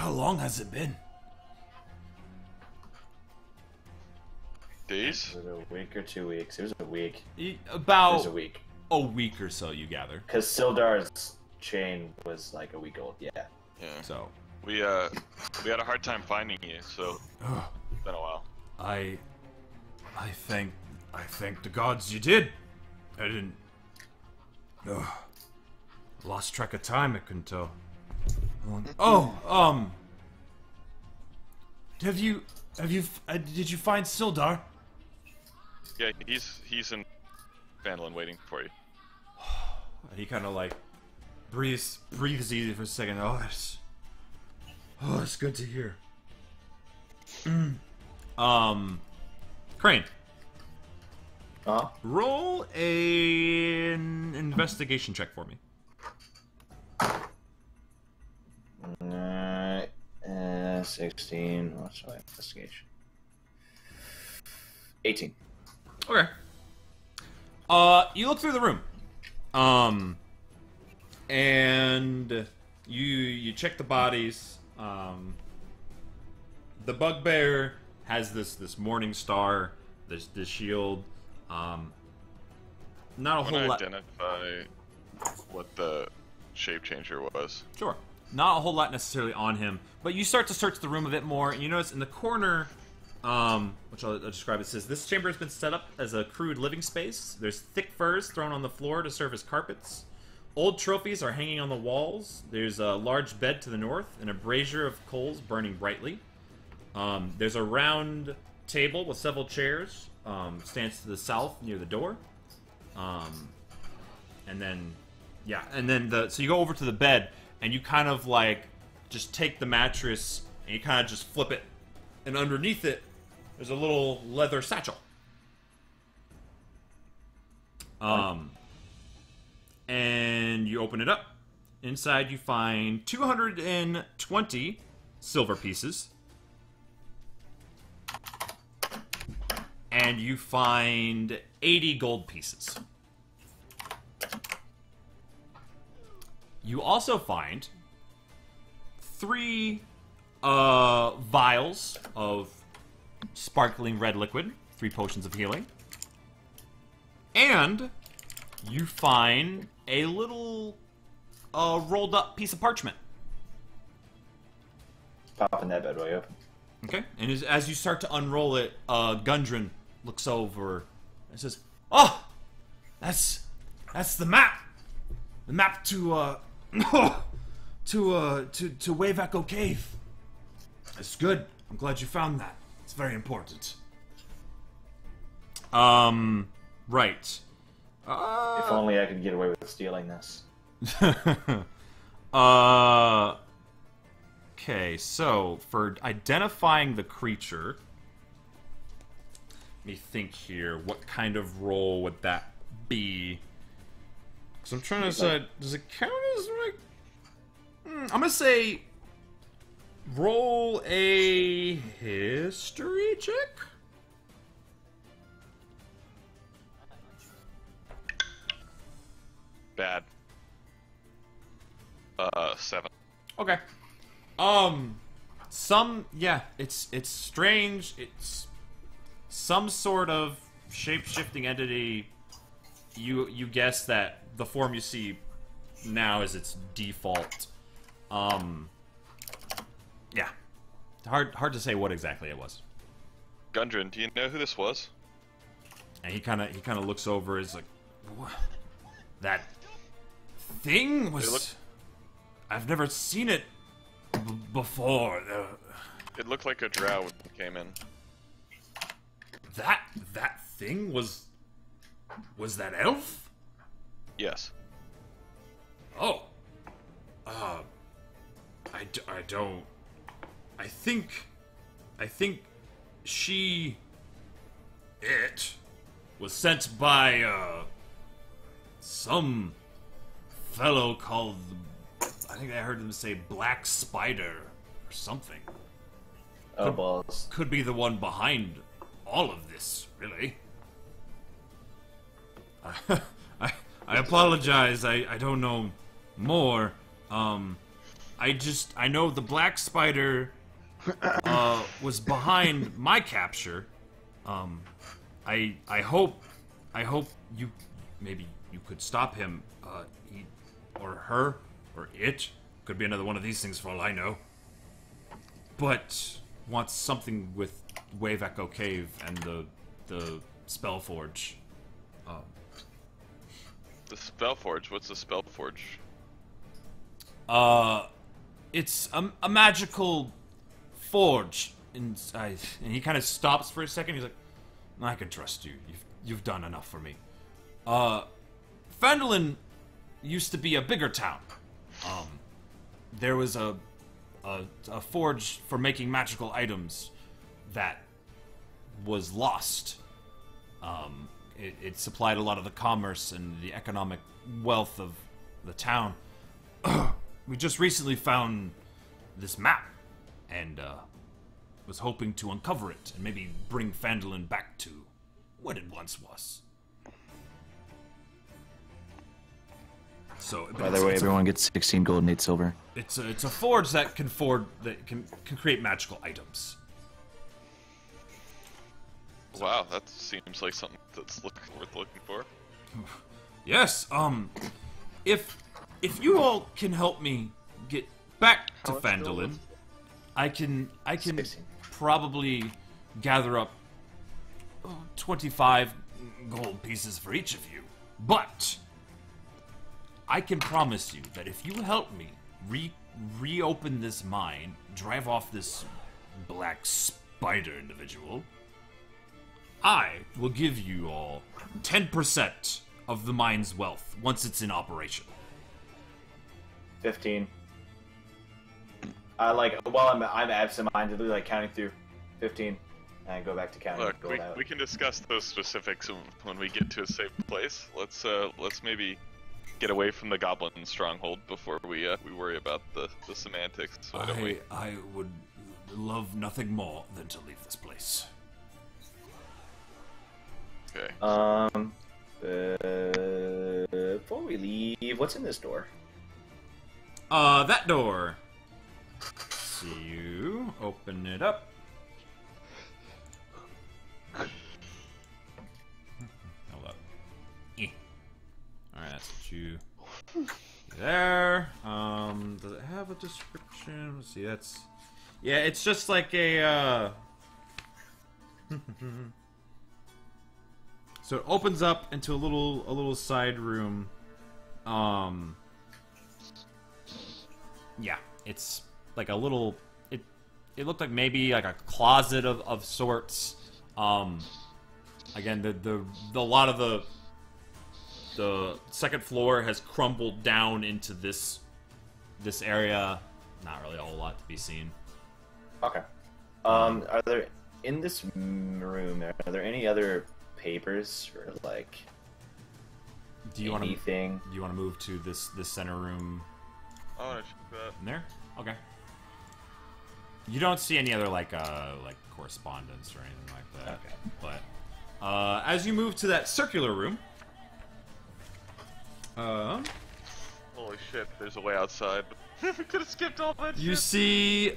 long has it been? Days? Was it a week or 2 weeks? It was a week. It About was a week. a week or so, you gather. Because Sildar's chain was like a week old. Yeah. Yeah. So, We had a hard time finding you, so it's been a while. I thank the gods you did. I didn't. Lost track of time. I couldn't tell. Oh, did you find Sildar? Yeah, he's in Phandelver waiting for you. He kind of like breathes easy for a second. It's good to hear. Crane, roll an investigation check for me. 16. What's my investigation? 18. Okay. You look through the room. And you check the bodies. The bugbear has this morning star, this shield. Not a whole lot. Identify what the shape changer was. Sure. Not a whole lot necessarily on him, but you start to search the room a bit more, and you notice in the corner, which I'll describe, it says, this chamber has been set up as a crude living space. There's thick furs thrown on the floor to serve as carpets. Old trophies are hanging on the walls. There's a large bed to the north, and a brazier of coals burning brightly. There's a round table with several chairs, stands to the south near the door. And then so you go over to the bed, and you kind of like just take the mattress and you kind of just flip it, and underneath it there's a little leather satchel. And you open it up. Inside you find 220 silver pieces, and you find 80 gold pieces. You also find 3 vials of sparkling red liquid, 3 potions of healing, and you find a little rolled up piece of parchment. Popping that bad way open. Okay, and as you start to unroll it, Gundren looks over and says, "Oh, that's the map. The map to to Wave Echo Cave. It's good. I'm glad you found that. It's very important." Right. If only I could get away with stealing this. Okay, so for identifying the creature, let me think here. What kind of role would that be? Because I'm trying to decide, does it count as like... I'm gonna say roll a history check? Bad. 7. Okay. It's strange. It's some sort of shape-shifting entity. You guess that the form you see now is its default. Yeah. Hard to say what exactly it was. Gundren, do you know who this was? And he kind of looks over. Is like, what? That thing was. I've never seen it before. It looked like a drow when it came in. That thing was that elf? Yes. Oh. I don't. I think it was sent by some fellow called, I think I heard them say Black Spider or something. Oh, balls. Could be the one behind all of this, really. I apologize, I don't know more. I know the black spider was behind my capture. I hope you maybe you could stop him. He or her or it could be another one of these things for all I know. But wants something with Wave Echo Cave and the Spellforge. The Spellforge? What's the Spellforge? It's a magical forge inside. And he kind of stops for a second. He's like, I can trust you. You've done enough for me. Phandelver used to be a bigger town. There was a forge for making magical items that was lost. It supplied a lot of the commerce and the economic wealth of the town. We just recently found this map, and was hoping to uncover it and maybe bring Phandelver back to what it once was. So, by the way, everyone gets 16 gold and 8 silver. It's a forge that can create magical items. Wow, that seems like something that's worth looking for. Yes. If you all can help me get back to Phandelver, I can 16. probably gather up 25 gold pieces for each of you. But I can promise you that if you help me reopen this mine, drive off this black spider individual, I will give you all 10% of the mine's wealth once it's in operation. 15. While I'm absent-mindedly counting through 15, and I go back to counting. Look, we can discuss those specifics when we get to a safe place. Let's maybe get away from the goblin stronghold before we worry about the semantics. Why don't we? I would love nothing more than to leave this place. Okay. Before we leave, what's in this door? That door. See you. Open it up. Hold up. Alright, that's what you... There. Does it have a description? Let's see, that's... Yeah, it's just like a, So it opens up into a little side room. Yeah, it's like a little. It looked like maybe like a closet of sorts. Again, a lot of the second floor has crumbled down into this area. Not really a whole lot to be seen. Okay. Are there in this room? Are there any other papers or do you want anything? Do you want to move to this center room? Oh, I should do that. In there? Okay. You don't see any other like correspondence or anything like that. Okay. But as you move to that circular room, Holy shit! There's a way outside. We could have skipped all that. you shit. see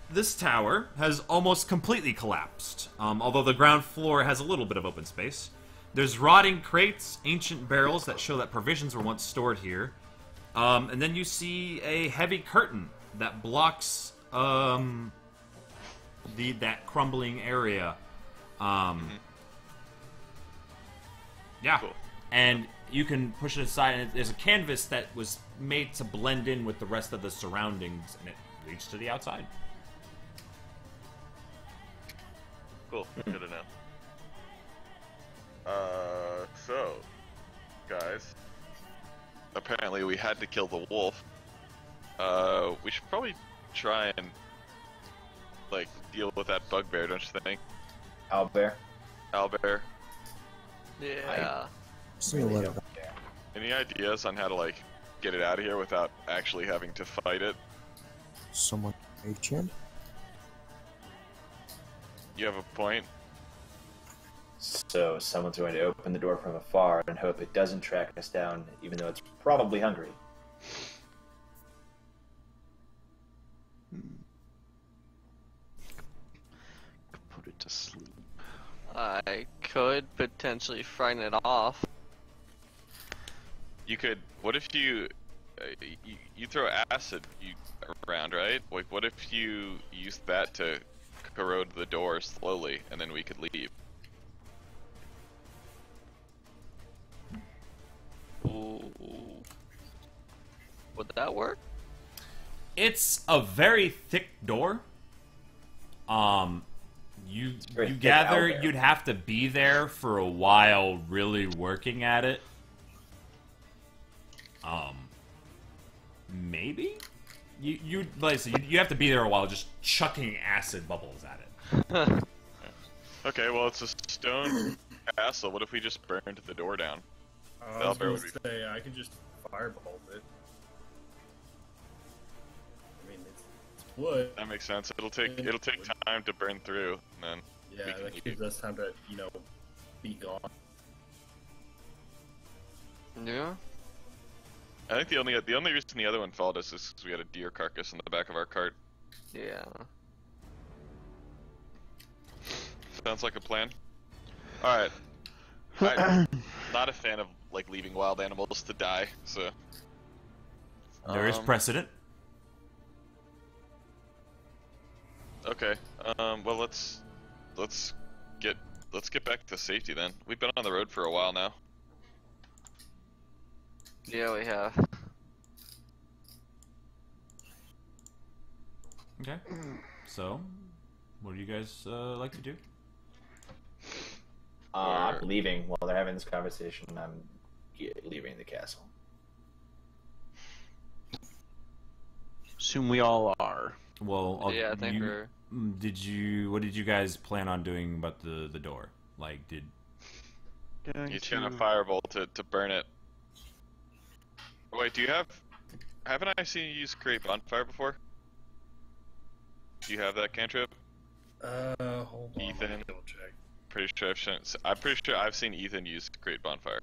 this tower has almost completely collapsed. Although the ground floor has a little bit of open space. There's rotting crates, ancient barrels that show that provisions were once stored here. And then you see a heavy curtain that blocks that crumbling area. Yeah, Cool. and you can push it aside, and there's a canvas that was made to blend in with the rest of the surroundings, and it leads to the outside. Cool. Good to know. So, guys, apparently we had to kill the wolf. We should probably try and deal with that bugbear, don't you think? Owlbear? Owlbear. Yeah. Really don't care. Any ideas on how to get it out of here without actually having to fight it? Someone mage him? You have a point. So someone's going to open the door from afar and hope it doesn't track us down, even though it's probably hungry. to sleep. I could potentially frighten it off. You could. What if you throw acid around, right? Like, what if you use that to corrode the door slowly, and then we could leave? Ooh. Would that work? It's a very thick door. You very you thick gather out there. you'd have to be there for a while, really working at it. Maybe you like I said, you have to be there a while, just chucking acid bubbles at it. Okay, well, it's a stone castle. What if we just burned the door down? I was going to say, I could just firebolt it. I mean, it's wood. That makes sense. It'll take time to burn through, and then Yeah, we can that leave. gives us time to, be gone. Yeah. I think the only reason the other one followed us is because we had a deer carcass in the back of our cart. Yeah. Sounds like a plan. All right. I'm not a fan of like leaving wild animals to die, so. There is precedent. Okay. Well, let's get back to safety then. We've been on the road for a while now. Yeah, we have. Okay. So, what do you guys like to do? I'm leaving while they're having this conversation. I'm leaving the castle. Assume we all are. Well, Yeah, I think we're. What did you guys plan on doing about the door? Like, You're trying to firebolt it to burn it. Wait, haven't I seen you use create bonfire before? Do you have that cantrip? Hold on. Ethan. Let me double check. I'm pretty sure I've seen Ethan use create bonfire.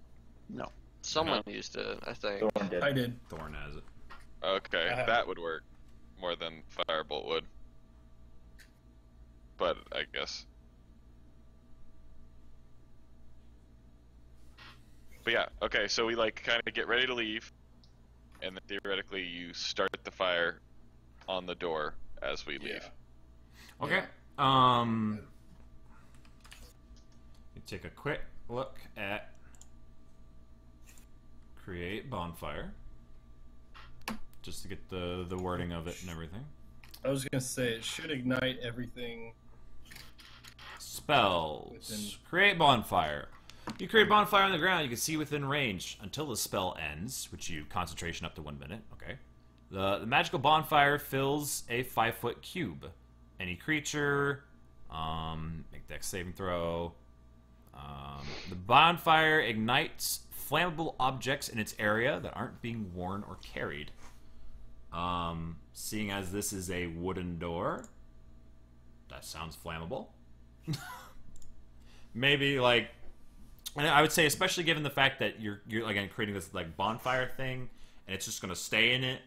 No. Someone used it, I think. Thorn did. I did. Thorn has it? Okay, I have that would work more than firebolt would. But I guess. But yeah, okay, so we like kind of get ready to leave, and then theoretically you start the fire on the door as we leave. Yeah. Okay. You take a quick look at create bonfire, just to get the wording of it and everything. I was gonna say it should ignite everything. Spells. Create bonfire. You create bonfire on the ground you can see within range until the spell ends, which you concentration up to 1 minute. Okay. The magical bonfire fills a 5-foot cube. Any creature, make dex saving throw. The bonfire ignites flammable objects in its area that aren't being worn or carried. Seeing as this is a wooden door, that sounds flammable. Maybe like, and I would say, especially given the fact that you're again creating this like bonfire thing, and it's just gonna stay in it.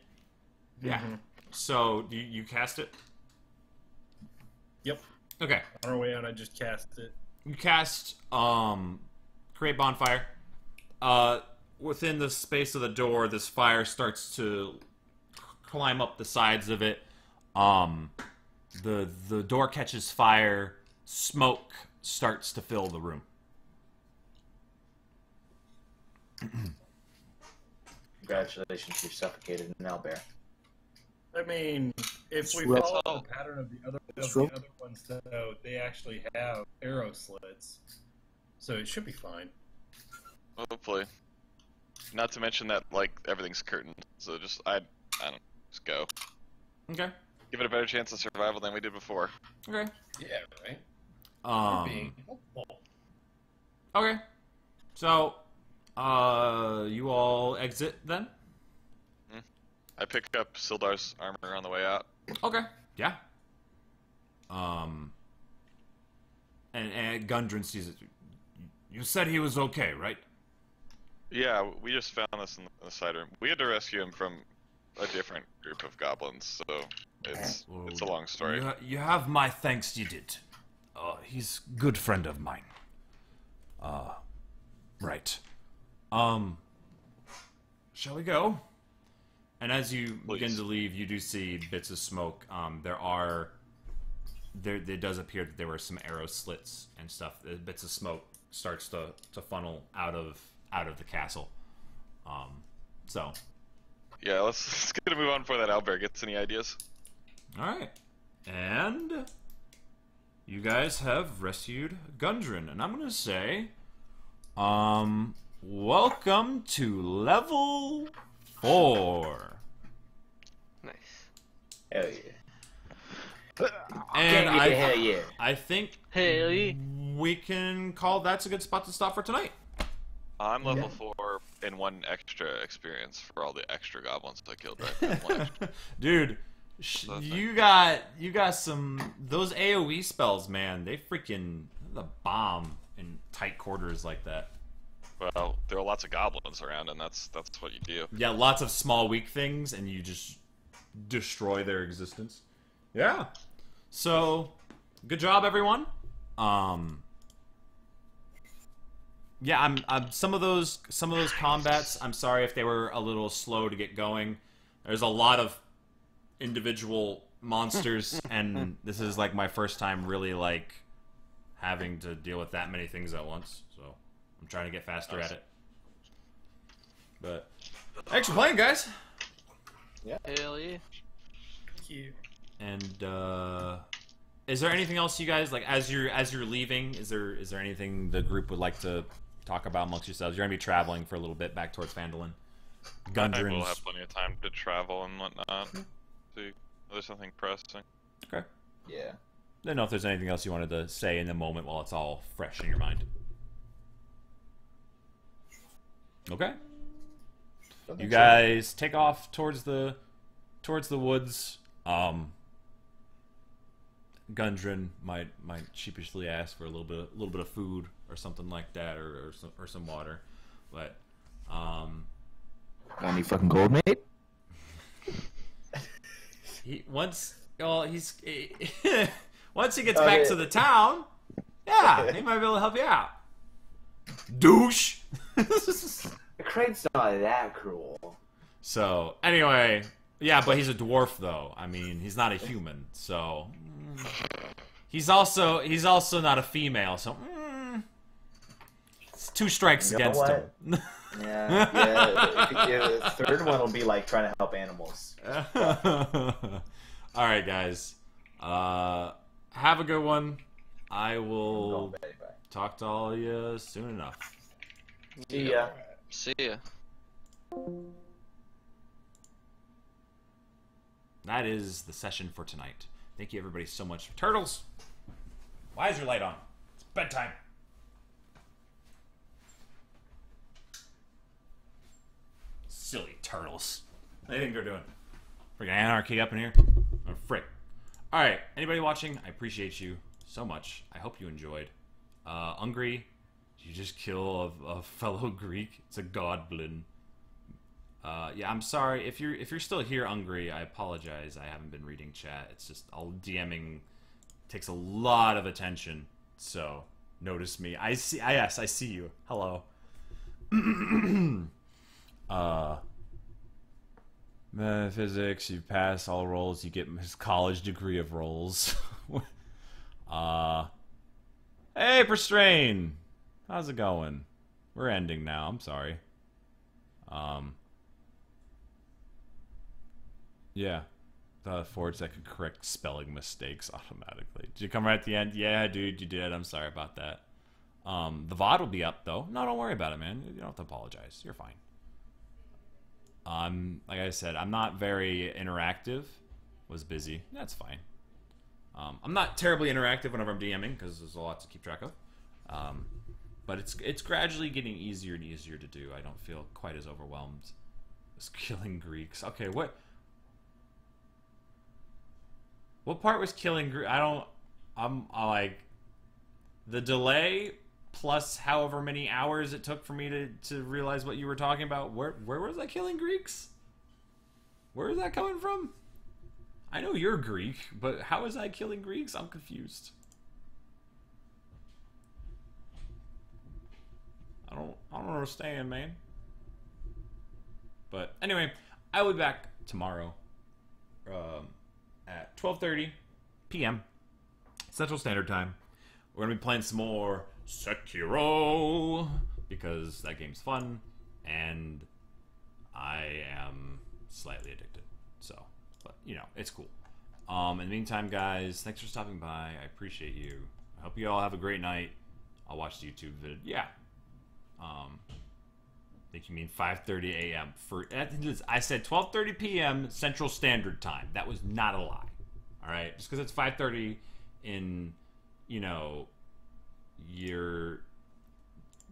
Yeah. Mhm. So you cast it. Yep. Okay. On our way out, I just cast it. You cast create bonfire. Within the space of the door, this fire starts to climb up the sides of it. The door catches fire. Smoke starts to fill the room. Congratulations, you suffocated an owlbear. I mean, if we Well- follow the pattern of the other ones, though, they actually have arrow slits, so it should be fine. Hopefully. Not to mention that like everything's curtained, so just I don't know, just go. Okay. Give it a better chance of survival than we did before. Okay. Yeah, right. Being helpful. Okay. So, you all exit then? I pick up Sildar's armor on the way out. Okay. Yeah. And Gundren sees it. You said he was okay, right? Yeah, we just found this in the side room. We had to rescue him from a different group of goblins, so it's a long story. You have my thanks, you did. He's good friend of mine. Right. Shall we go? And as you begin to leave, you do see bits of smoke. It does appear that there were some arrow slits and stuff. The bits of smoke starts to funnel out of the castle. So. Yeah, let's get a move on before that owlbear gets any ideas. All right, and you guys have rescued Gundren, and I'm gonna say, welcome to level 4. Nice. Hell yeah. And hell yeah. I think Hell yeah. we can call that's a good spot to stop for tonight. I'm level 4 and 1 extra experience for all the extra goblins I killed. Right? One extra. Dude, you got some those AoE spells, man. They freaking the bomb in tight quarters like that. Well, there are lots of goblins around, and that's what you do. Yeah, lots of small weak things, and you just destroy their existence. Yeah. So, good job, everyone. Yeah, I'm some of those combats. I'm sorry if they were a little slow to get going. There's a lot of individual monsters, and this is like my first time really like having to deal with that many things at once. So I'm trying to get faster at it. But thanks for playing, guys. Yeah. Hell yeah. Thank you. And is there anything else you guys like as you're leaving? Is there anything the group would like to talk about amongst yourselves? You're gonna be traveling for a little bit back towards Phandelver. I will have plenty of time to travel and whatnot. See, there's something pressing. Okay. Yeah. I don't know if there's anything else you wanted to say in the moment while it's all fresh in your mind. Okay. You guys take off towards the woods. Gundren might sheepishly ask for a little bit of food or something like that, or some water, but Got any fucking gold, mate? once he gets back to the town, yeah, he might be able to help you out. Douche. Craig's not that cruel. So anyway, yeah, but he's a dwarf though. I mean, he's not a human, so he's also not a female. So it's 2 strikes against him. Yeah. The third one will be like trying to help animals. All right, guys. Have a good one. I will talk to all of you soon enough. See ya. See ya. That is the session for tonight. Thank you, everybody, so much. Turtles, why is your light on? It's bedtime. Silly turtles. What do you think they're doing? Freaking anarchy up in here? Oh, frick. Alright, anybody watching, I appreciate you so much. I hope you enjoyed. Ungry, you just kill a fellow Greek. It's a goblin. Yeah, I'm sorry. If you're still here, Ungry, I apologize. I haven't been reading chat. It's just all DMing takes a lot of attention. So, notice me. Yes, I see you. Hello. Physics, you pass all rolls, you get his college degree of rolls. Hey, Perstrain! How's it going? We're ending now, I'm sorry. Yeah. The forge that could correct spelling mistakes automatically. Did you come right at the end? Yeah, dude, you did. I'm sorry about that. The VOD will be up, though. No, don't worry about it, man. You don't have to apologize. You're fine. Like I said, I'm not very interactive. Was busy. That's fine. I'm not terribly interactive whenever I'm DMing because there's a lot to keep track of. But it's gradually getting easier and easier to do. I don't feel quite as overwhelmed as killing Greeks. Okay, what part was killing Greeks? I'm like the delay plus however many hours it took for me to realize what you were talking about. Where was I killing Greeks? Where is that coming from? I know you're Greek, but how is I killing Greeks? I'm confused. don't understand, man. But anyway, I will be back tomorrow at 12:30 p.m. Central Standard Time. We're going to be playing some more Sekiro because that game's fun and I am slightly addicted. So, but you know, it's cool. In the meantime, guys, thanks for stopping by. I appreciate you. I hope you all have a great night. I'll watch the YouTube video. Yeah. I think you mean 5:30 a.m. for. I said 12:30 p.m. Central Standard Time. That was not a lie. All right, just because it's 5:30 in, you know, your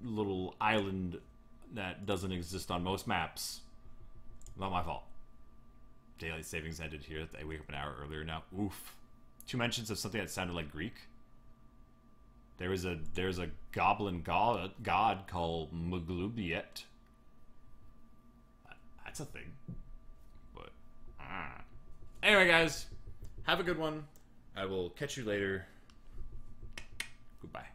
little island that doesn't exist on most maps. Not my fault. Daylight savings ended here. I wake up an hour earlier now. Oof. 2 mentions of something that sounded like Greek. There's a goblin god called Muglubiet. That's a thing. But anyway, guys, have a good one. I will catch you later. Goodbye.